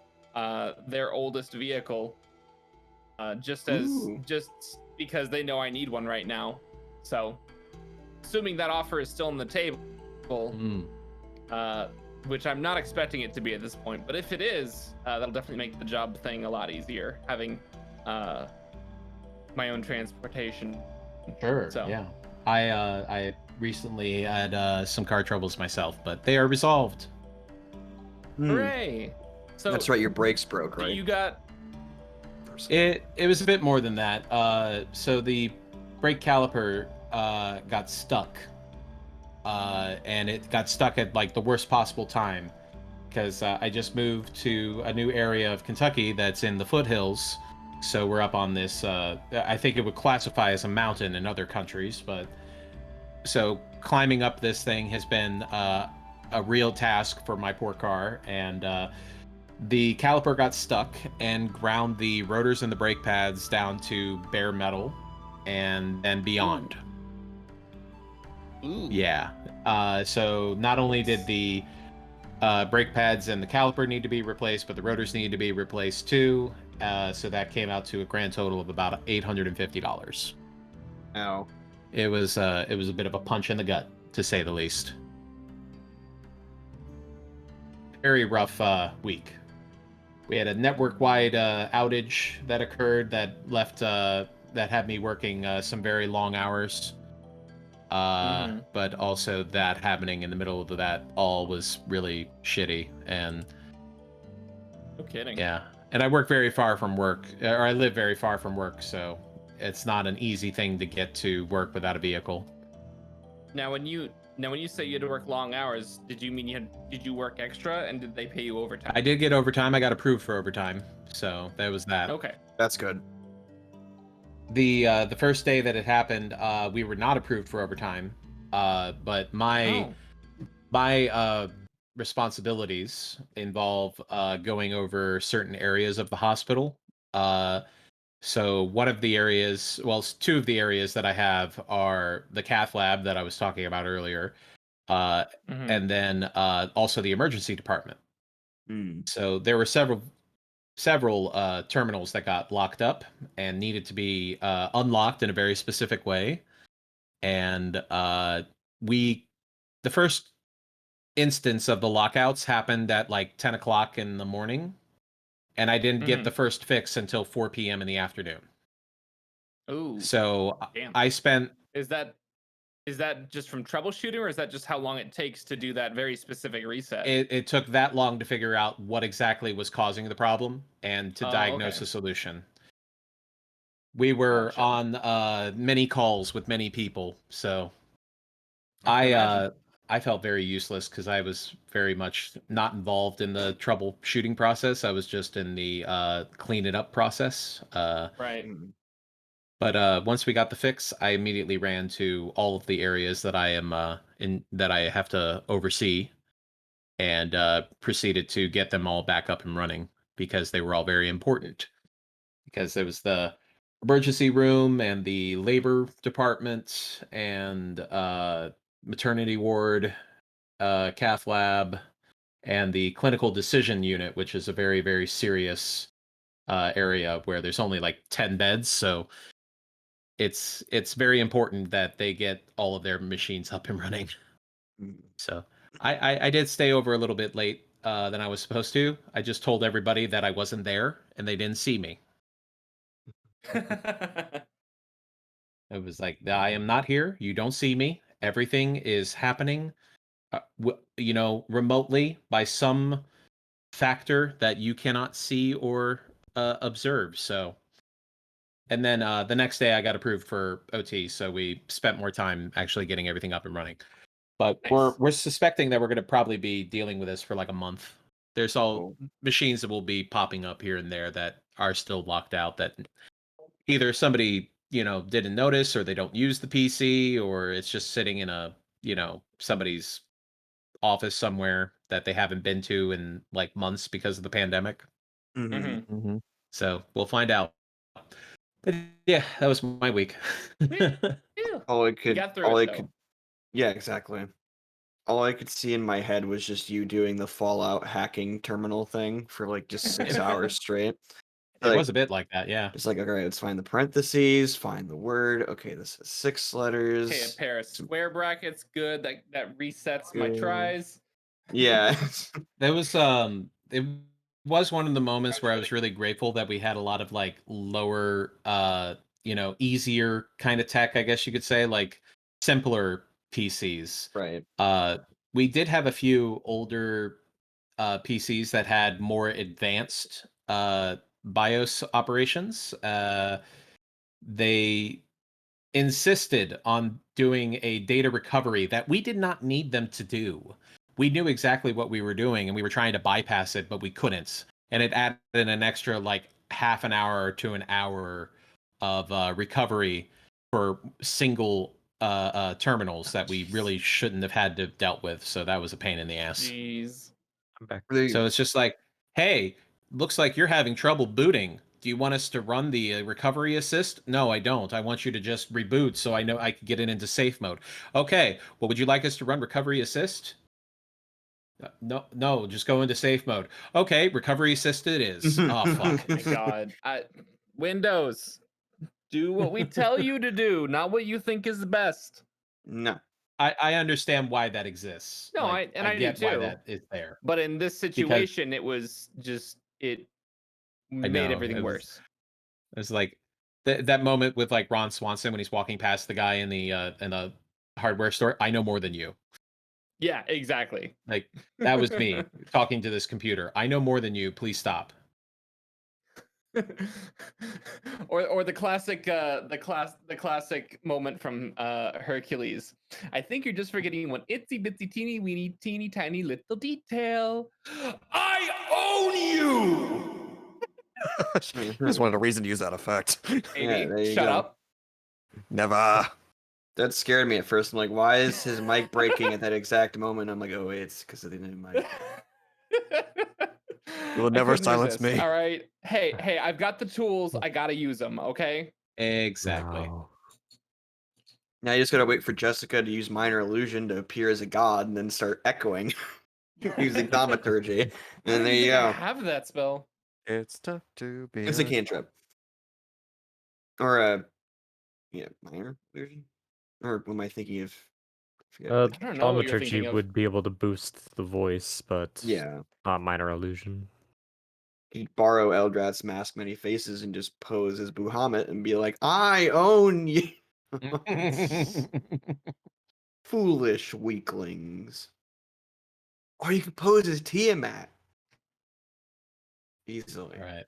S5: their oldest vehicle, just because they know I need one right now. So, assuming that offer is still on the table, which I'm not expecting it to be at this point, but if it is, that'll definitely make the job thing a lot easier. Having my own transportation.
S2: Sure.
S5: So.
S2: Yeah. I recently had some car troubles myself, but they are resolved.
S5: Hooray! So
S3: That's right, your brakes broke, right?
S5: you got
S2: It was a bit more than that. So the brake caliper got stuck, and it got stuck at like the worst possible time because I just moved to a new area of Kentucky that's in the foothills. So we're up on this. I think it would classify as a mountain in other countries, but so climbing up this thing has been a real task for my poor car, and the caliper got stuck and ground the rotors and the brake pads down to bare metal and then beyond.
S5: Ooh.
S2: Yeah. So not only did the brake pads and the caliper need to be replaced, but the rotors need to be replaced too. So that came out to a grand total of about $850.
S4: Ow.
S2: It was a bit of a punch in the gut, to say the least. Very rough week. We had a network-wide outage that occurred that left that had me working some very long hours. But also that happening in the middle of that all was really shitty. And
S5: No kidding.
S2: yeah, and I work very far from work, or I live very far from work, so it's not an easy thing to get to work without a vehicle.
S5: Now, when you say you had to work long hours, did you mean did you work extra, and did they pay you overtime?
S2: I did get overtime. I got approved for overtime, so that was that.
S5: Okay.
S3: That's good.
S2: The first day that it happened, we were not approved for overtime, but my responsibilities involve going over certain areas of the hospital. So one of the areas, well, two of the areas that I have are the cath lab that I was talking about earlier, and then also the emergency department. So there were several terminals that got locked up and needed to be unlocked in a very specific way. And the first instance of the lockouts happened at like 10 o'clock in the morning, and I didn't get the first fix until 4 p.m. in the afternoon.
S5: Ooh.
S2: So
S5: Damn.
S2: I spent...
S5: Is that just from troubleshooting, or is that just how long it takes to do that very specific reset?
S2: It took that long to figure out what exactly was causing the problem and to diagnose a solution. We were on many calls with many people, so I felt very useless because I was very much not involved in the troubleshooting process. I was just in the clean it up process.
S5: Right.
S2: But once we got the fix, I immediately ran to all of the areas that I am that I have to oversee, and proceeded to get them all back up and running because they were all very important. Because there was the emergency room and the labor department and maternity ward, cath lab, and the clinical decision unit, which is a very, very serious area where there's only like 10 beds. So it's very important that they get all of their machines up and running. So I did stay over a little bit late than I was supposed to. I just told everybody that I wasn't there and they didn't see me. It was like, I am not here. You don't see me. Everything is happening, remotely by some factor that you cannot see or observe. So, and then the next day I got approved for OT, so we spent more time actually getting everything up and running. But
S5: Nice.
S2: we're suspecting that we're going to probably be dealing with this for like a month. There's all machines that will be popping up here and there that are still locked out, that either somebody didn't notice, or they don't use the PC, or it's just sitting in a somebody's office somewhere that they haven't been to in like months because of the pandemic. So we'll find out. But yeah, that was my week.
S3: All I
S5: You
S3: could,
S5: got through
S3: all I
S5: it, though.
S3: could, yeah, exactly. All I could see in my head was just you doing the Fallout hacking terminal thing for like just 6 hours straight.
S2: It was a bit like that, yeah.
S3: It's like, okay, let's find the parentheses, find the word. Okay, this is 6 letters.
S5: Okay, a pair of square brackets, good. That resets my tries.
S3: Yeah.
S2: It was one of the moments where I was really grateful that we had a lot of like lower easier kind of tech, I guess you could say, like simpler PCs.
S3: Right.
S2: We did have a few older PCs that had more advanced BIOS operations. They insisted on doing a data recovery that we did not need them to do. We knew exactly what we were doing and we were trying to bypass it, but we couldn't. And it added an extra like half an hour to an hour of recovery for single terminals that we really shouldn't have had to dealt with. So that was a pain in the ass.
S5: Jeez.
S6: I'm back.
S2: So it's just like, hey, looks like you're having trouble booting. Do you want us to run the recovery assist? No, I don't. I want you to just reboot so I know I can get it into safe mode. Okay, well, would you like us to run recovery assist? No, just go into safe mode. Okay, recovery assist it is. Oh, fuck.
S5: My God. Windows, do what we tell you to do, not what you think is the best.
S3: No.
S2: I understand why that exists.
S5: No,
S2: Like,
S5: I do
S2: get why
S5: too.
S2: that is there.
S5: But in this situation, it was just it made
S2: know,
S5: everything
S2: it was-
S5: worse.
S2: It's like that moment with like Ron Swanson when he's walking past the guy in the hardware store. I know more than you.
S5: Yeah, exactly.
S2: Like that was me talking to this computer. I know more than you. Please stop.
S5: or the classic classic moment from Hercules. I think you're just forgetting one itsy bitsy teeny weeny teeny tiny little detail. I own you.
S8: Just wanted a reason to use that effect.
S5: Amy,
S3: there you
S5: shut
S3: go.
S5: up.
S8: Never.
S3: That scared me at first. I'm like, why is his mic breaking at that exact moment? I'm like, oh, wait, it's because of the new mic.
S8: You will
S5: I
S8: never
S5: couldn't
S8: silence
S5: resist.
S8: me.
S5: All right. Hey, I've got the tools. I gotta use them. Okay.
S2: Exactly.
S6: Wow.
S3: Now you just gotta wait for Jessica to use minor illusion to appear as a god and then start echoing using thaumaturgy. And there
S5: I
S3: you
S5: think I
S3: go.
S5: have that spell.
S8: It's tough to be.
S3: It's a cantrip. Or a minor illusion? Or what am I thinking of? I forget what the
S5: I don't know what you're
S6: Thaumaturgy
S5: thinking of.
S6: would be able to boost the voice, but
S3: Yeah.
S6: not minor illusion.
S3: He'd borrow Eldrat's mask many faces and just pose as Buhamut and be like, I own you. Foolish weaklings. Or you could pose as Tiamat. Easily.
S2: All right.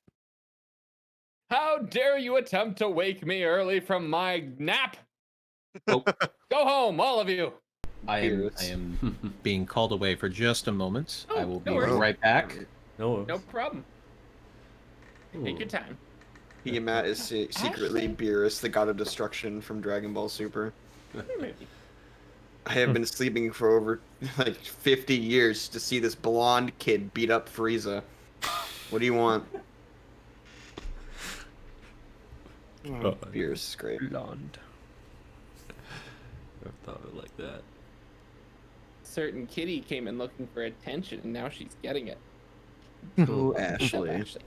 S5: How dare you attempt to wake me early from my nap?
S2: Oh.
S5: Go home, all of you.
S2: I am being called away for just a moment. I
S5: Oh,
S2: will
S5: no
S2: be
S5: worries.
S2: right back.
S1: No.
S5: No problem. Take your time.
S3: Tiamat is secretly Beerus, the god of destruction from Dragon Ball Super.
S5: Maybe.
S3: I have been sleeping for over like 50 years to see this blonde kid beat up Frieza. What do you want? Beerus is great.
S1: Blonde. I thought of it like that.
S5: Certain kitty came in looking for attention, and now she's getting it.
S3: Oh,
S5: What's up,
S3: Ashley.
S5: Ashley?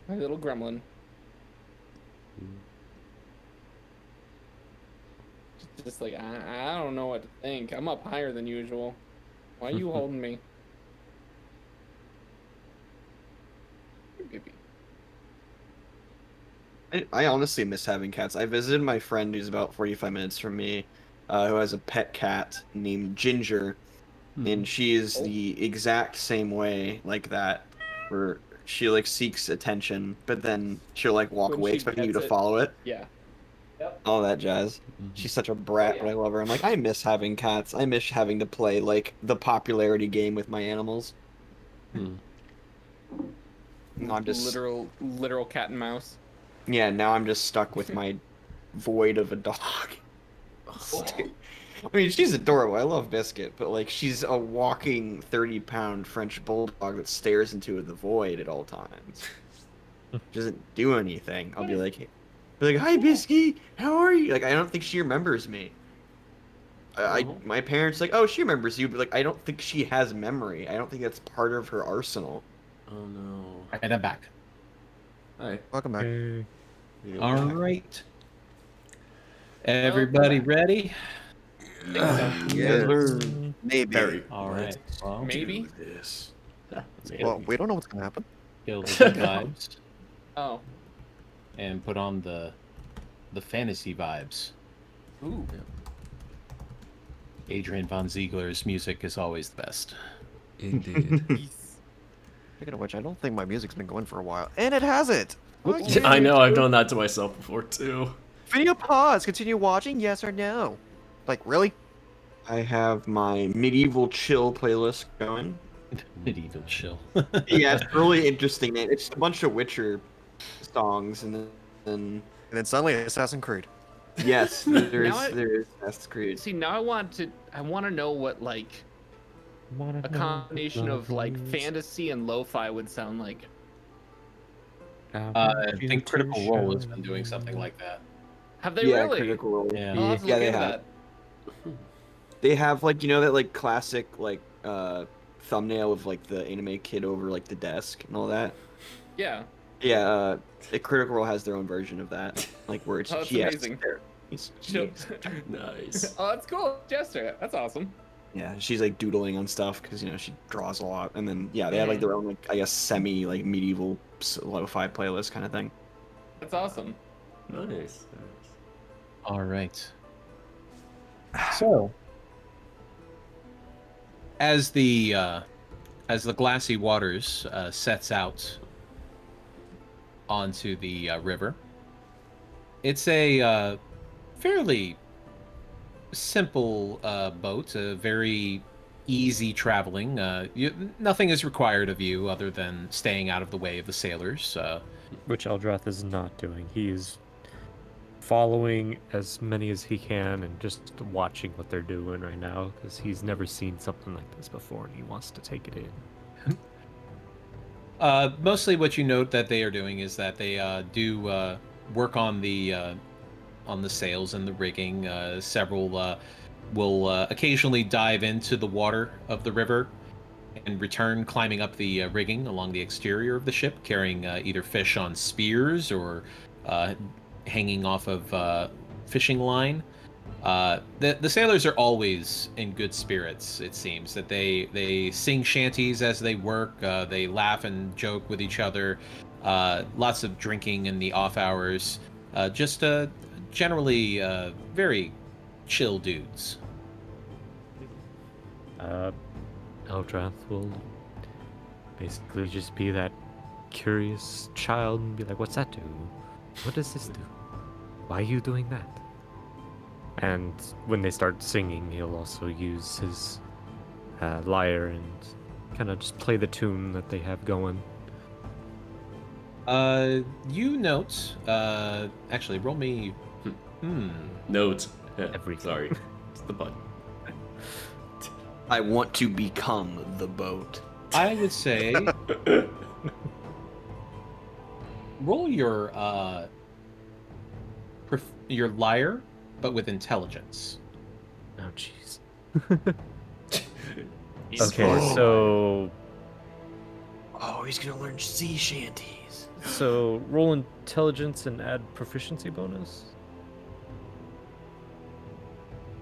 S5: My little gremlin. Just like, I don't know what to think. I'm up higher than usual. Why are you holding me? Baby.
S3: I honestly miss having cats. I visited my friend who's about 45 minutes from me, who has a pet cat named Ginger, and she is the exact same way like that, where she like seeks attention, but then she'll like walk
S5: When
S3: away
S5: she
S3: expecting you
S5: gets
S3: to
S5: it.
S3: follow it.
S5: Yeah. Yep.
S3: All that jazz. She's such a brat, but I love her. I'm like, I miss having cats. I miss having to play like the popularity game with my animals.
S1: Hmm.
S3: No, I'm just
S5: literal cat and mouse.
S3: yeah. Now I'm just stuck with my void of a dog. I mean, she's adorable. I love Biscuit, but like, she's a walking 30-pound French bulldog that stares into the void at all times. Doesn't do anything. I'll be like, "Hi, Biscuit. How are you?" Like, I don't think she remembers me. My parents like, "Oh, she remembers you," but like, I don't think she has memory. I don't think that's part of her arsenal.
S1: Oh no.
S2: And I'm back.
S1: Hi.
S8: Welcome back.
S6: Hey.
S2: All right. Everybody ready?
S8: Maybe.
S1: Very.
S2: All right. Well,
S5: Maybe.
S1: This.
S8: Well, we don't know what's gonna happen.
S2: kill the good vibes
S5: Oh.
S2: and put on the the fantasy vibes.
S5: Ooh.
S2: Adrian von Ziegler's music is always the best.
S1: Indeed.
S8: Speaking of which, I don't think my music's been going for a while, and it hasn't.
S1: I know, I've done that to myself before too.
S8: Video pause. Continue watching. Yes or no? Like really?
S3: I have my medieval chill playlist going.
S2: Medieval chill.
S3: Yeah, it's really interesting. It's a bunch of Witcher songs, and then
S8: And then suddenly Assassin's Creed.
S3: yes, there
S5: Now
S3: is Assassin's Creed.
S5: See, now I want to know what like a combination of like fantasy and lo-fi would sound like.
S2: I think Critical Role has been doing something like that.
S5: Have they
S3: Yeah,
S5: really?
S3: Critical Role.
S2: Yeah.
S5: I'll have to
S3: Yeah,
S5: look
S3: they
S5: into
S3: have.
S5: that.
S3: They have like that like classic like thumbnail of like the anime kid over like the desk and all that.
S5: Yeah.
S3: Yeah, the Critical Role has their own version of that, like where it's
S5: Oh, that's
S3: yes,
S5: amazing.
S3: there. It's-
S5: Chill.
S1: Nice.
S5: Oh, that's cool, Jester. That's awesome.
S3: Yeah, she's like doodling on stuff because she draws a lot, and then they have like their own like I guess semi like medieval lo-fi playlist kind of thing.
S5: That's awesome.
S1: Nice.
S2: All right. So, as the glassy waters sets out onto the river, it's a fairly simple boat, very easy traveling. Nothing is required of you other than staying out of the way of the sailors.
S6: Which Eldrath is not doing. He is following as many as he can and just watching what they're doing right now because he's never seen something like this before and he wants to take it in.
S2: Mostly what you note that they are doing is that they do work on the sails and the rigging. Several will occasionally dive into the water of the river and return climbing up the rigging along the exterior of the ship, carrying either fish on spears or hanging off of fishing line. The sailors are always in good spirits. It seems that they sing shanties as they work. They laugh and joke with each other. Lots of drinking in the off hours. Just generally very chill dudes.
S6: Eldrath will basically just be that curious child and be like, what's that do? What does this do? Why are you doing that? And when they start singing, he'll also use his lyre and kind of just play the tune that they have going.
S2: You note, actually, roll me.
S1: Note.
S6: Everything.
S1: Sorry. It's the button.
S3: I want to become the boat.
S2: I would say roll your lyre, but with intelligence.
S6: Oh, jeez.
S5: He's
S6: Okay,
S5: smart.
S6: so
S3: Oh, he's gonna learn sea shanties.
S6: roll intelligence and add proficiency bonus.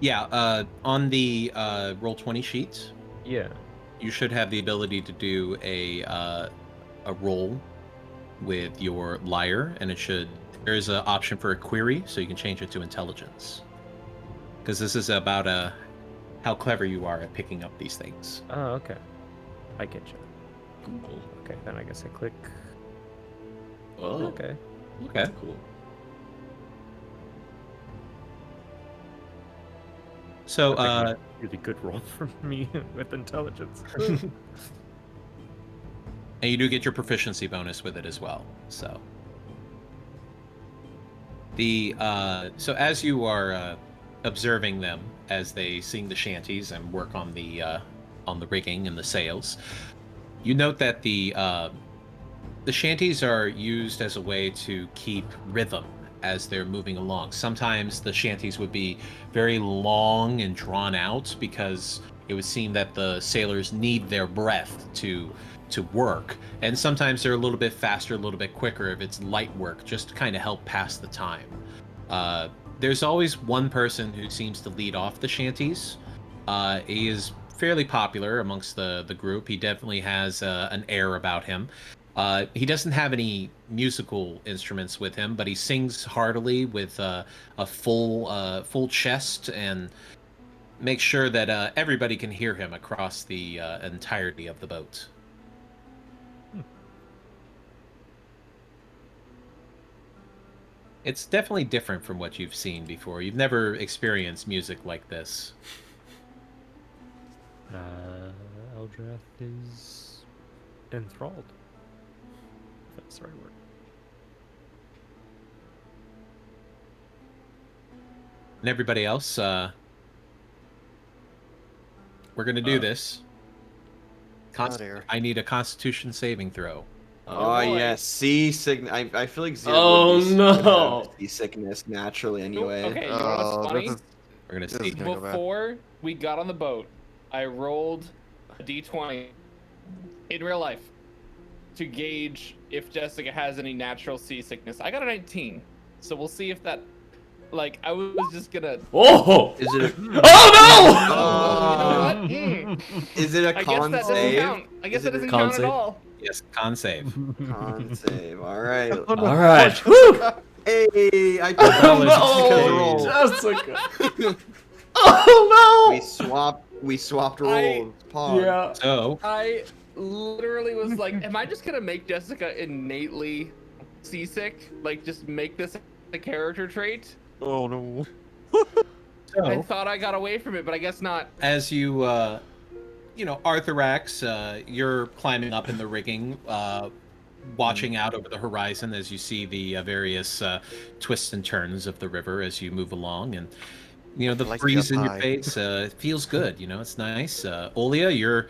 S2: Yeah, on the roll 20 sheet,
S6: Yeah.
S2: you should have the ability to do a roll with your lyre, and there's an option for a query, so you can change it to intelligence. Because this is about how clever you are at picking up these things.
S6: Oh, okay. I get you.
S1: Cool.
S6: Okay, then I guess I click.
S1: Oh,
S6: Okay.
S2: Okay.
S1: cool.
S2: So,
S6: Really good roll for me with intelligence.
S2: and you do get your proficiency bonus with it as well. So, so as you are observing them as they sing the shanties and work on the rigging and the sails, you note that the shanties are used as a way to keep rhythm as they're moving along. Sometimes the shanties would be very long and drawn out because it would seem that the sailors need their breath to work, and sometimes they're a little bit faster, a little bit quicker if it's light work, just to kind of help pass the time. There's always one person who seems to lead off the shanties. He is fairly popular amongst the group. He definitely has an air about him. He doesn't have any musical instruments with him, but he sings heartily with a full chest and makes sure that everybody can hear him across the entirety of the boat. It's definitely different from what you've seen before. You've never experienced music like this.
S6: Eldrath is enthralled. If that's the right word.
S2: And everybody else, we're gonna do this.
S8: Oh, dear.
S2: I need a Constitution saving throw.
S3: Oh
S5: boy.
S3: yes, seasickness. I feel like Zero
S1: Oh,
S3: would
S1: no.
S3: have seasickness naturally anyway.
S5: Okay, you know what's funny?
S2: We're gonna
S8: This
S2: see.
S8: is gonna go bad.
S5: Before we got on the boat, I rolled a d20 in real life to gauge if Jessica has any natural seasickness. I got a 19, so we'll see if that. Like, I was just gonna.
S1: Oh!
S3: Is it a,
S1: Oh
S5: You know what?
S3: is it a
S5: I guess
S3: con
S5: that doesn't
S3: save?
S5: count. I guess
S3: Is
S5: that
S3: it a
S5: doesn't
S1: con
S5: count
S1: save?
S5: at all.
S2: Yes, con save.
S3: Con save. All right.
S1: no! Alright. Woo!
S3: Hey, I
S1: Oh
S3: rolled.
S1: no! Jessica! Oh no!
S3: We swapped roles. Pog.
S1: Yeah.
S2: So,
S5: I literally was like, am I just gonna make Jessica innately seasick? Like, just make this a character trait?
S8: Oh no.
S5: I
S2: so
S5: thought I got away from it, but I guess not.
S2: as you, Arthurax, you're climbing up in the rigging, watching out over the horizon as you see the various twists and turns of the river as you move along, and the
S8: Like
S2: breeze
S8: the
S2: in your
S8: pie.
S2: face it feels good. It's nice. Olia, you're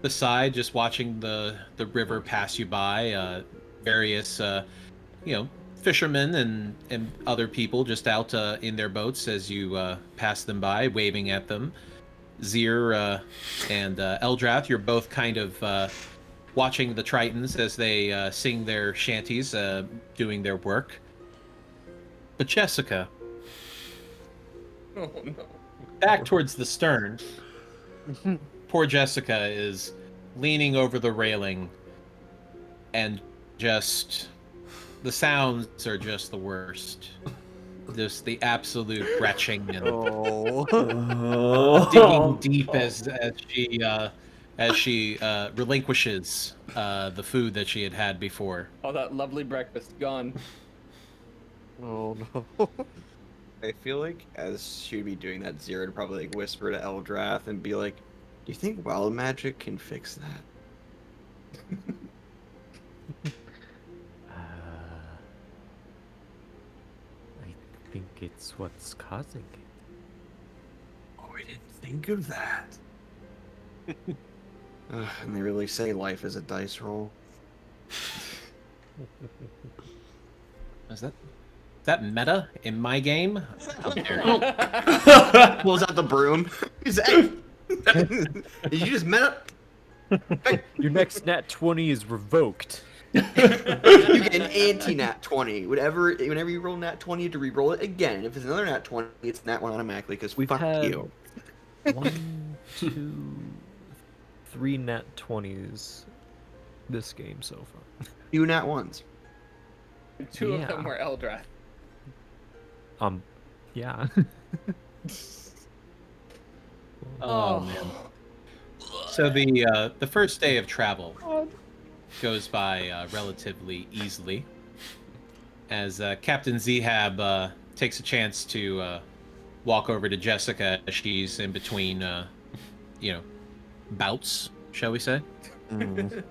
S2: beside, just watching the river pass you by. Various fishermen and other people just out in their boats as you pass them by, waving at them. Zir and Eldrath, you're both kind of watching the Tritons as they sing their shanties, doing their work. But Jessica,
S5: Oh no.
S2: back towards the stern, poor Jessica is leaning over the railing, and just the sounds are just the worst. Just the absolute retching and
S8: Oh.
S2: digging deep as she relinquishes the food that she had had before.
S5: Oh, that lovely breakfast gone.
S8: Oh no.
S3: I feel like as she would be doing that, Zero would probably like whisper to Eldrath and be like, "Do you think wild magic can fix that?"
S6: I think it's what's causing it.
S3: Oh, I didn't think of that. And they really say life is a dice roll.
S2: Is that meta in my game? How dare you?
S3: Pulls out the broom. He's like, "Hey, did you just met up? Hey,
S6: Your next nat 20 is revoked.
S3: you get an anti-nat 20. Whenever you roll nat 20, you have to re-roll it again. If it's another nat 20, it's nat 1 automatically, because
S6: We've
S3: fuck
S6: had
S3: you.
S6: 1, 2, 3 nat 20s this game so far.
S3: 2 nat 1s.
S5: Two of
S6: Yeah.
S5: them were Eldrath.
S6: Yeah.
S2: Oh man. So the first day of travel goes by relatively easily, as Captain Zehab takes a chance to walk over to Jessica as she's in between, bouts, shall we say?
S8: Mm.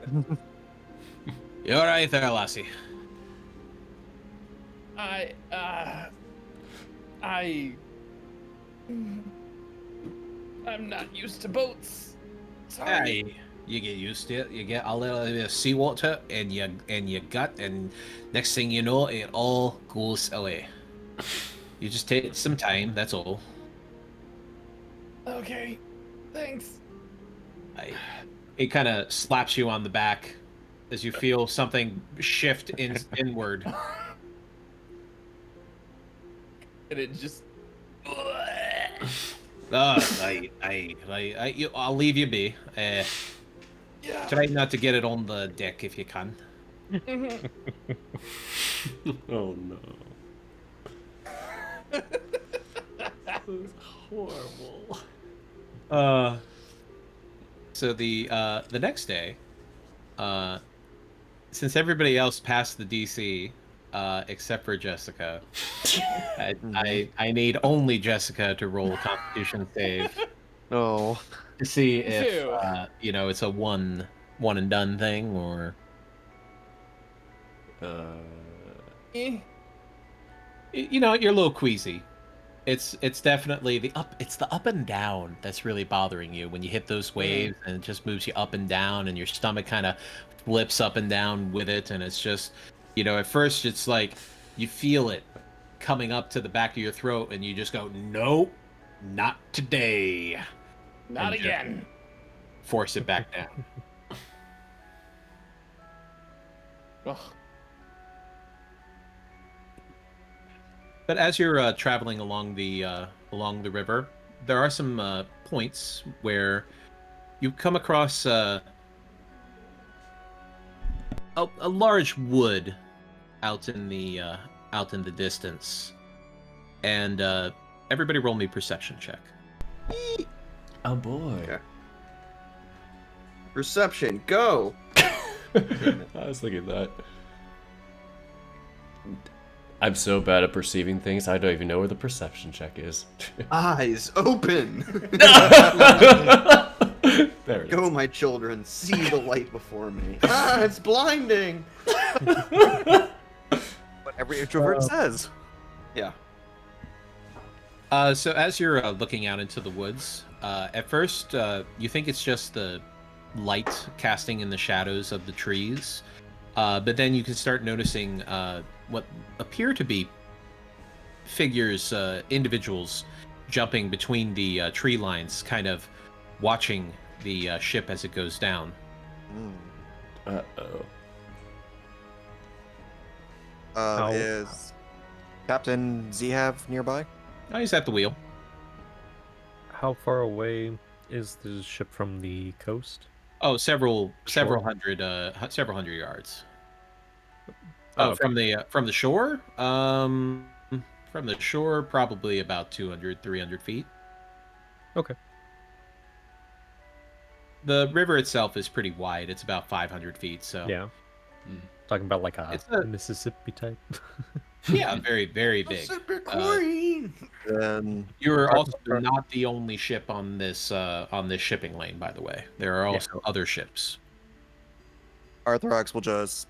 S2: You all right there, lassie?
S5: I'm not used to boats. Sorry.
S2: Hey, you get used to it. You get a little bit of seawater in your gut, and next thing you know, it all goes away. You just take some time. That's all.
S5: Okay. Thanks.
S2: It kind of slaps you on the back as you feel something shift inward.
S5: And it just.
S2: I'll leave you be. Try not to get it on the deck if you can.
S1: Oh no. This is horrible.
S2: So the next day, since everybody else passed the DC, except for Jessica, I need only Jessica to roll a Constitution save
S8: Oh.
S2: to see if
S5: Phew.
S2: it's a one and done thing or
S5: Eh.
S2: you're a little queasy. It's definitely the up and down that's really bothering you when you hit those waves, and it just moves you up and down, and your stomach kind of flips up and down with it, and it's just at first it's like you feel it coming up to the back of your throat, and you just go, nope, not today.
S5: Not
S2: And just
S5: again.
S2: force it back down.
S5: Ugh.
S2: But as you're traveling along the river, there are some points where you come across a large wood out in the distance, and everybody roll me perception check.
S1: Oh boy.
S3: Okay. Perception, go!
S1: I was thinking that. I'm so bad at perceiving things, I don't even know where the perception check is.
S3: Eyes open!
S1: There it
S3: Go,
S1: is.
S3: my children, see the light before me. Ah, it's blinding!
S8: What every introvert says.
S3: Yeah.
S2: So as you're looking out into the woods, at first you think it's just the light casting in the shadows of the trees, but then you can start noticing what appear to be figures, individuals jumping between the tree lines, kind of watching the ship as it goes down.
S1: Uh-oh.
S6: How-
S8: Is Captain Zehav nearby?
S2: Oh, he's at the wheel.
S6: How far away is the ship from the coast?
S2: Oh, several
S6: Shore?
S2: hundred yards.
S6: Oh,
S2: From the shore? From the shore, probably about 200, 300 feet.
S6: Okay.
S2: The river itself is pretty wide. It's about 500 feet, so...
S6: Yeah. Talking about like a
S2: It's a-
S6: Mississippi type.
S2: Yeah, very, very big.
S3: Pacific Queen!
S8: Then
S2: You're
S6: Part-
S2: also
S6: part-
S2: not the only ship on this shipping lane, by the way. There are also other ships.
S8: Arthrax will just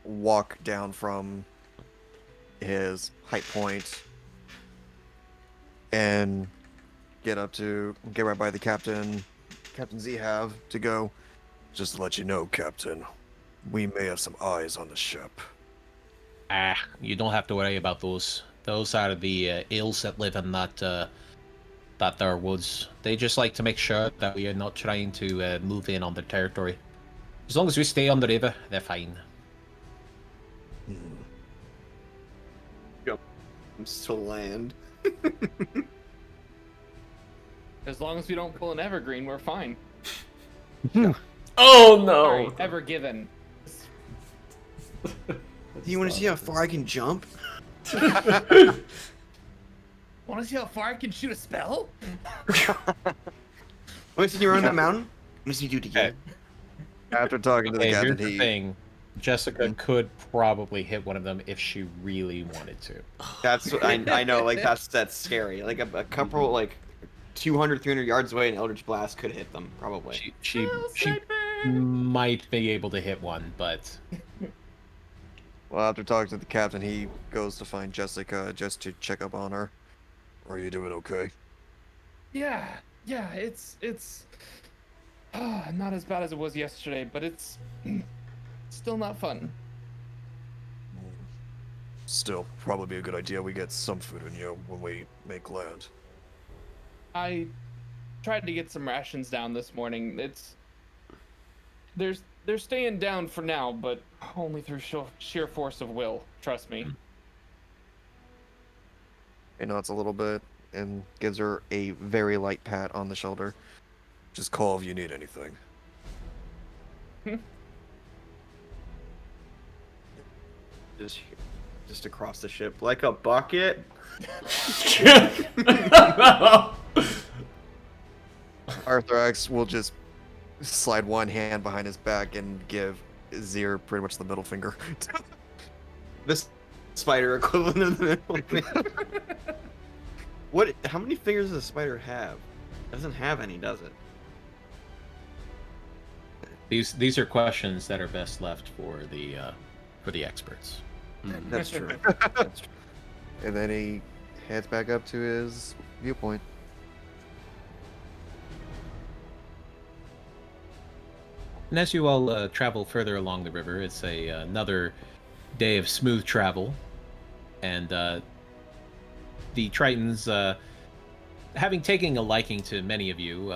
S8: walk down from his height point and get right by the Captain Zehav to go. Just to let you know, Captain, we may have some eyes on the ship.
S2: You don't have to worry about those. Those are the ills that live in that there woods. They just like to make sure that we are not trying to move in on their territory. As long as we stay on the river, they're fine.
S3: Comes to land.
S5: As long as we don't pull an evergreen, we're fine.
S1: Oh no!
S5: Sorry, ever given.
S3: Do you want to see how far I can jump?
S5: Want to see how far I can shoot a spell?
S3: Want to see you run that mountain? Want to see you do it again?
S8: After talking to the
S2: Okay, here's
S8: Captain,
S2: the thing. Jessica could probably hit one of them if she really wanted to.
S3: That's what I know. Like that's scary. Like a couple, like 200, 300 yards away, an Eldritch Blast could hit them probably.
S2: She might be able to hit one, but
S8: Well, after talking to the Captain, he goes to find Jessica just to check up on her. Are you doing okay?
S5: Yeah, it's not as bad as it was yesterday, but it's still not fun.
S8: Still, probably be a good idea we get some food in you when we make land.
S5: I tried to get some rations down this morning. They're staying down for now, but only through sheer force of will. Trust me.
S8: He nods a little bit and gives her a very light pat on the shoulder. Just call if you need anything.
S3: Just across the ship, like a bucket.
S8: Arthrax will just slide one hand behind his back and give Zir pretty much the middle finger.
S3: This spider equivalent of the middle finger. What? How many fingers does a spider have? It doesn't have any, does it?
S2: These are questions that are best left for the experts.
S3: That's true. That's true.
S8: And then he heads back up to his viewpoint.
S2: And as you all travel further along the river, it's another day of smooth travel, and the Tritons, having taken a liking to many of you,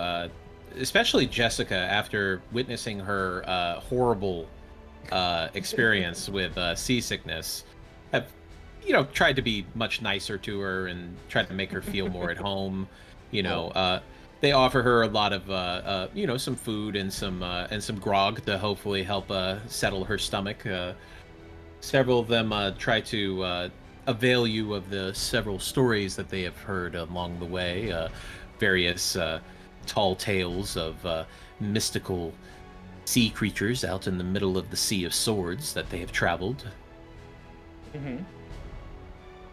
S2: especially Jessica, after witnessing her horrible experience with seasickness, have tried to be much nicer to her and tried to make her feel more at home. They offer her a lot of some food and some grog to hopefully help settle her stomach. Several of them try to avail you of the several stories that they have heard along the way, various tall tales of mystical sea creatures out in the middle of the Sea of Swords that they have traveled.
S5: Mm-hmm.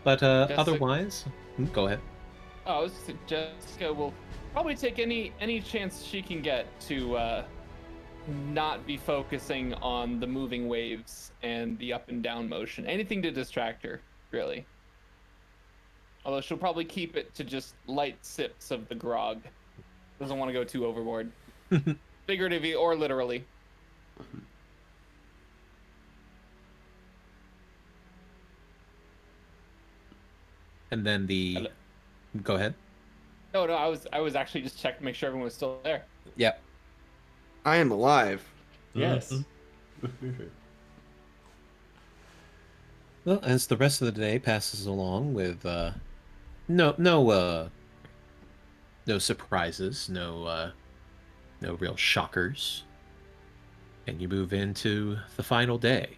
S2: But otherwise, go ahead.
S5: Oh, I was just, Jessica will probably take any chance she can get to not be focusing on the moving waves and the up and down motion. Anything to distract her, really. Although she'll probably keep it to just light sips of the grog. Doesn't want to go too overboard. Figuratively or literally.
S2: And then
S5: Hello.
S2: Go ahead.
S5: No, I was actually just checking to make sure everyone was still there.
S2: Yep.
S3: I am alive.
S1: Yes.
S2: Well, as the rest of the day passes along with no surprises, no real shockers, and you move into the final day.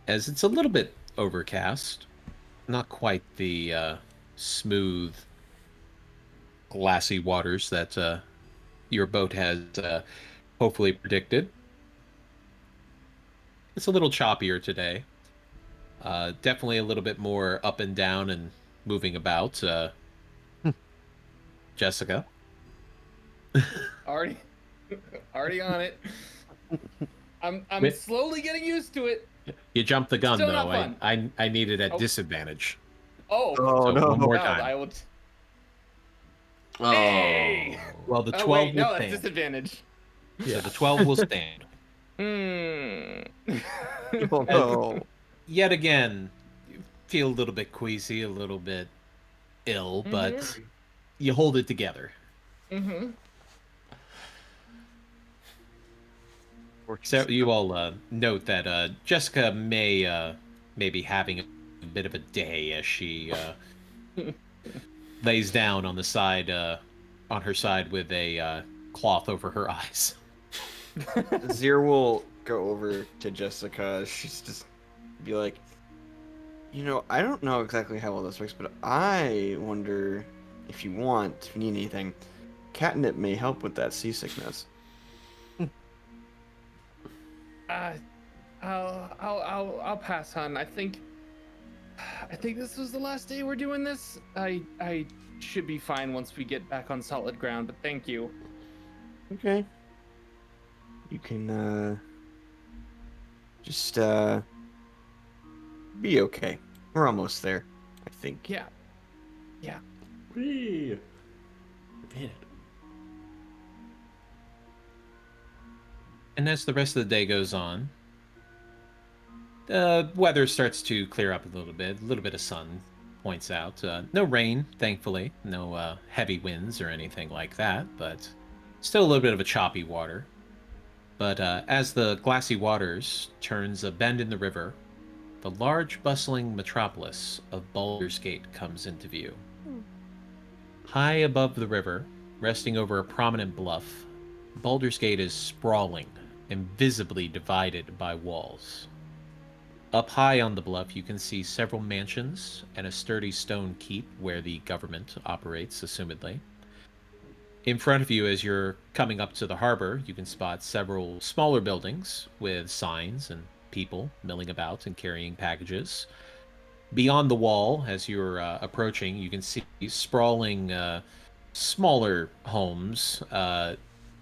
S2: As it's a little bit overcast, not quite the smooth, glassy waters that your boat has hopefully predicted. It's a little choppier today. Definitely a little bit more up and down and moving about. Jessica.
S5: Already on it. I'm
S2: Wait.
S5: slowly getting used to it.
S2: You jumped the gun,
S5: Still
S2: though.
S5: not fun.
S2: I need it at
S5: Oh.
S2: disadvantage.
S5: Oh,
S8: Oh,
S2: So
S8: no.
S2: one more
S5: God,
S2: time.
S5: I will.
S1: Oh.
S5: Hey!
S2: Well, the 12
S5: Oh wait,
S2: will
S5: no, that's
S2: stand.
S5: disadvantage.
S2: So the 12 will stand.
S8: Oh no.
S2: Yet again, you feel a little bit queasy, a little bit ill, but you hold it together.
S5: Mm-hmm.
S2: So you all note that Jessica may be having a bit of a day as she lays down on the side, on her side with a cloth over her eyes.
S3: Zir will go over to Jessica. She's just be like, I don't know exactly how all this works, but I wonder if you need anything, catnip may help with that seasickness.
S5: I'll pass, hon. I think this was the last day we're doing this. I should be fine once we get back on solid ground, but thank you.
S3: Okay. You can just be okay. We're almost there, I think.
S5: Yeah.
S1: Whee! We made it.
S2: And as the rest of the day goes on, the weather starts to clear up a little bit of sun points out. No rain, thankfully, no heavy winds or anything like that, but still a little bit of a choppy water. But as the glassy waters turns a bend in the river, the large bustling metropolis of Baldur's Gate comes into view. High above the river, resting over a prominent bluff, Baldur's Gate is sprawling and visibly divided by walls. Up high on the bluff, you can see several mansions and a sturdy stone keep where the government operates, assumedly. In front of you, as you're coming up to the harbor, you can spot several smaller buildings with signs and people milling about and carrying packages. Beyond the wall, as you're approaching, you can see sprawling, smaller homes,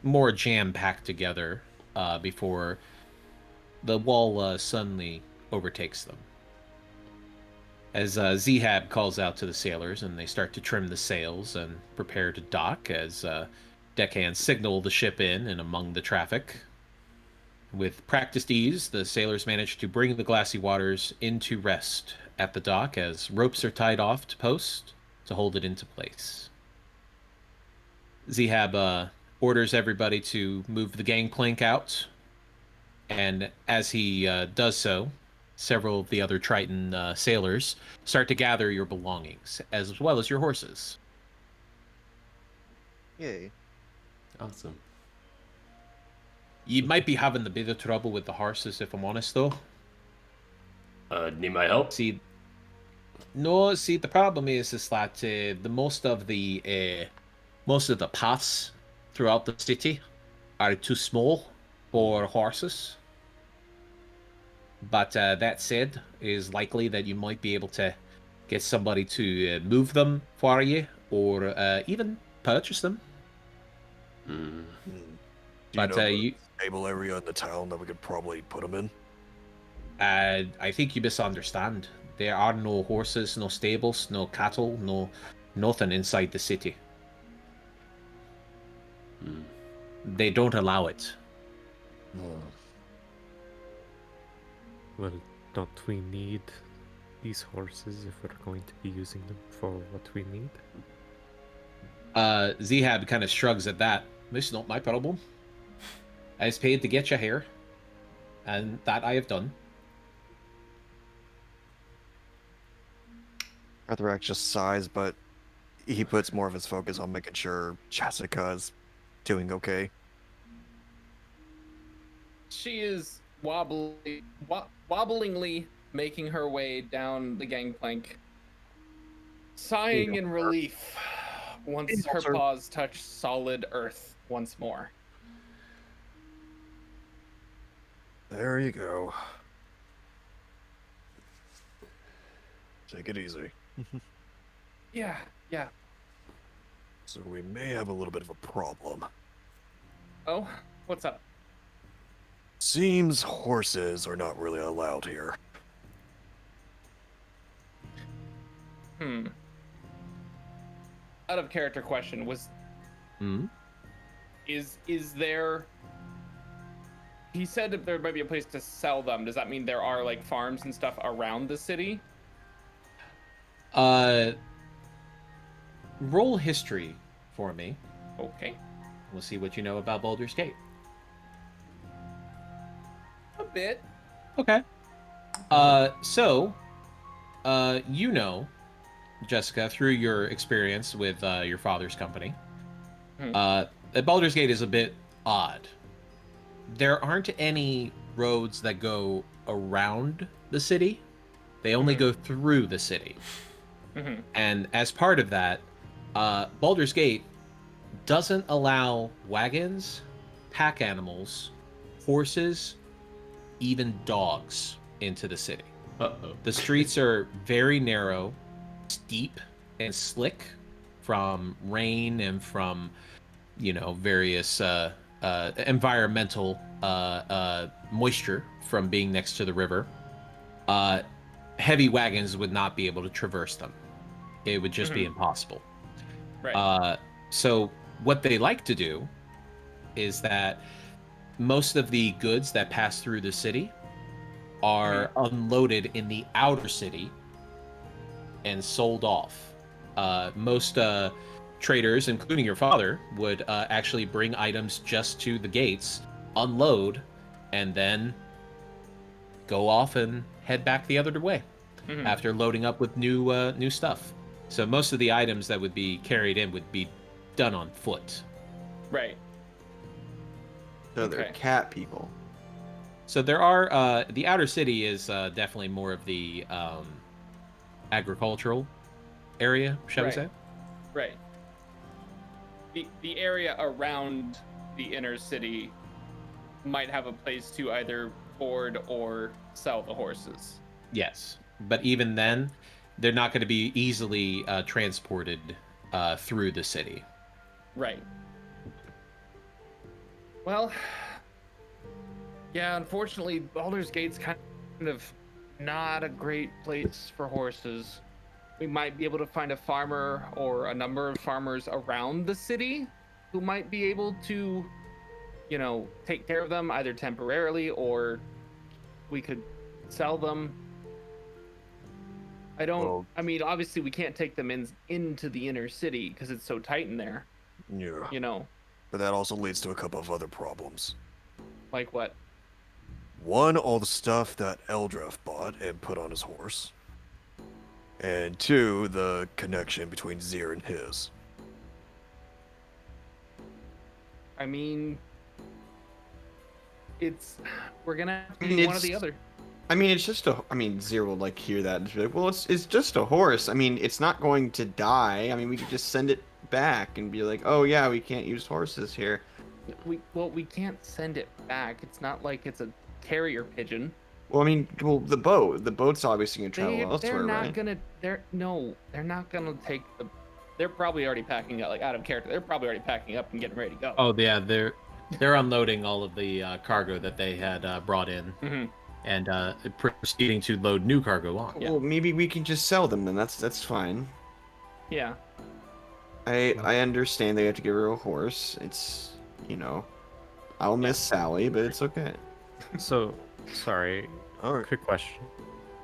S2: more jam-packed together before the wall suddenly overtakes them. As Zehab calls out to the sailors, and they start to trim the sails and prepare to dock, as deckhands signal the ship in and among the traffic. With practiced ease, the sailors manage to bring the glassy waters into rest at the dock as ropes are tied off to post to hold it into place. Zehab orders everybody to move the gangplank out, and as he does so, several of the other Triton sailors start to gather your belongings, as well as your horses.
S8: Yay.
S1: Awesome.
S2: You might be having a bit of trouble with the horses, if I'm honest, though.
S1: Need my help?
S2: See, the problem is that the most of the paths throughout the city are too small for horses. But that said, it is likely that you might be able to get somebody to move them for you, or even purchase them.
S1: Mm.
S2: But you
S9: stable area in the town that we could probably put them in.
S2: I think you misunderstand. There are no horses, no stables, no cattle, nothing inside the city.
S1: Mm.
S2: They don't allow it.
S6: Well, don't we need these horses if we're going to be using them for what we need?
S2: Zehab kind of shrugs at that. This is not my problem. I was paid to get you here, and that I have done.
S8: Arthurax just sighs, but he puts more of his focus on making sure Jessica is doing okay.
S5: She is wobblingly making her way down the gangplank, sighing in relief once her paws touch solid earth once more.
S9: There you go. Take it easy.
S5: Yeah.
S9: So we may have a little bit of a problem.
S5: Oh, what's up?
S9: Seems horses are not really allowed here.
S5: Out of character question, is there... He said that there might be a place to sell them. Does that mean there are like farms and stuff around the city?
S2: Roll history for me.
S5: Okay.
S2: We'll see what you know about Baldur's Gate.
S5: A bit.
S2: Okay. You know, Jessica, through your experience with your father's company, that Baldur's Gate is a bit odd. There aren't any roads that go around the city. They only go through the city. And as part of that, Baldur's Gate doesn't allow wagons, pack animals, horses, even dogs into the city. The streets are very narrow, steep, and slick from rain and from, various environmental moisture from being next to the river. Heavy wagons would not be able to traverse them. It would just be impossible.
S5: Right.
S2: So what they like to do is that most of the goods that pass through the city are unloaded in the outer city and sold off. Most traders, including your father, would actually bring items just to the gates, unload, and then go off and head back the other way after loading up with new stuff. So most of the items that would be carried in would be done on foot.
S5: Right.
S3: So they're
S5: Okay.
S3: cat people.
S2: So there are the outer city is definitely more of the agricultural area, shall we
S5: Right.
S2: say?
S5: Right. The area around the inner city might have a place to either board or sell the horses.
S2: Yes, but even then, they're not going to be easily transported through the city.
S5: Right. Well, yeah, unfortunately, Baldur's Gate's kind of not a great place for horses. We might be able to find a farmer or a number of farmers around the city who might be able to, take care of them either temporarily or we could sell them.
S9: Well-
S5: I mean, obviously we can't take them into the inner city because it's so tight in there,
S9: Yeah. But that also leads to a couple of other problems.
S5: like what?
S9: One, all the stuff that Eldrath bought and put on his horse. And two, the connection between Zir and his.
S5: I mean, we're gonna have to
S3: I mean,
S5: do one or the
S3: it's-
S5: other.
S3: I mean, it's just Zir will like hear that and be like, well, it's just a horse. I mean, it's not going to die. I mean, we could just send it back and be like, oh yeah, we can't use horses here.
S5: We can't send it back. It's not like it's a carrier pigeon.
S3: Well, I mean, the boat's obviously gonna travel elsewhere,
S5: They're not
S3: right?
S5: gonna. They're not gonna take the. They're probably already packing up, like out of character. They're probably already packing up and getting ready to go.
S2: Oh yeah, they're unloading all of the cargo that they had brought in,
S5: Mhm.
S2: and proceeding to load new cargo on.
S5: Yeah.
S3: Well, maybe we can just sell them then. That's fine.
S5: Yeah.
S3: I understand they have to give her a horse. It's I'll miss Sally, but it's okay.
S6: So, sorry,
S8: Alright.
S6: quick question.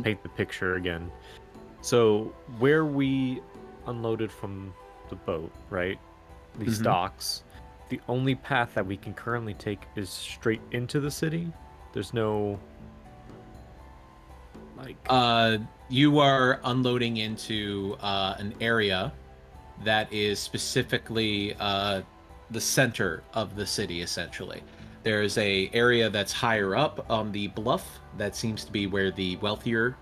S6: Paint the picture again. So, where we unloaded from the boat, right? These
S2: Mhm.
S6: docks, the only path that we can currently take is straight into the city. There's no
S2: You are unloading into an area that is specifically the center of the city, essentially. There's a area that's higher up on the bluff that seems to be where the wealthier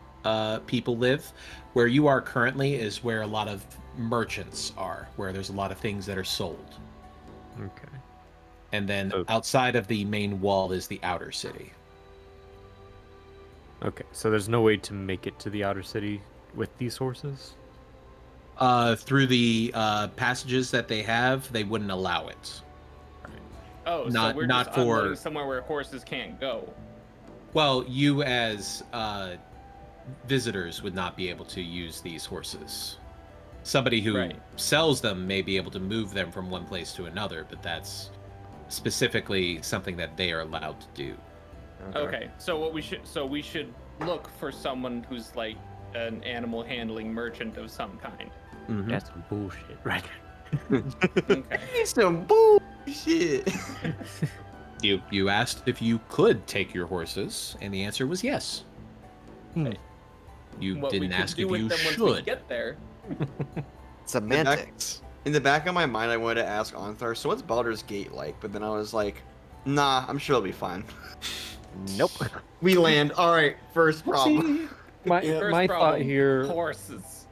S2: people live. Where you are currently is where a lot of merchants are, where there's a lot of things that are sold.
S6: Okay.
S2: And then
S6: Oh.
S2: outside of the main wall is the outer city.
S6: Okay, so there's no way to make it to the outer city with these horses?
S2: Through the passages that they have, they wouldn't allow it.
S5: Oh,
S2: Not-
S5: so we're
S2: not
S5: just
S2: for-
S5: unloading somewhere where horses can't go.
S2: Well, you as visitors would not be able to use these horses. Somebody who
S5: Right.
S2: sells them may be able to move them from one place to another, but that's specifically something that they are allowed to do.
S5: Okay. So we should look for someone who's like an animal handling merchant of some kind.
S2: Mhm.
S6: That's some bullshit, right?
S5: Okay.
S3: It's some bullshit.
S2: You asked if you could take your horses, and the answer was yes.
S5: Right.
S2: You
S5: What we
S2: didn't
S5: could
S2: ask
S5: do
S2: if
S5: with
S2: you
S5: them once we
S2: should.
S5: get there.
S8: Semantics.
S3: In the back of my mind, I wanted to ask Onthar, so what's Baldur's Gate like? But then I was like, nah, I'm sure it'll be fine.
S6: Nope.
S3: We land. All right, first problem.
S6: My
S5: First
S6: my
S5: problem,
S6: thought here
S5: horses.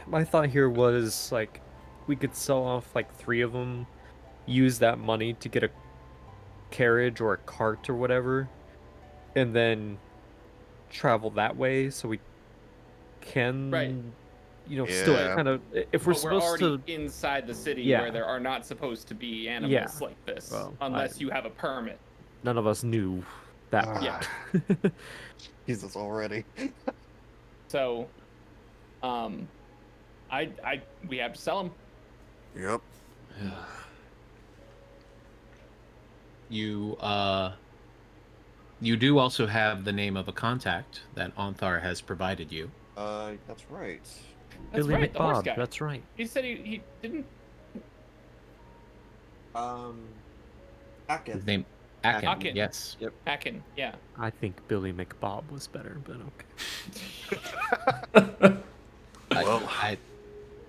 S6: my thought here was like we could sell off like 3 of them, use that money to get a carriage or a cart or whatever, and then travel that way so we can
S5: Right.
S6: still
S8: Yeah.
S6: kind of if we're
S5: But
S6: supposed
S5: already
S6: to
S5: inside the city
S6: Yeah.
S5: were there are not supposed to be animals
S6: Yeah.
S5: like this
S6: Well,
S5: unless you have a permit.
S6: none of us knew that.
S8: Ah,
S5: Yeah.
S8: Jesus already.
S5: So, we have to sell them.
S9: Yep.
S2: You do also have the name of a contact that Onthar has provided you.
S8: That's right.
S5: That's
S6: Billy
S5: right, the horse
S6: McBob,
S5: guy.
S6: that's right.
S5: He said he didn't.
S2: His name Akin.
S5: Akin.
S2: Yes.
S5: Akin, yeah.
S6: I think Billy McBob was better, but okay.
S9: Well-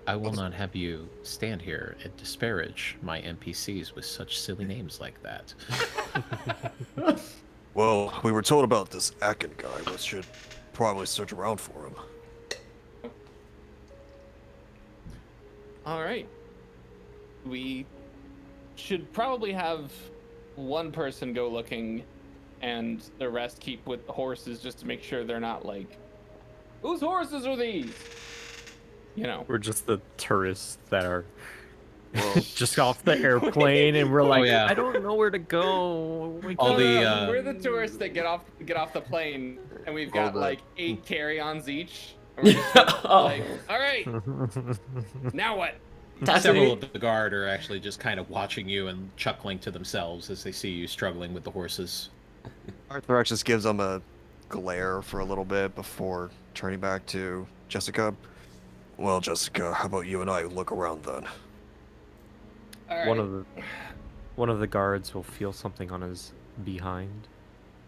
S2: I will not have you stand here and disparage my NPCs with such silly names like that.
S9: Well, we were told about this Akin guy. We should probably search around for him.
S5: All right. We should probably have one person go looking and the rest keep with the horses just to make sure they're not like, whose horses are these? You know.
S6: We're just the tourists that are just off the airplane, and we're like,
S2: yeah.
S6: I don't know where to go.
S2: All
S5: No,
S2: the,
S5: no, we're the tourists that get off the plane, and we've got
S9: the-
S5: like 8 carry-ons each. And we're just like, all right, now what?
S2: Several of the guard are actually just kind of watching you and chuckling to themselves as they see you struggling with the horses.
S8: Arthur just gives them a glare for a little bit before turning back to Jessica.
S9: Well, Jessica, how about you and I look around then?
S5: All right.
S6: One of the guards will feel something on his behind.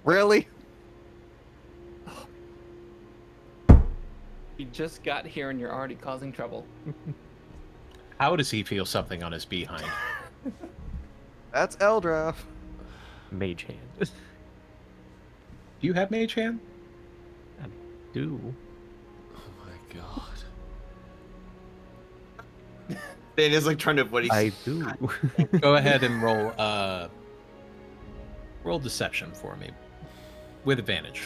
S8: Really?
S5: You just got here and you're already causing trouble.
S2: How does he feel something on his behind?
S8: That's Eldraff.
S6: Mage hand.
S2: Do you have mage hand?
S6: Do.
S1: Oh my god.
S3: Daniel's like trying to avoid.
S6: I do.
S2: Go ahead and roll deception for me with advantage.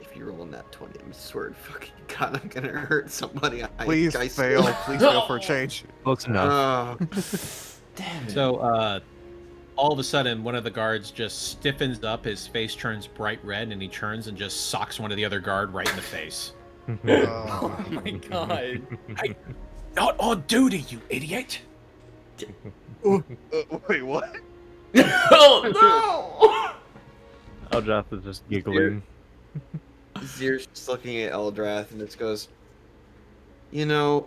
S3: If you roll in that 20, I'm swear to fucking God, I'm gonna hurt somebody.
S8: Please
S3: I
S8: fail.
S3: swear.
S8: Please fail for a change.
S6: Close enough.
S1: Damn it.
S2: So, all of a sudden, one of the guards just stiffens up, his face turns bright red, and he turns and just socks one of the other guard right in the face.
S5: Oh my god.
S7: Not on duty, you idiot!
S8: Wait, what?
S1: Oh no!
S6: Eldrath is just giggling.
S3: Zir's just looking at Eldrath and just goes, you know,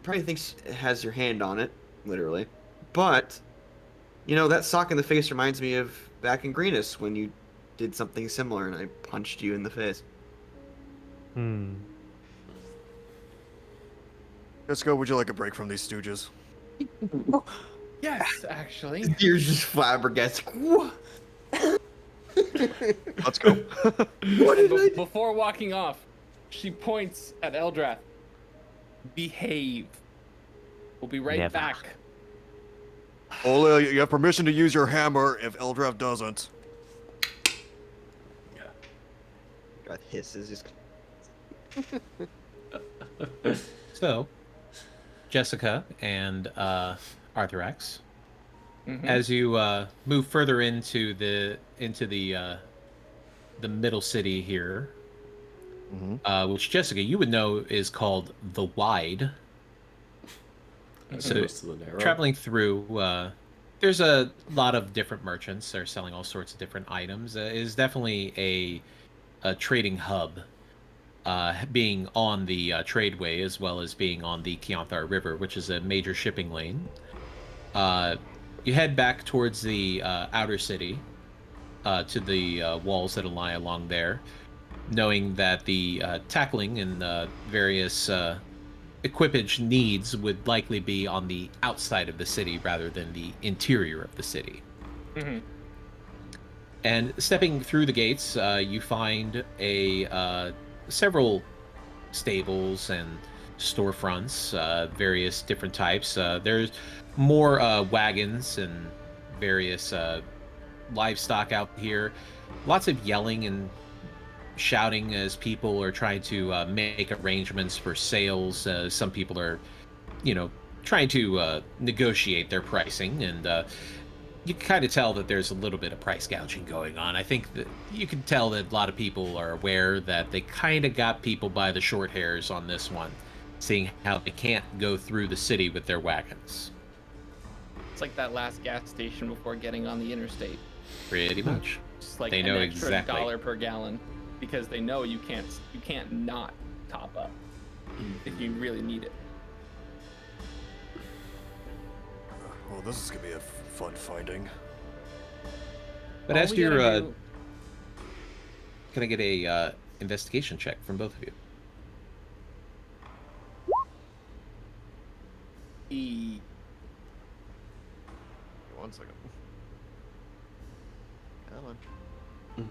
S3: probably thinks it has your hand on it, literally. But, you know, that sock in the face reminds me of back in Greenus when you did something similar and I punched you in the face.
S6: Hmm.
S9: Jessica, would you like a break from these stooges?
S5: Yes, actually.
S3: Zir's just flabbergasted. What?
S9: Let's go.
S3: What did I do?
S5: Before walking off, she points at Eldrath. Behave. We'll be right
S6: Never.
S5: back.
S9: Ola, you have permission to use your hammer if Eldraff doesn't.
S3: God hisses.
S2: So, Jessica and Arthurax, as you move further into the middle city here, which Jessica, you would know is called the Wide. So,
S1: Most of the narrow.
S2: traveling through, there's a lot of different merchants that are selling all sorts of different items. It is definitely a trading hub, being on the tradeway as well as being on the Keonthar River, which is a major shipping lane. You head back towards the outer city, to the walls that lie along there, knowing that the tackling and various equipage needs would likely be on the outside of the city rather than the interior of the city. And stepping through the gates, you find several stables and storefronts, various different types. There's more wagons and various livestock out here. Lots of yelling and shouting as people are trying to make arrangements for sales. Some people are, trying to negotiate their pricing, and you can kind of tell that there's a little bit of price gouging going on. I think that you can tell that a lot of people are aware that they kind of got people by the short hairs on this one, seeing how they can't go through the city with their wagons.
S5: It's like that last gas station before getting on the interstate.
S2: Pretty much.
S5: It's like
S2: They
S5: an
S2: know
S5: extra
S2: exactly.
S5: $1 per gallon because they know you can't not top up if you really need it.
S9: Well, this is gonna be a fun finding.
S2: But
S5: All
S2: as
S5: we
S2: you're,
S5: gotta do-
S2: can I get a investigation check from both of you?
S5: E-
S8: 1 second. fun.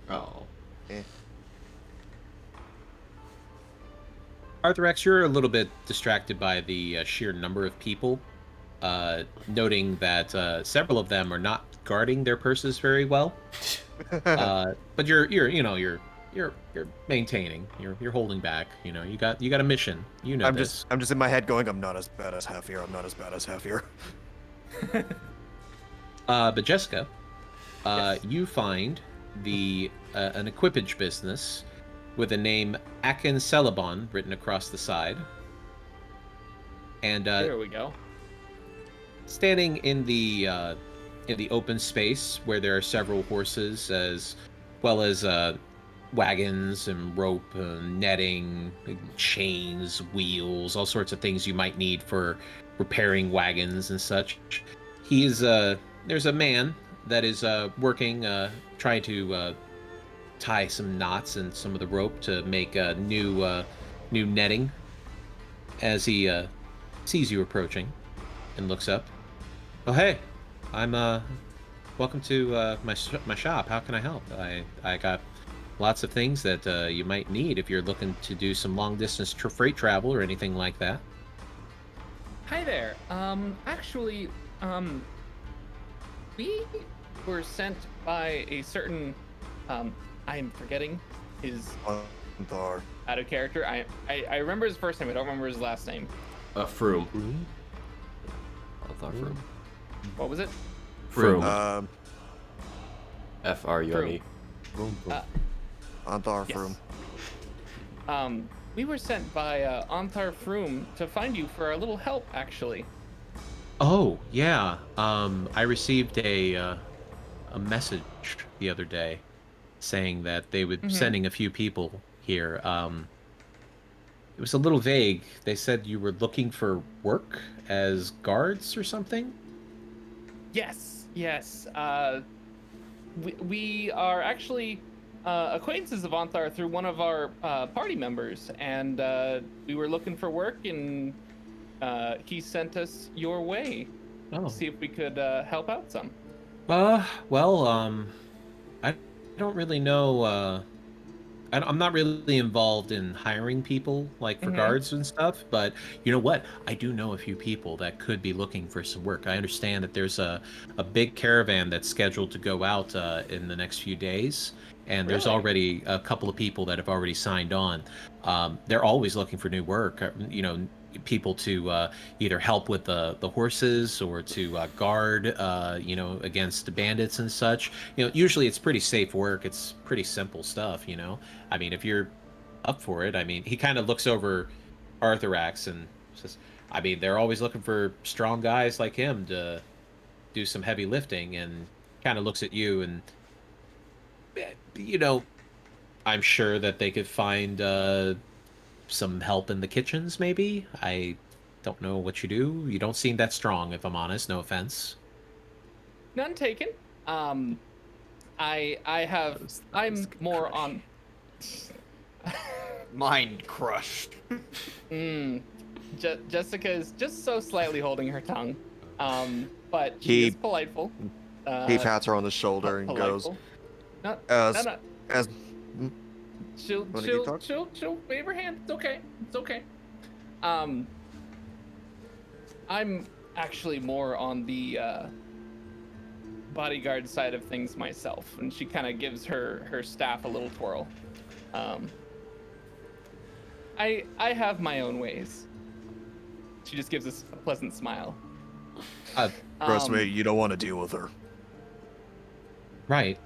S1: Oh.
S8: Eh.
S2: Arthur X, you're a little bit distracted by the sheer number of people, noting that several of them are not guarding their purses very well. But you're maintaining. You're holding back. You know, you got a mission. You know
S9: I'm
S2: this.
S9: just in my head going, I'm not as bad as half here. I'm not as bad as half here.
S2: But Jessica,
S5: Yes.
S2: you find an equipage business with the name Akin Celebon written across the side, and
S5: There we go.
S2: standing in the open space where there are several horses as well as wagons and rope, netting, chains, wheels, all sorts of things you might need for repairing wagons and such. There's a man that is working, trying to tie some knots in some of the rope to make a new netting. As he sees you approaching and looks up. Oh, hey, I'm welcome to my shop. How can I help? I got lots of things that you might need if you're looking to do some long distance freight travel or anything like that.
S5: Hi there. Actually, we were sent by a certain, I'm forgetting his
S9: Thar.
S5: out of character. I remember his first name. I don't remember his last name.
S1: Froome. I thought Froome.
S5: What was it?
S1: Froome. F-R-U-M-E.
S8: Anthar
S5: Yes.
S8: Froome.
S5: We were sent by Anthar Froome to find you for a little help, actually.
S2: Oh yeah, I received a message the other day saying that they would sending a few people here. It was a little vague. They said you were looking for work as guards or something.
S5: Yes. We are actually acquaintances of Anthar through one of our party members, and we were looking for work, and he sent us your way
S2: Oh.
S5: to see if we could help out some.
S2: Well, I don't really know. I'm not really involved in hiring people like for guards and stuff, but you know what? I do know a few people that could be looking for some work. I understand that there's a big caravan that's scheduled to go out in the next few days, and there's
S5: Really?
S2: already a couple of people that have already signed on. They're always looking for new work. People to either help with the horses or to guard, against the bandits and such. Usually it's pretty safe work. It's pretty simple stuff. I mean, if you're up for it, I mean, he kind of looks over Arthurax and says, I mean, they're always looking for strong guys like him to do some heavy lifting, and kind of looks at you and, I'm sure that they could find some help in the kitchens, maybe. I don't know what you do. You don't seem that strong, if I'm honest. No offense.
S5: None taken. I'm more on.
S3: Mind crushed.
S5: Jessica is just so slightly holding her tongue, but she
S8: He-
S5: is politeful.
S8: He pats her on the shoulder and goes,
S5: No,
S8: as
S5: no.
S8: as
S5: She'll
S8: Wanna keep talking?
S5: she'll wave her hand. It's okay. It's okay. I'm actually more on the bodyguard side of things myself, and she kind of gives her staff a little twirl. I have my own ways. She just gives us a pleasant smile.
S9: Trust me, you don't want to deal with her.
S2: Right.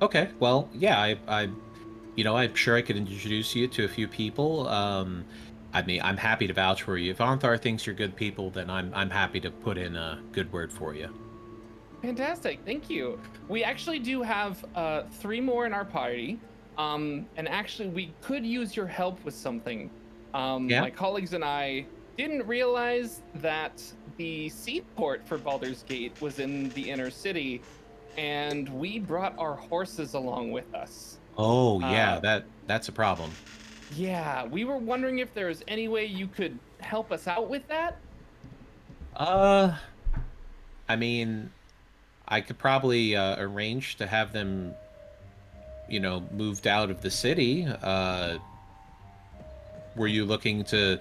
S2: Okay. Well, yeah, I'm sure I could introduce you to a few people. I mean, I'm happy to vouch for you. If Anthar thinks you're good people, then I'm happy to put in a good word for you.
S5: Fantastic, thank you. We actually do have 3 more in our party, and actually we could use your help with something.
S2: Yeah?
S5: My colleagues and I didn't realize that the seaport for Baldur's Gate was in the inner city, and we brought our horses along with us.
S2: Oh, yeah, that's a problem.
S5: Yeah, we were wondering if there was any way you could help us out with that.
S2: I mean, I could probably arrange to have them, moved out of the city. Were you looking to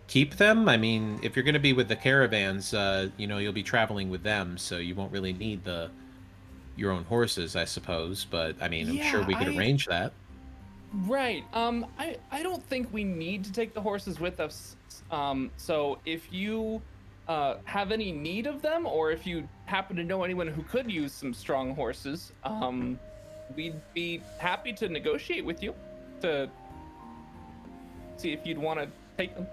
S2: keep them? I mean, if you're going to be with the caravans, you'll be traveling with them, so you won't really need your own horses, I suppose. But I mean, I'm sure
S5: Yeah,
S2: we could arrange that.
S5: Right. I don't think we need to take the horses with us. So if you have any need of them, or if you happen to know anyone who could use some strong horses, we'd be happy to negotiate with you to see if you'd want to take them.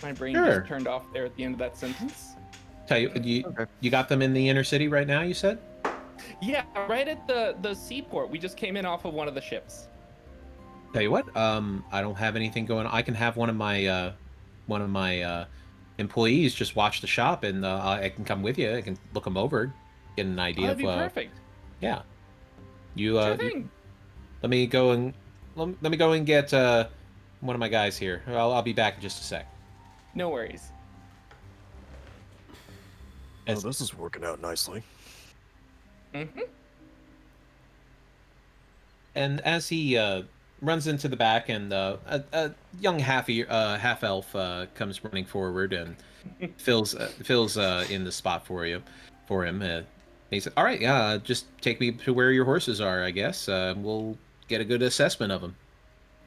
S5: My brain
S2: Sure.
S5: just turned off there at the end of that sentence.
S2: Tell you got them in the inner city right now, you said?
S5: Yeah, right at the seaport. We just came in off of one of the ships.
S2: Tell you what, I don't have anything going on. I can have one of my employees just watch the shop, and I can come with you. I can look them over, get an idea
S5: That'd
S2: of.
S5: be perfect.
S2: Yeah. You
S5: Sure thing.
S2: let me go and get one of my guys here. I'll be back in just a sec.
S5: No worries.
S9: Oh, this is working out nicely.
S5: Mm-hmm.
S2: And as he runs into the back, and a young half elf comes running forward and fills in the spot for him. He said, "All right, yeah, just take me to where your horses are. I guess we'll get a good assessment of them."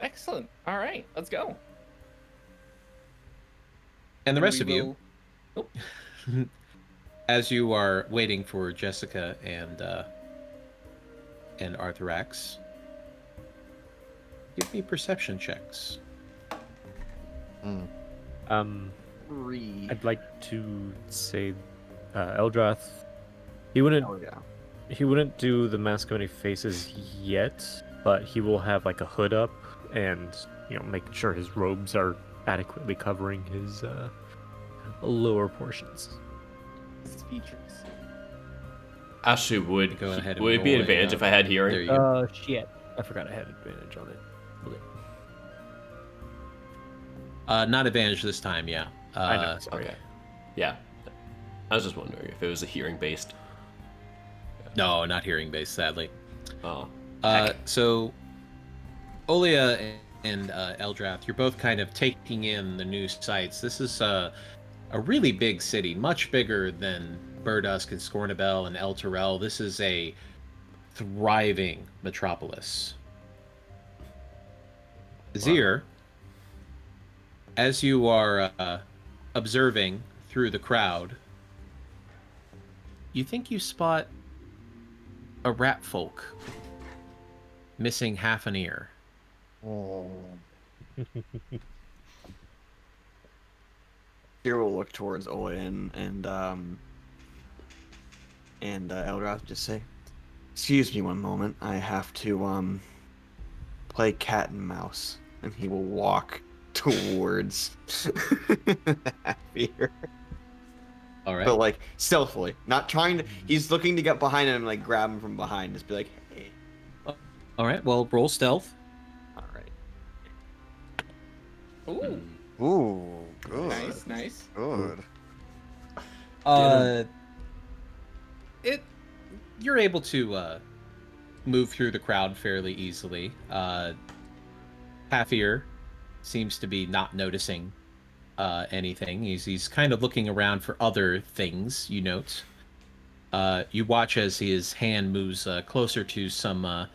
S5: Excellent. All right, let's go.
S2: And the rest of
S5: We
S2: you,
S5: will-
S2: as you are waiting for Jessica and Arthurax, give me perception checks.
S6: I'd like to say, Eldrath. He wouldn't.
S3: Oh yeah.
S6: He wouldn't do the mask of many faces yet, but he will have like a hood up and making sure his robes are adequately covering his lower portions.
S5: His features.
S1: Actually, would
S2: Go ahead and
S1: would it be an
S2: roll a,
S1: advantage if I had
S2: There
S1: hearing?
S2: you go.
S6: Shit. I forgot I had advantage on it.
S2: Not advantage this time, yeah.
S6: I know. Sorry.
S1: Okay. Yeah. I was just wondering if it was a hearing based.
S2: No, not hearing based, sadly.
S1: Oh.
S2: So, Olia and Eldrath, you're both kind of taking in the new sights. This is a really big city, much bigger than Burdusk and Scornabel and El Terrell. This is a thriving metropolis. Zir, as you are observing through the crowd, you think you spot a rat folk missing half an ear.
S3: Here we'll look towards Owen and Eldrath just say, "Excuse me one moment. I have to play cat and mouse," and he will walk towards Happier.
S2: All right.
S3: But like stealthily, not trying to. He's looking to get behind him and like grab him from behind. Just be like, "Hey."
S2: All right. Well, roll stealth.
S3: All right.
S5: Ooh,
S9: Ooh, good.
S5: nice, nice.
S9: Good.
S2: You're able to move through the crowd fairly easily. Half-ear seems to be not noticing anything. He's kind of looking around for other things. You note. You watch as his hand moves closer to some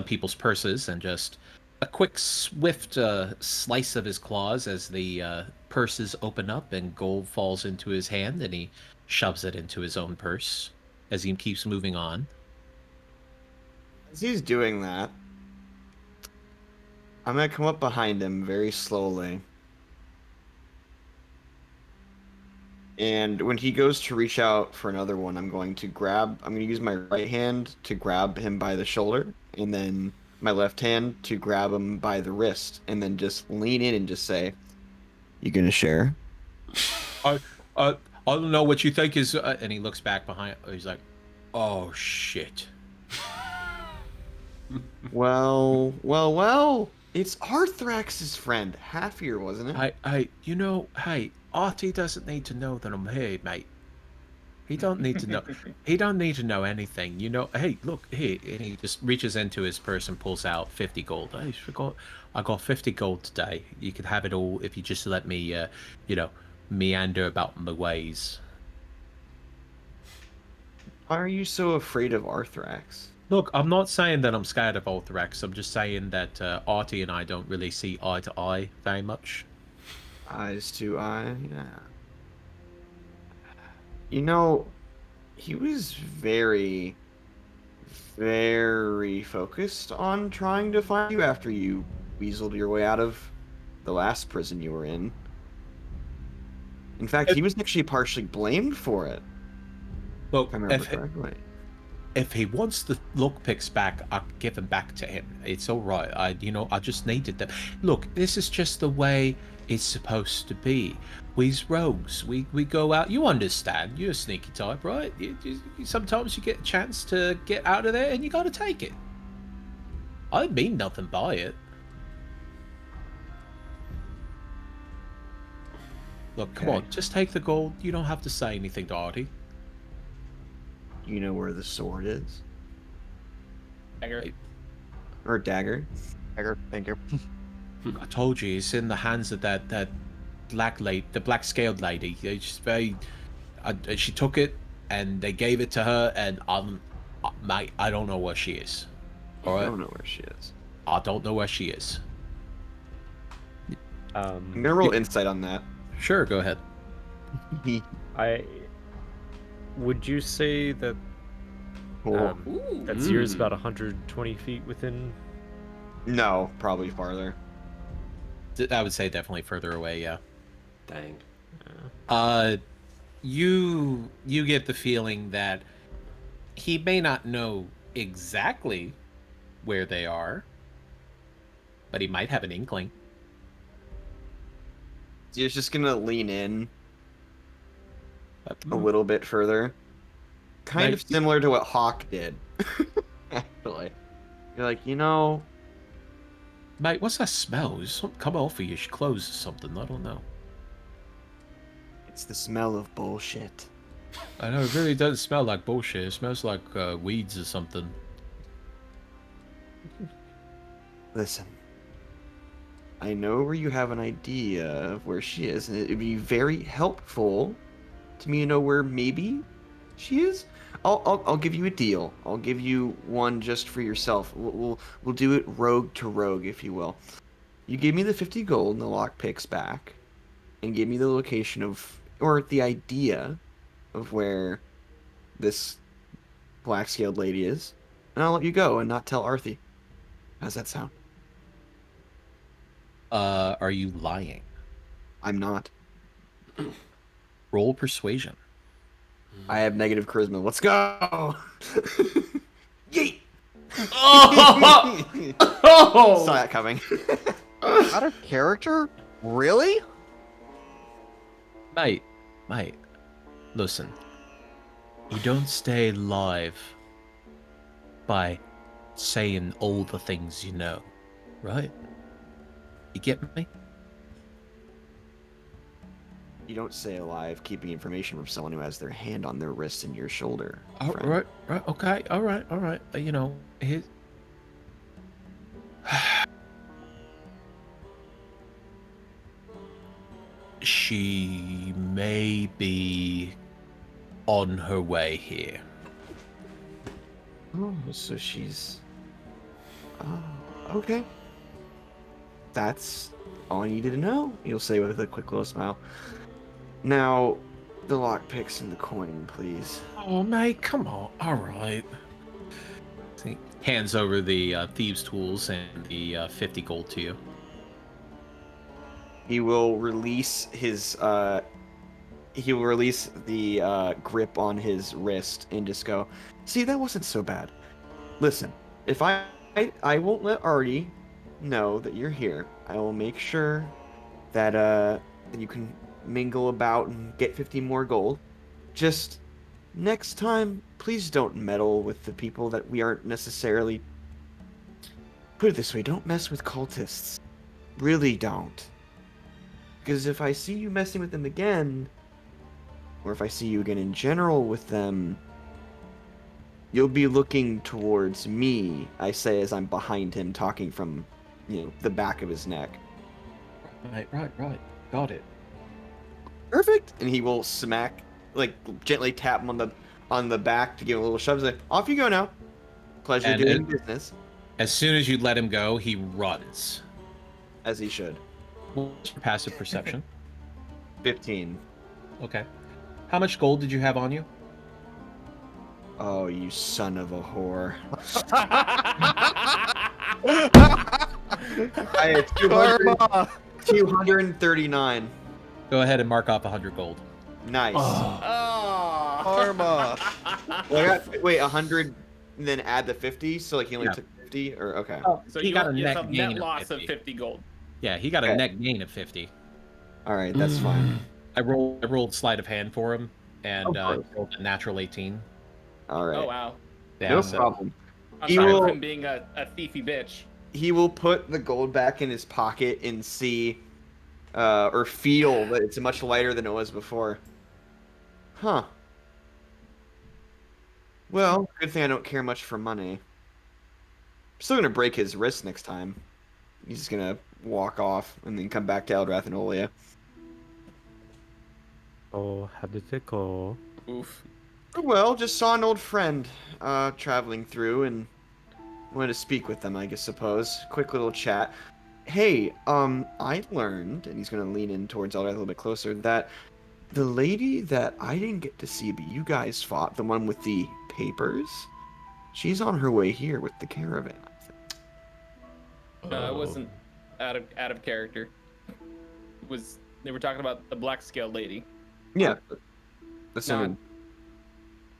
S2: people's purses, and just a quick, swift slice of his claws as the purses open up and gold falls into his hand, and he shoves it into his own purse as he keeps moving on.
S3: As he's doing that, I'm gonna come up behind him very slowly. And when he goes to reach out for another one, I'm going to use my right hand to grab him by the shoulder, and then my left hand to grab him by the wrist, and then just lean in and just say, "You gonna share?"
S2: I don't know what you think is, and he looks back behind. He's like, "Oh shit."
S3: Well. It's Arthrax's friend, Half-Ear, wasn't it?
S2: Hey, Artie doesn't need to know that I'm here, mate. He don't need to know. He don't need to know anything. You know. Hey, look here, and he just reaches into his purse and pulls out 50 gold. I forgot. I got 50 gold today. You could have it all if you just let me, you know, meander about my ways.
S3: Why are you so afraid of Arthrax?
S2: Look, I'm not saying that I'm scared of Ulthrax. I'm just saying that Artie and I don't really see eye to eye very much.
S3: Eyes to eye, yeah. You know, he was very, very focused on trying to find you after you weaseled your way out of the last prison you were in. In fact, he was actually partially blamed for it.
S2: Well,
S3: If I remember correctly.
S2: if he wants the lockpicks back, I'll give them back to him. It's all right. I just needed them. Look, this is just the way it's supposed to be. We's rogues. We go out. You understand? You're a sneaky type, right? Sometimes you get a chance to get out of there, and you gotta take it. I mean nothing by it. Look, come on, just take the gold. You don't have to say anything to Artie.
S3: You know where the sword is?
S5: Dagger.
S3: Or dagger?
S8: Dagger, thank you.
S2: I told you, it's in the hands of that black lady, the black scaled lady. She's very. She took it, and they gave it to her, and mate, I don't know where she is. All right,
S3: I don't know where she is.
S2: I don't know where she is.
S3: I'm gonna roll insight on that.
S2: Sure, go ahead.
S6: Would you say that that Zier's about 120 feet within?
S3: No, probably farther.
S2: I would say definitely further away. Yeah.
S1: Dang.
S2: You get the feeling that he may not know exactly where they are, but he might have an inkling.
S3: You're just gonna lean in a little bit further. Kind of similar to what Hawk did. Actually. You're like, you know...
S2: Mate, what's that smell? Is something come off of your clothes or something? I don't know.
S3: It's the smell of bullshit.
S2: I know, it really doesn't smell like bullshit. It smells like weeds or something.
S3: Listen. I know where you have an idea of where she is, and it'd be very helpful to me to know where maybe she is. I'll give you a deal. I'll give you one just for yourself. We'll do it rogue to rogue, if you will. You give me the 50 gold and the lockpicks back, and give me the location of, or the idea of where this black scaled lady is, and I'll let you go and not tell Arthi. How's that sound?
S2: Are you lying?
S3: I'm not.
S2: Roll persuasion.
S3: I have negative charisma. Let's go! Yeet!
S1: Oh!
S3: Saw that coming.
S8: Out of character? Really?
S2: Mate, listen. You don't stay alive by saying all the things you know, right? You get me?
S3: You don't stay alive keeping information from someone who has their hand on their wrist and your shoulder.
S2: All
S3: friend.
S2: right, okay, all right. You know, she may be on her way here.
S3: Oh, so she's... Oh, okay. That's all I needed to know, you'll say with a quick little smile. Now, the lockpicks and the coin, please.
S2: Oh, mate, come on. All right. He hands over the thieves' tools and the 50 gold to you.
S3: He will release his, he will release the grip on his wrist and just go, see, that wasn't so bad. Listen, if I won't let Artie know that you're here. I will make sure that you can mingle about and get 50 more gold. Just next time, please don't meddle with the people that we aren't necessarily... Put it this way, don't mess with cultists. Really don't. Because if I see you messing with them again,
S4: or if I see you again in general with them, you'll be looking towards me, I say as I'm behind him, talking from, the back of his neck.
S2: Right. Got it.
S4: Perfect. And he will gently tap him on the back to give him a little shove. Say, off you go now. Pleasure
S2: And
S4: doing business.
S2: As soon as you let him go, he runs.
S4: As he should.
S2: What's your passive perception?
S4: 15.
S2: Okay. How much gold did you have on you?
S4: Oh, you son of a whore. I had 239.
S2: Go ahead and mark off 100 gold.
S4: Nice.
S5: Oh.
S8: Karma.
S4: Well, 100 and then add the 50, so he only
S2: Yeah.
S4: took 50, or okay.
S5: So
S2: He
S5: you
S2: got a
S5: you
S2: net
S5: have
S2: gain
S5: net
S2: of
S5: loss of
S2: 50.
S5: 50 gold.
S2: Yeah, he got a
S4: Okay.
S2: net gain of 50.
S4: All right, that's fine.
S2: I rolled sleight of hand for him, and
S4: Of course.
S2: rolled a natural 18.
S4: All right.
S5: Oh wow.
S2: Yeah,
S4: No
S2: so-
S4: problem.
S5: On
S4: He
S5: top
S4: will-
S5: of him being a thiefy bitch.
S4: He will put the gold back in his pocket and see, or feel that it's much lighter than it was before. Huh. Well, good thing I don't care much for money. I'm still gonna break his wrist next time. He's just gonna walk off and then come back to Eldrath and Olia.
S6: Oh, how did it go?
S5: Oof.
S4: Well, just saw an old friend traveling through and wanted to speak with them, I guess, suppose. Quick little chat. Hey, I learned, and he's going to lean in towards Eldrath a little bit closer, that the lady that I didn't get to see, but you guys fought, the one with the papers, she's on her way here with the caravan, I think.
S5: No, it wasn't out of character. They were talking about the black scaled lady.
S4: Yeah. That's
S5: Not-
S4: not...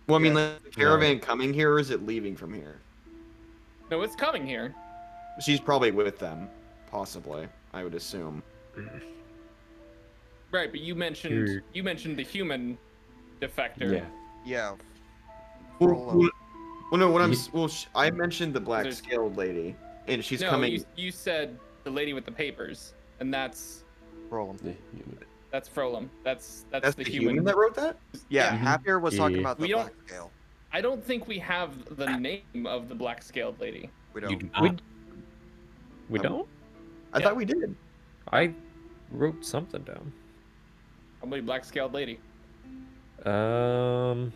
S4: Well, I mean,
S5: Yeah.
S4: like, the caravan coming here, or is it leaving from here?
S5: No, it's coming here.
S4: She's probably with them, possibly, I would assume.
S5: Right, but you mentioned the human defector.
S1: Yeah.
S8: Yeah.
S4: Well, no,
S1: Ye-
S4: I mentioned the black
S5: There's-
S4: scaled lady, and she's
S5: No,
S4: coming.
S5: you said the lady with the papers, and that's
S8: Roll 'em.
S5: Frolum. That's
S4: That's
S5: the
S4: the
S5: human.
S4: human that wrote that.
S8: Yeah,
S5: Yeah.
S8: Happier was talking
S6: Yeah.
S8: about the
S5: We don't-
S8: black scale.
S5: I don't think we have the name of the black scaled lady.
S8: We
S2: You
S8: don't.
S2: do
S6: We,
S2: not.
S6: we don't?
S4: I
S5: Yeah.
S4: thought we did.
S6: I wrote something down.
S5: Probably black scaled lady.
S6: Um,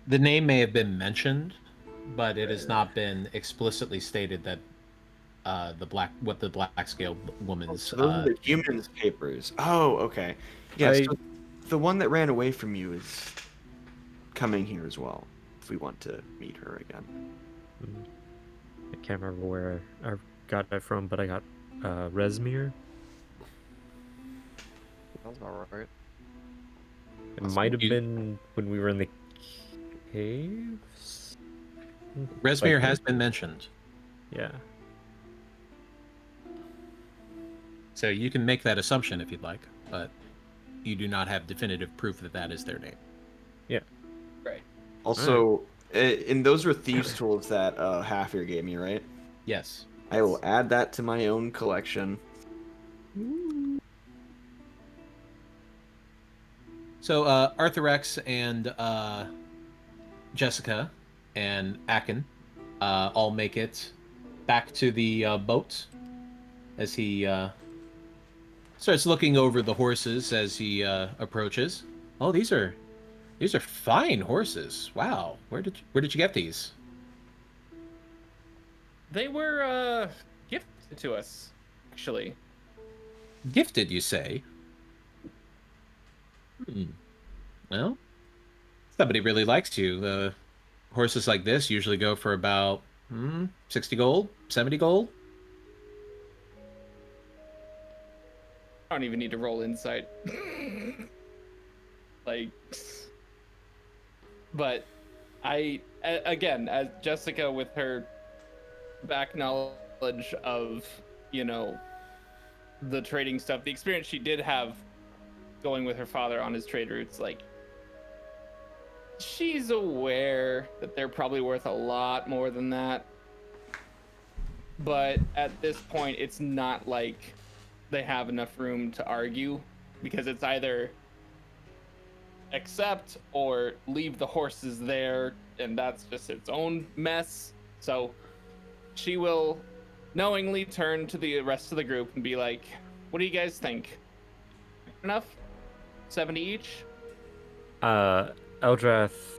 S2: The name may have been mentioned, but it has not been explicitly stated that the black scaled woman's.
S4: So those are the human's papers. Oh, okay. Yeah.
S6: I-
S4: So the one that ran away from you is coming here as well. If we want to meet her again.
S6: I can't remember where I got that from, but I got Resmir.
S8: Sounds about right.
S6: It might have
S2: You-
S6: been when we were in the caves.
S2: Resmir
S6: like-
S2: has been mentioned,
S6: Yeah.
S2: so you can make that assumption if you'd like, but you do not have definitive proof that that is their name.
S5: Right.
S4: Also, and those were thieves' tools that Half-Ear gave me, right?
S2: Yes.
S4: I will add that to my own collection.
S2: So Arthrex and Jessica and Akin all make it back to the boat as he starts looking over the horses as he approaches. Oh, these are fine horses. Wow, where did you get these?
S5: They were gifted to us, actually.
S2: Gifted, you say? Well, somebody really likes you. Horses like this usually go for about 60 gold, 70 gold.
S5: I don't even need to roll insight. But again, as Jessica with her back knowledge of, the trading stuff, the experience she did have going with her father on his trade routes, she's aware that they're probably worth a lot more than that. But at this point, it's not like they have enough room to argue because it's either accept or leave the horses there, and that's just its own mess. So she will knowingly turn to the rest of the group and be like, what do you guys think? Enough? 70 each?
S6: Eldrath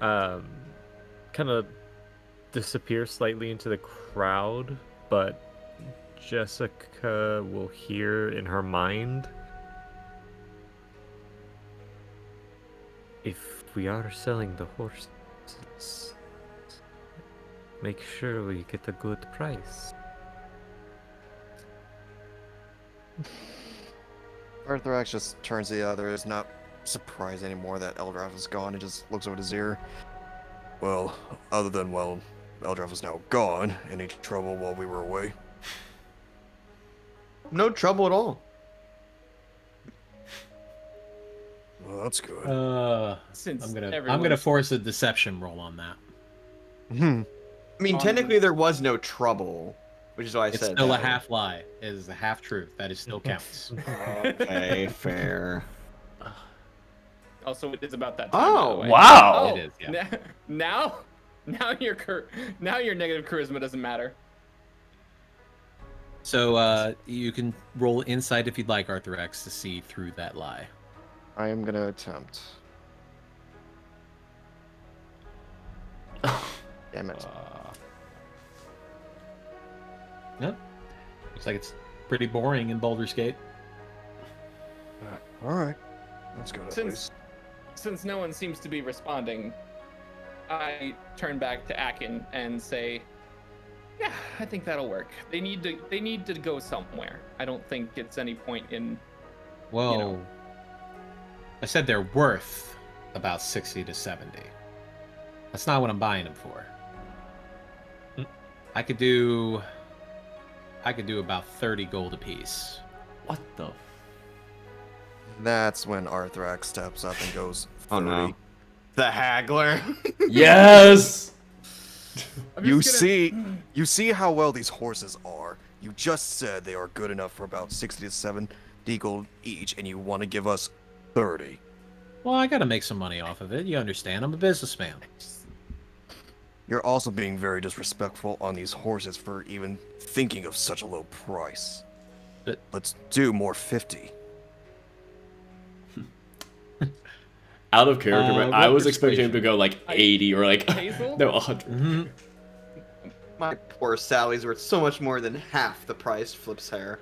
S6: kind of disappears slightly into the crowd, but Jessica will hear in her mind, if we are selling the horses, make sure we get a good price.
S8: Arthrax just turns to the others, not surprised anymore that Eldrath is gone, and just looks over to Zir.
S9: Well, other than, well, Eldrath is now gone. Any trouble while we were away?
S3: No trouble at all.
S9: Well, that's good.
S5: Since
S2: I'm gonna
S5: everyone's-
S2: force a deception roll on that.
S3: I mean, technically there was no trouble, which is why I
S2: It's
S3: said
S2: still a
S3: that.
S2: half lie. It is a half truth. That is still counts.
S3: Okay, fair.
S5: Also, it is about that time. by the
S3: Oh,
S5: way.
S1: wow.
S5: Oh,
S2: It is, yeah.
S5: Now your negative charisma doesn't matter.
S2: So you can roll insight if you'd like, Arthur X, to see through that lie.
S8: I am gonna attempt. Damn it.
S2: No. Looks like it's pretty boring in Baldur's Gate.
S9: Alright. That's good at
S5: Since
S9: least.
S5: since no one seems to be responding, I turn back to Akin and say, "Yeah, I think that'll work. They need to go somewhere. I don't think it's any point in."
S2: Well,
S5: know.
S2: I said they're worth about 60 to 70. That's not what I'm buying them for. I could do about 30 gold apiece.
S1: What the?
S8: That's when Arthrax steps up and goes, 30.
S3: Oh no. The haggler.
S1: Yes.
S5: I'm
S9: You
S5: just gonna-
S9: see how well these horses are. You just said they are good enough for about 60 to 70 gold each, and you want to give us 30.
S2: Well, I gotta make some money off of it. You understand? I'm a businessman.
S9: You're also being very disrespectful on these horses for even thinking of such a low price.
S2: But-
S9: Let's do more 50.
S1: Out of character, but I
S2: what
S1: was expecting him to
S2: persuasion?
S1: go like 80 or like
S5: Hazel?
S1: no 100.
S3: My poor Sally's worth so much more than half the price. Flips hair.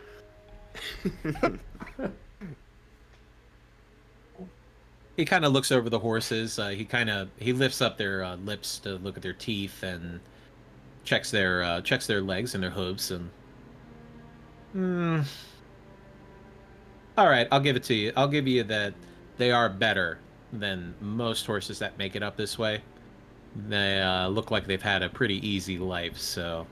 S2: He kind of looks over the horses. He lifts up their lips to look at their teeth and checks their legs and their hooves and. All right, I'll give it to you. I'll give you that they are better than most horses that make it up this way. They look like they've had a pretty easy life, so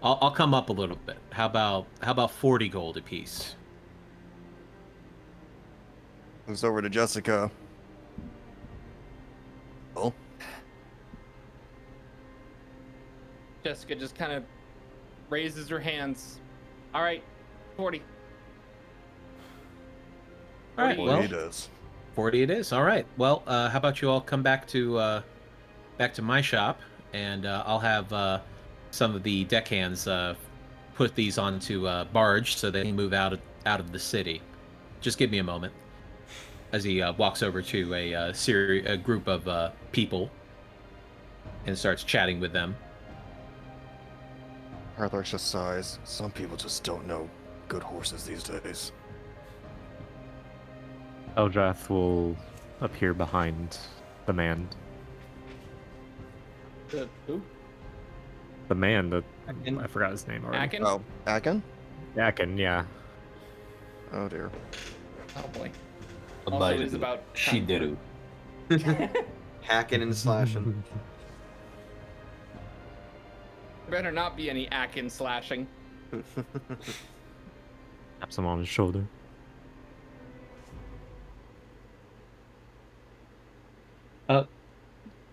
S2: I'll come up a little bit. How about 40 gold apiece?
S8: Looks over to Jessica.
S9: Oh,
S5: Jessica just kind of raises her hands. All right, 40.
S2: All right,
S9: well,
S2: well,
S9: he does.
S2: 40 it is. All right. Well, how about you all come back to my shop, and I'll have some of the deckhands put these onto a barge so they can move out of the city. Just give me a moment. As he walks over to a group of people and starts chatting with them.
S8: Arthrax just sighs.
S9: Some people just don't know good horses these days.
S6: Eldrath will appear behind the man.
S5: Who?
S6: The man,
S5: Akin?
S6: I forgot his name already.
S5: Akin?
S8: Oh, Akin?
S6: Akin, yeah.
S8: Oh dear.
S5: Oh boy. Also, it is about time.
S3: Hacking and slashing.
S5: Better not be any Akin slashing.
S6: Taps him on his shoulder.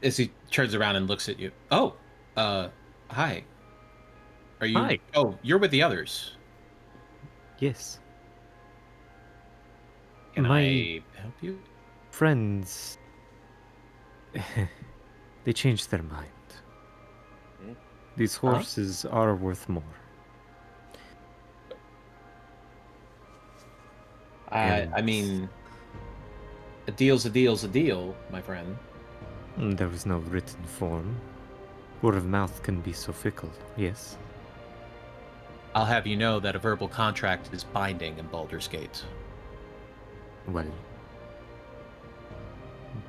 S2: As he turns around and looks at you. Oh, hi. Are you?
S6: Hi.
S2: Oh, you're with the others.
S6: Yes.
S2: Can
S6: My
S2: I help you?
S6: friends, they changed their mind. These horses are worth more.
S2: I mean, a deal's a deal's a deal, my friend.
S6: There was no written form. Word of mouth can be so fickle, yes?
S2: I'll have you know that a verbal contract is binding in Baldur's Gate.
S6: Well,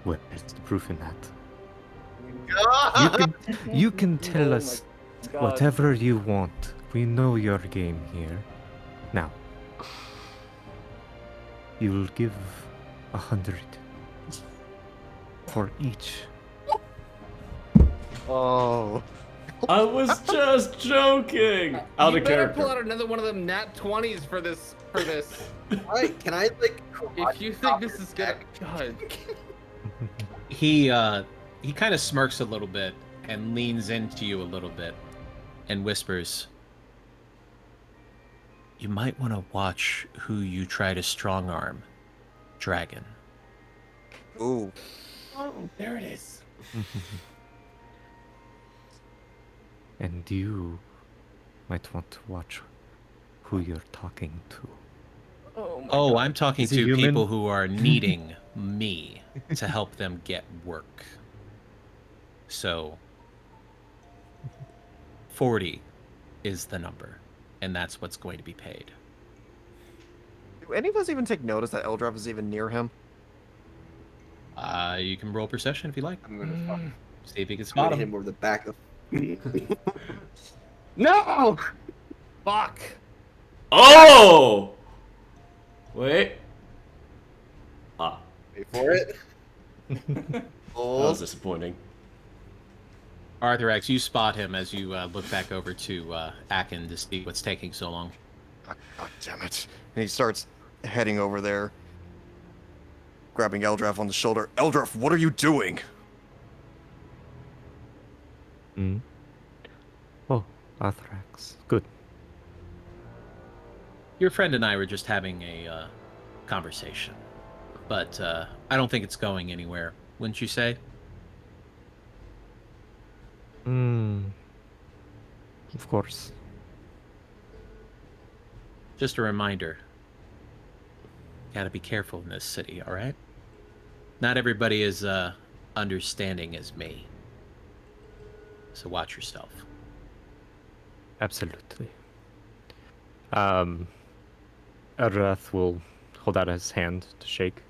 S6: where's the proof in that? You can tell
S5: Oh
S6: us
S5: my God.
S6: whatever you want. We know your game here. Now, you'll give 100 for each.
S8: Oh.
S1: I was just joking. Out
S5: You
S1: of
S5: better
S1: character.
S5: pull out another one of them nat 20s for this.
S3: Alright, can I like?
S5: If you think this is gonna, God.
S2: He kind of smirks a little bit and leans into you a little bit and whispers, "You might want to watch who you try to strong arm, dragon."
S8: Ooh.
S5: Oh, there it is.
S6: And you might want to watch who you're talking to.
S5: Oh, my
S2: Oh,
S5: God.
S2: I'm talking
S6: Is he
S2: to
S6: human?
S2: people who are needing me to help them get work. So 40 is the number, and that's what's going to be paid.
S8: Do any of us even take notice that Eldraff is even near him?
S2: You can roll perception if you like.
S3: I'm gonna fucking
S2: See if you can
S3: hit
S2: spot
S3: him
S2: him.
S3: over the back of. No!
S5: Fuck.
S1: Oh! Wait. Ah,
S3: Wait for it.
S1: that
S3: Oh,
S1: was disappointing.
S2: Arthur X, you spot him as you look back over to Akin to see what's taking so long.
S8: God damn it. And he starts heading over there, grabbing Eldraff on the shoulder. Eldraff, what are you doing?
S6: Hmm? Oh, Arthrax. Good.
S2: Your friend and I were just having a conversation, but I don't think it's going anywhere, wouldn't you say?
S6: Of course.
S2: Just a reminder. Gotta be careful in this city, alright? Not everybody is understanding as me. So watch yourself.
S6: Absolutely. Eldrath will hold out his hand to shake.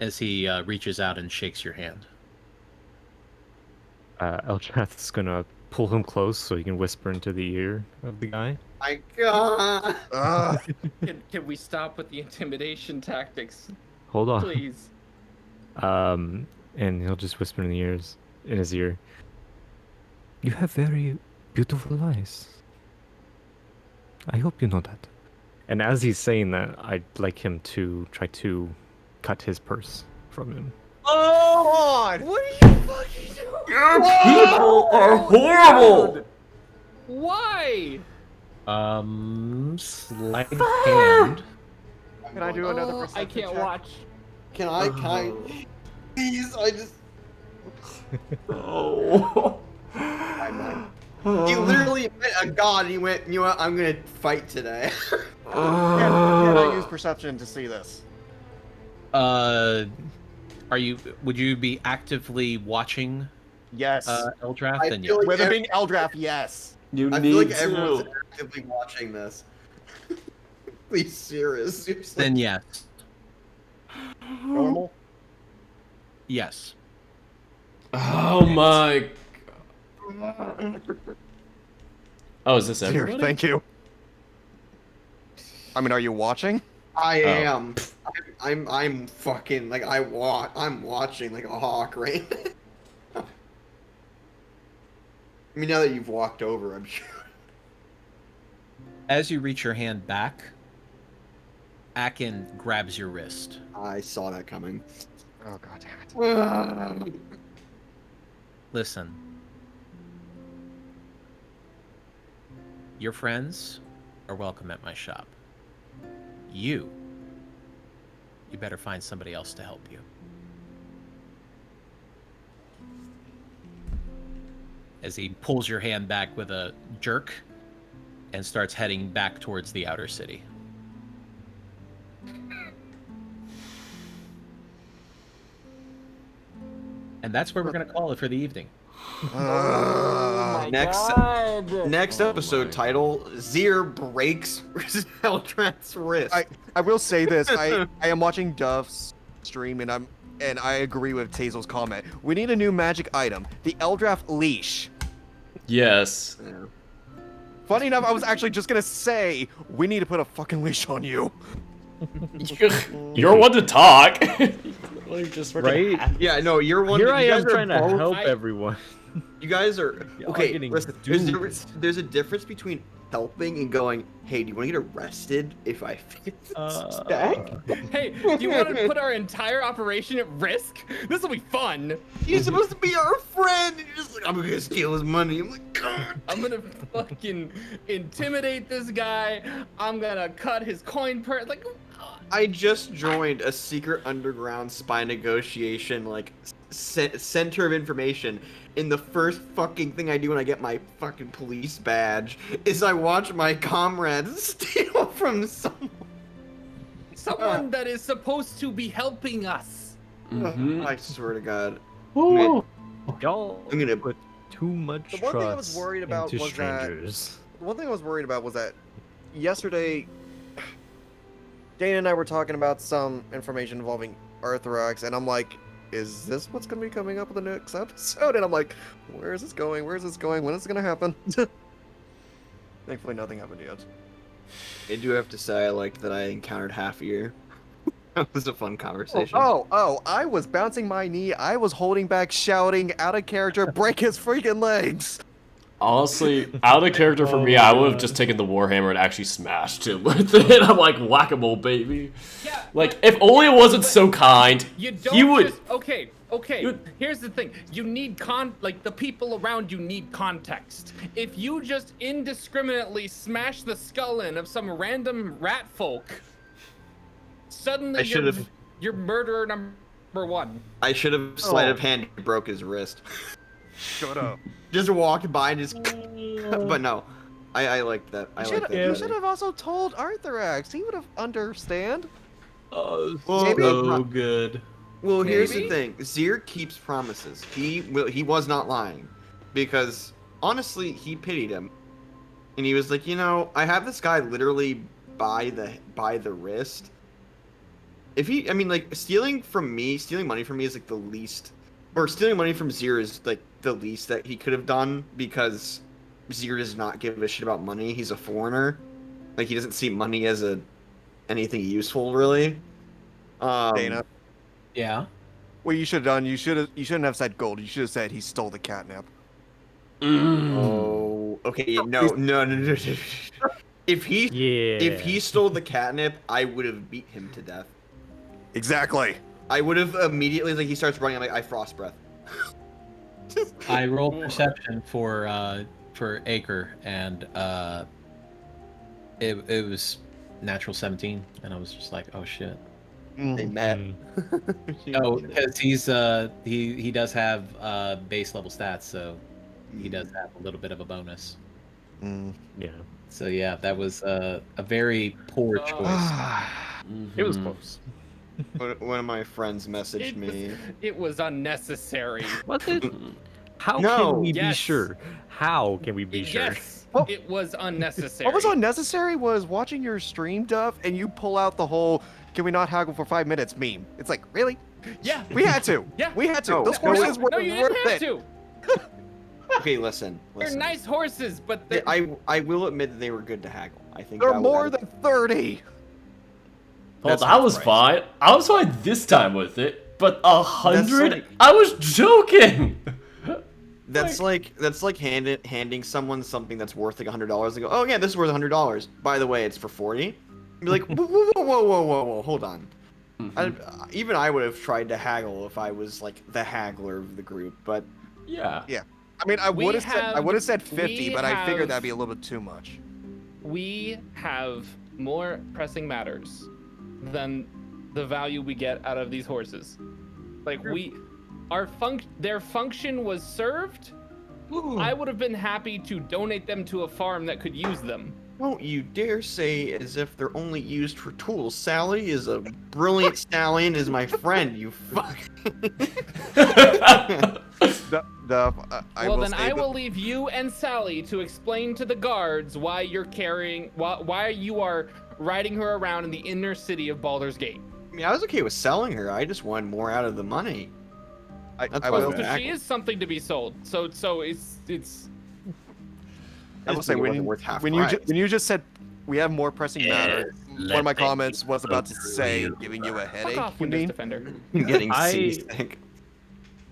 S2: As he reaches out and shakes your hand.
S6: Eldrath is gonna pull him close so he can whisper into the ear of the guy.
S3: my God!
S5: Can we stop with the intimidation tactics,
S6: Hold on.
S5: please?
S6: And he'll just whisper in his ear. You have very beautiful eyes. I hope you know that. And as he's saying that, I'd like him to try to cut his purse from him.
S8: Oh, on!
S5: What are you fucking doing?
S1: Your people are horrible!
S5: Why?
S2: Sleight of hand.
S8: Can I do another
S5: I
S8: perception
S5: can't
S8: check?
S5: watch.
S3: Can I? Please, I just.
S1: Oh.
S3: He literally met a god. He went, you know what? I'm gonna fight today.
S8: Can I use perception to see this?
S2: Would you be actively watching
S8: Yes.
S2: Eldrath?
S3: I
S2: Then
S3: feel
S2: yeah.
S3: like
S8: With it being Eldraff, yes.
S1: You
S3: I
S1: need
S3: feel like
S1: to.
S3: everyone's actively watching this. Please, serious. Seriously.
S2: Then yes.
S8: Normal.
S2: Yes.
S1: Oh my. Oh, is this
S8: Here,
S1: everybody?
S8: thank you. I mean, are you watching?
S3: I am. I'm fucking like I'm watching like a hawk right now. I mean, now that you've walked over, I'm sure.
S2: As you reach your hand back, Akin grabs your wrist.
S3: I saw that coming.
S8: Oh god damn it.
S2: Listen. Your friends
S7: are welcome at my shop. You better find somebody else to help you. As he pulls your hand back with a jerk and starts heading back towards the outer city. And that's where we're going to call it for the evening.
S3: Next episode
S1: my.
S3: title: Zir breaks Eldrath's wrist.
S8: I will say this. I am watching Duff's stream and I agree with Tazel's comment. We need a new magic item, the Eldrath leash.
S1: Yes.
S3: Yeah.
S8: Funny enough, I was actually just gonna say we need to put a fucking leash on you.
S1: You're one to talk. Like, just freaking
S6: Right?
S3: Yeah, no, you're one.
S6: Here I
S3: you guys
S6: am
S3: are
S6: trying to
S3: both-
S6: help everyone.
S3: You guys are
S6: Y'all
S3: okay.
S6: getting
S3: Listen, there's a difference between helping and going, "Hey, do you want to get arrested if I fix this stack?"
S5: Hey, do you want to put our entire operation at risk? This will be fun.
S3: He's supposed to be our friend, and you're just like, "I'm gonna steal his money." I'm like, God.
S5: I'm gonna fucking intimidate this guy. I'm gonna cut his coin per like.
S3: I just joined a secret underground spy negotiation, like, center of information. And the first fucking thing I do when I get my fucking police badge is I watch my comrades steal from
S5: Someone that is supposed to be helping us.
S1: Mhm.
S3: I swear to God.
S6: Y'all
S3: I'm gonna
S6: put too much
S8: The one thing I was
S6: trust
S8: worried about
S6: into
S8: was that-
S6: strangers.
S8: One thing I was worried about was that yesterday, Dana and I were talking about some information involving Arthrox, and I'm like, is this what's going to be coming up in the next episode? And I'm like, where is this going? Where is this going? When is it going to happen? Thankfully, nothing happened yet.
S3: I do have to say I liked that I encountered half ear. That was a fun conversation.
S8: Oh, I was bouncing my knee. I was holding back, shouting, out of character, break his freaking legs.
S1: Honestly, out of character for me, I would have just taken the Warhammer and actually smashed him with it. I'm like, whack-a-mole, baby.
S5: Yeah.
S1: Like, if only it wasn't so kind,
S5: You don't
S1: he would...
S5: just okay. Here's the thing. You need the people around you need context. If you just indiscriminately smash the skull in of some random rat folk, suddenly you're murderer number one.
S3: I should have sleight of hand broke his wrist.
S8: Shut up.
S3: Just walked by and just. But no, I liked that. I liked that.
S8: You
S3: better.
S8: should have also told Arthrox. He would have understand.
S7: Oh,
S3: Well,
S7: so good.
S3: Well, here's the
S5: Maybe?
S3: thing. Zir keeps promises. He was not lying, because honestly, he pitied him, and he was like, I have this guy literally by the wrist. Stealing money from me is like the least, or stealing money from Zir is like the least that he could have done, because Zir does not give a shit about money. He's a foreigner. Like, he doesn't see money as anything useful, really.
S8: Dana.
S7: Yeah.
S8: What you should have done, you shouldn't have said gold. You should have said he stole the catnip.
S3: Oh, okay. No. If he stole the catnip, I would have beat him to death.
S8: Exactly.
S3: I would have immediately, like, he starts running, I'm like, I frost breath.
S7: I rolled perception for Acre, and it was natural 17, and I was just like, oh shit.
S3: They met.
S7: Oh, because he does have base level stats, so he does have a little bit of a bonus.
S6: Yeah.
S7: So yeah, that was a very poor choice.
S6: It was close.
S3: One of my friends messaged me.
S5: It was unnecessary.
S6: Was it? How
S3: No.
S6: can we be
S5: Yes.
S6: sure? How can we be sure?
S5: Yes,
S8: Oh.
S5: it was unnecessary.
S8: What was unnecessary was watching your stream, Duff, and you pull out the whole "Can we not haggle for 5 minutes?" meme. It's like, really?
S5: Yeah.
S8: We had to.
S5: Yeah.
S8: We had to.
S3: No,
S8: Those
S3: no,
S8: horses were
S5: No, you
S8: worth
S5: didn't have
S8: it.
S5: to.
S3: Okay, listen.
S5: They're nice horses, but they're...
S3: I will admit that they were good to haggle. I think
S8: They're
S3: that
S8: more
S3: that-
S8: than 30.
S1: Well,
S3: That's
S1: that
S3: not
S1: was
S3: right.
S1: fine. I was fine this time with it, but 100?
S3: like-
S1: I was joking!
S3: That's like handing someone something that's worth like $100. They go, oh yeah, this is worth $100. By the way, it's for 40. You'd be like, whoa, hold on. Even I would have tried to haggle if I was like the haggler of the group, but
S1: Yeah.
S8: I mean, I
S5: We
S8: would have
S5: have-
S8: said 50,
S5: we
S8: but I figured
S5: have-
S8: that'd be a little bit too much.
S5: we have more pressing matters than the value we get out of these horses. Like their function was served. I would have been happy to donate them to a farm that could use them.
S3: Don't you dare say as if they're only used for tools. Sally is a brilliant stallion, is my friend, you fuck.
S8: I
S5: Well,
S8: will
S5: then
S8: say
S5: I
S8: that-
S5: will leave you and Sally to explain to the guards why you're why you are riding her around in the inner city of Baldur's Gate.
S3: I mean, I was okay with selling her. I just wanted more out of the money. That's
S8: I
S3: why
S8: will-
S3: was
S5: So
S3: back-
S5: she is something to be sold. So it's.
S8: I will say
S3: it
S8: when
S3: wasn't
S8: you,
S3: worth half
S8: when you
S3: price.
S8: when you just said we have more pressing matter, one of my
S7: let
S8: comments
S7: them
S8: was about to
S7: go
S8: say
S7: through
S8: giving you a
S5: Fuck
S8: headache.
S5: off,
S8: You
S5: Windows
S8: mean?
S5: Defender.
S3: Getting
S6: I-
S3: seasick.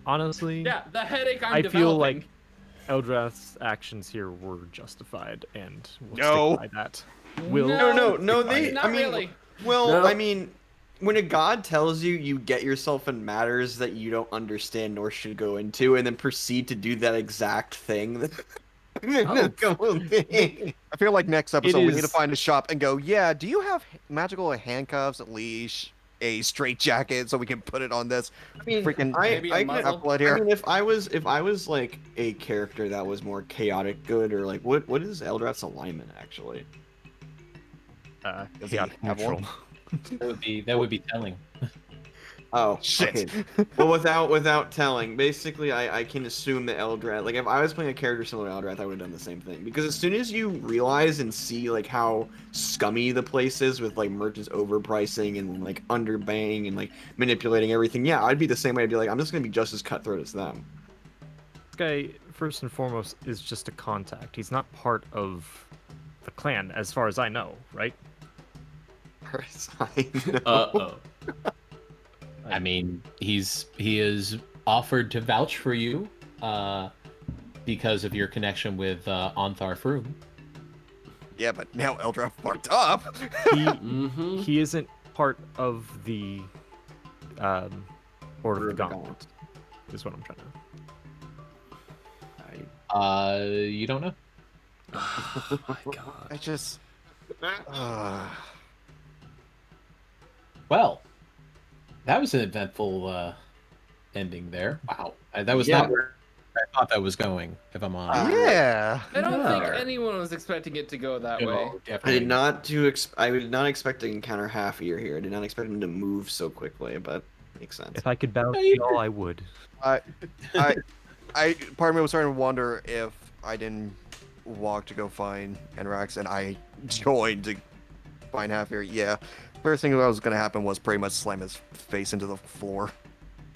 S6: Honestly,
S5: Yeah, the headache I'm
S6: I
S5: developing.
S6: feel like Eldrath's actions here were justified, and we'll
S8: No.
S6: stick by that. Will
S3: No, they.
S5: Not
S3: I mean,
S5: really.
S3: well,
S1: No.
S3: I mean, when a god tells you you get yourself in matters that you don't understand nor should go into, and then proceed to do that exact thing.
S8: I feel like next episode we need to
S6: is-
S8: find a shop and go, yeah, do you have magical handcuffs, a leash, a straight jacket so we can put it on this freaking
S5: Maybe a
S3: I,
S5: muzzle.
S8: template
S3: I
S8: here?
S3: mean, if I was like a character that was more chaotic good, or like what is Eldrath's alignment actually?
S8: Does he
S6: chaotic
S8: have one?
S6: neutral.
S7: That would be telling.
S3: Oh
S8: Shit.
S3: okay. Well, without telling, basically, I can assume that Eldrath. Like, if I was playing a character similar to Eldrath, I would have done the same thing. Because as soon as you realize and see like how scummy the place is with like merchants overpricing and like underbaying and like manipulating everything, yeah, I'd be the same way. I'd be like, I'm just gonna be just as cutthroat as them.
S6: This guy, first and foremost, is just a contact. He's not part of the clan, as far as I know, right?
S3: I know.
S1: Uh-oh.
S7: I mean, he is offered to vouch for you because of your connection with Ontharr Froom.
S8: Yeah, but now Eldrath fucked up.
S6: He
S1: Mm-hmm.
S6: he isn't part of the Order of the
S3: Gauntlet.
S6: Gauntlet, is what I'm trying to.
S7: You don't know?
S1: Oh my god.
S8: I just.
S7: Well, that was an eventful ending there. Wow, that was
S3: Yeah.
S7: not where I thought that was going. If I'm honest.
S8: Yeah.
S5: I don't think
S1: No.
S5: anyone was expecting it to go that
S7: No,
S5: way.
S3: I
S7: definitely
S3: did not do. I did not expect to encounter half ear here. I did not expect him to move so quickly, but makes sense.
S6: If I could bounce
S7: Yeah, you
S6: y'all, I would.
S8: I, part of me was starting to wonder if I didn't walk to go find Enrax and I joined to find half here. Yeah. First thing that was going to happen was pretty much slam his face into the floor.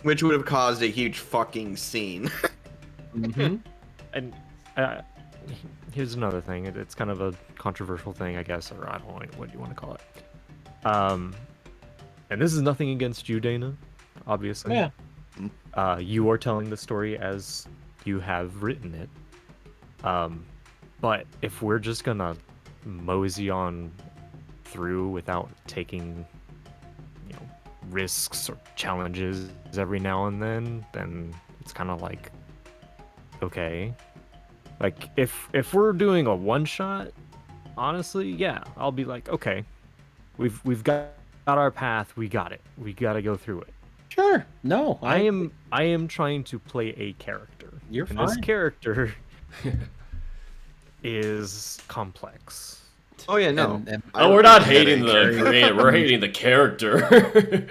S3: Which would have caused a huge fucking scene.
S7: Mhm.
S6: And here's another thing. It's kind of a controversial thing, I guess, or I don't know what you want to call it. And this is nothing against you, Dana, obviously.
S7: Yeah.
S6: You are telling the story as you have written it. But if we're just gonna mosey on through without taking, risks or challenges every now and then it's kind of like, okay. Like if we're doing a one shot, honestly, yeah, I'll be like, okay, we've got our path, we got it, we got to go through it.
S7: Sure. No,
S6: I am trying to play a character.
S7: You're
S6: and this
S7: fine.
S6: character is complex.
S3: Oh yeah, no.
S7: And
S1: Oh, we're not hating
S3: the.
S1: we're hating the character.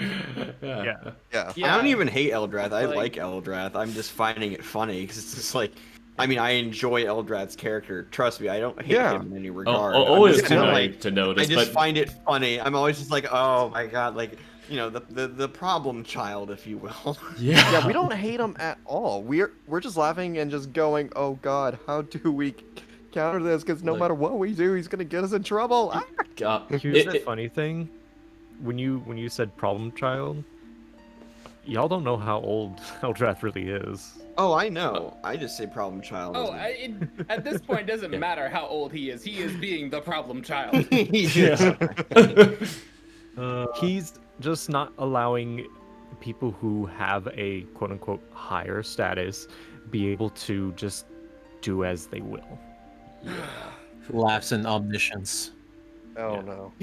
S6: Yeah.
S8: Yeah.
S3: I don't even hate Eldrath. I
S5: Like-
S3: like Eldrath. I'm just finding it funny because it's just like, I mean, I enjoy Eldrath's character. Trust me, I don't hate
S8: Yeah.
S3: him in any regard.
S1: Oh,
S3: I'm
S1: always
S3: just
S1: too
S3: kinda
S1: late to
S3: I
S1: notice,
S3: just
S1: but
S3: find it funny. I'm always just like, oh my god, like the problem child, if you will.
S8: Yeah, we don't hate him at all. We're just laughing and just going, "Oh God, how do we counter this? Because no
S1: Like-
S8: matter what we do, he's gonna get us in trouble." Ah!
S1: God,
S6: Here's the funny thing. When you said problem child, y'all don't know how old Eldrath really is.
S3: Oh, I know. I just say problem child.
S5: Oh,
S3: isn't
S5: at this point, it doesn't
S1: Yeah.
S5: matter how old he is. He is being the problem child.
S3: it?
S6: He's just not allowing people who have a quote unquote higher status be able to just do as they will.
S2: Laughs in omniscience.
S8: Oh
S1: Yeah.
S8: no.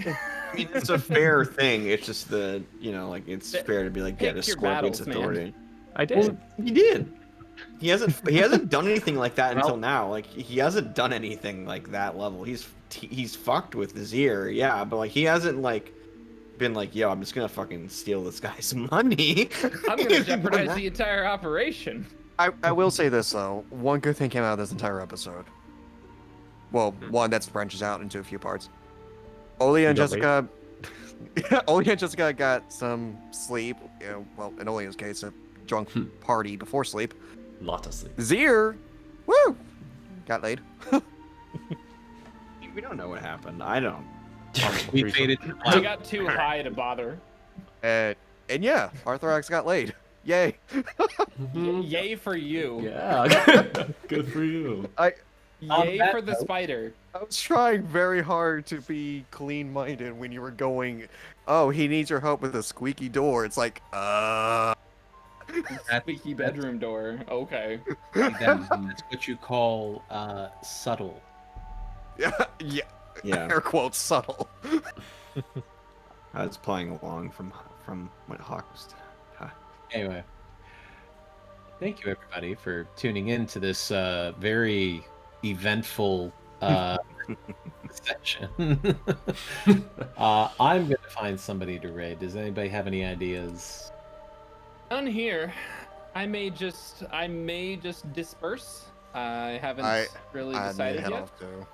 S3: I mean, it's a fair thing. It's just the, like, it's fair to be like, yeah,
S5: Pick
S3: the
S5: your
S3: Scorpion's
S5: battles, man.
S3: authority.
S6: I did.
S3: Well, he did. He hasn't done anything like that until now. Like, he hasn't done anything like that level. He's fucked with Zir, yeah, but like he hasn't like been like, yo, I'm just gonna fucking steal this guy's money.
S5: I'm gonna jeopardize the entire operation.
S8: I will say this though. One good thing came out of this entire episode. Well, one that branches out into a few parts. Oli and
S6: You got
S8: Jessica. Oli and Jessica got some sleep. Well, in Oli's case, a drunk party before sleep.
S1: Lot of sleep.
S8: Zir, woo, got laid.
S3: We don't know what happened. I don't.
S2: We faded to
S5: I
S2: black.
S5: got too high to bother.
S8: And yeah, Arthrax got laid. Yay.
S5: Yay for you.
S1: Yeah. Good for you.
S5: Yay
S2: that
S5: for the
S2: note-
S5: spider.
S8: I was trying very hard to be clean-minded when you were going, oh, he needs your help with a squeaky door. It's like,
S5: Squeaky bedroom door. Okay.
S2: That's what you call subtle.
S8: yeah,
S3: Yeah,
S8: air quotes subtle.
S3: I was playing along from what Hawk was.
S2: Anyway, thank you everybody for tuning in to this very eventful session. I'm gonna find somebody to raid. Does anybody have any ideas?
S5: None here. I may just disperse. I haven't really
S8: I
S5: decided
S8: head
S5: yet.
S8: off too.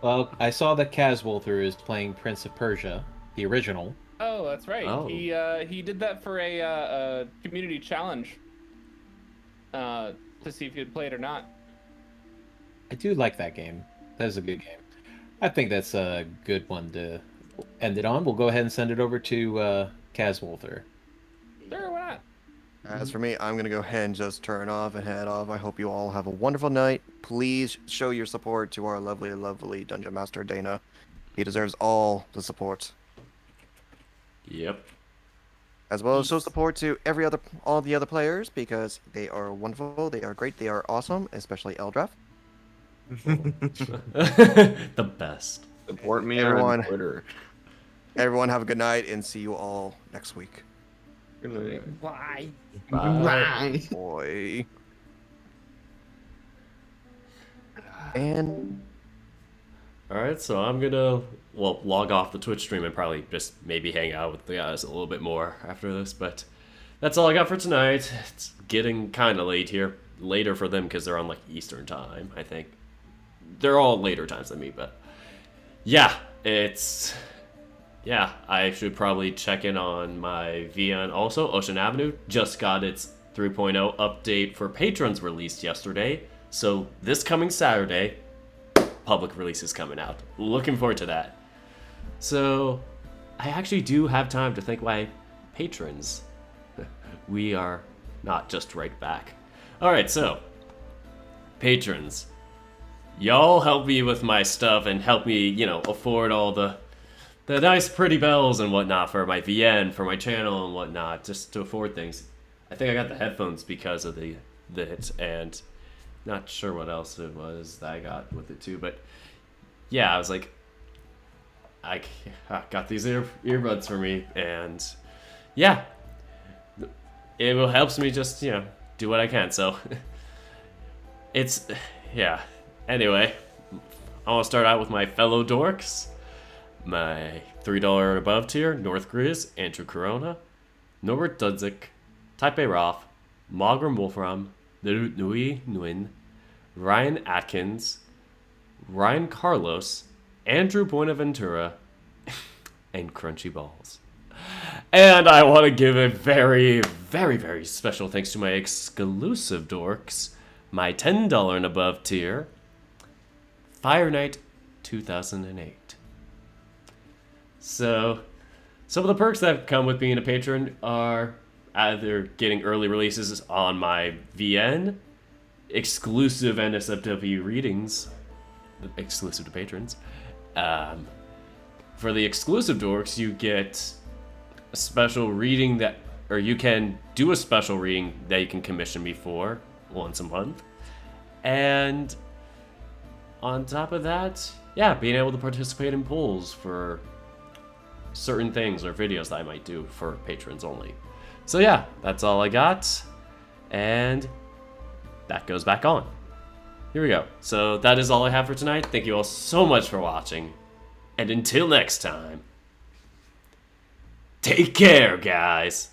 S2: Well, I saw that Caswolter is playing Prince of Persia, the original.
S5: Oh, that's right.
S1: Oh.
S5: He did that for a community challenge. To see if you'd play it or not.
S2: I do like that game. That is a good game. I think that's a good one to end it on. We'll go ahead and send it over to Caswolter.
S5: Sure, why not?
S8: As for me, I'm going to go ahead and just turn off and head off. I hope you all have a wonderful night. Please show your support to our lovely, lovely Dungeon Master, Dana. He deserves all the support.
S1: Yep.
S8: As well as show support to all the other players, because they are wonderful, they are great, they are awesome, especially Eldraff.
S1: The best.
S3: Support me
S8: Everyone.
S3: on Twitter.
S8: Everyone have a good night, and see you all next week.
S5: Why?
S1: Bye.
S8: Boy. And
S1: All right, so I'm gonna log off the Twitch stream and probably just maybe hang out with the guys a little bit more after this. But that's all I got for tonight. It's getting kind of late here, later for them because they're on like Eastern time. I think they're all later times than me, but yeah, I should probably check in on my VN. Also, Ocean Avenue just got its 3.0 update for patrons released yesterday. So this coming Saturday, public release is coming out. Looking forward to that. So I actually do have time to thank my patrons. We are not just right back. All right, so patrons, y'all help me with my stuff and help me, afford all the nice pretty bells and whatnot for my VN, for my channel and whatnot, just to afford things. I think I got the headphones because of the hits, and not sure what else it was that I got with it too, but yeah, I was like, I got these earbuds for me, and yeah, it helps me just, do what I can, so yeah. Anyway, I want to start out with my fellow dorks. My $3 and above tier, North Grizz, Andrew Corona, Norbert Dudzik, Taipei Roth, Mogram Wolfram, Nui Nguyen, Ryan Atkins, Ryan Carlos, Andrew Buenaventura, and Crunchy Balls. And I want to give a very, very, very special thanks to my exclusive dorks, my $10 and above tier, Fire Knight 2008. So, some of the perks that come with being a patron are either getting early releases on my VN, exclusive NSFW readings, exclusive to patrons. For the exclusive dorks, you get a special reading or you can do a special reading that you can commission me for once a month. And on top of that, yeah, being able to participate in polls for certain things or videos that I might do for patrons only. So yeah, that's all I got. And that goes back on. Here we go. So that is all I have for tonight. Thank you all so much for watching. And until next time, take care, guys.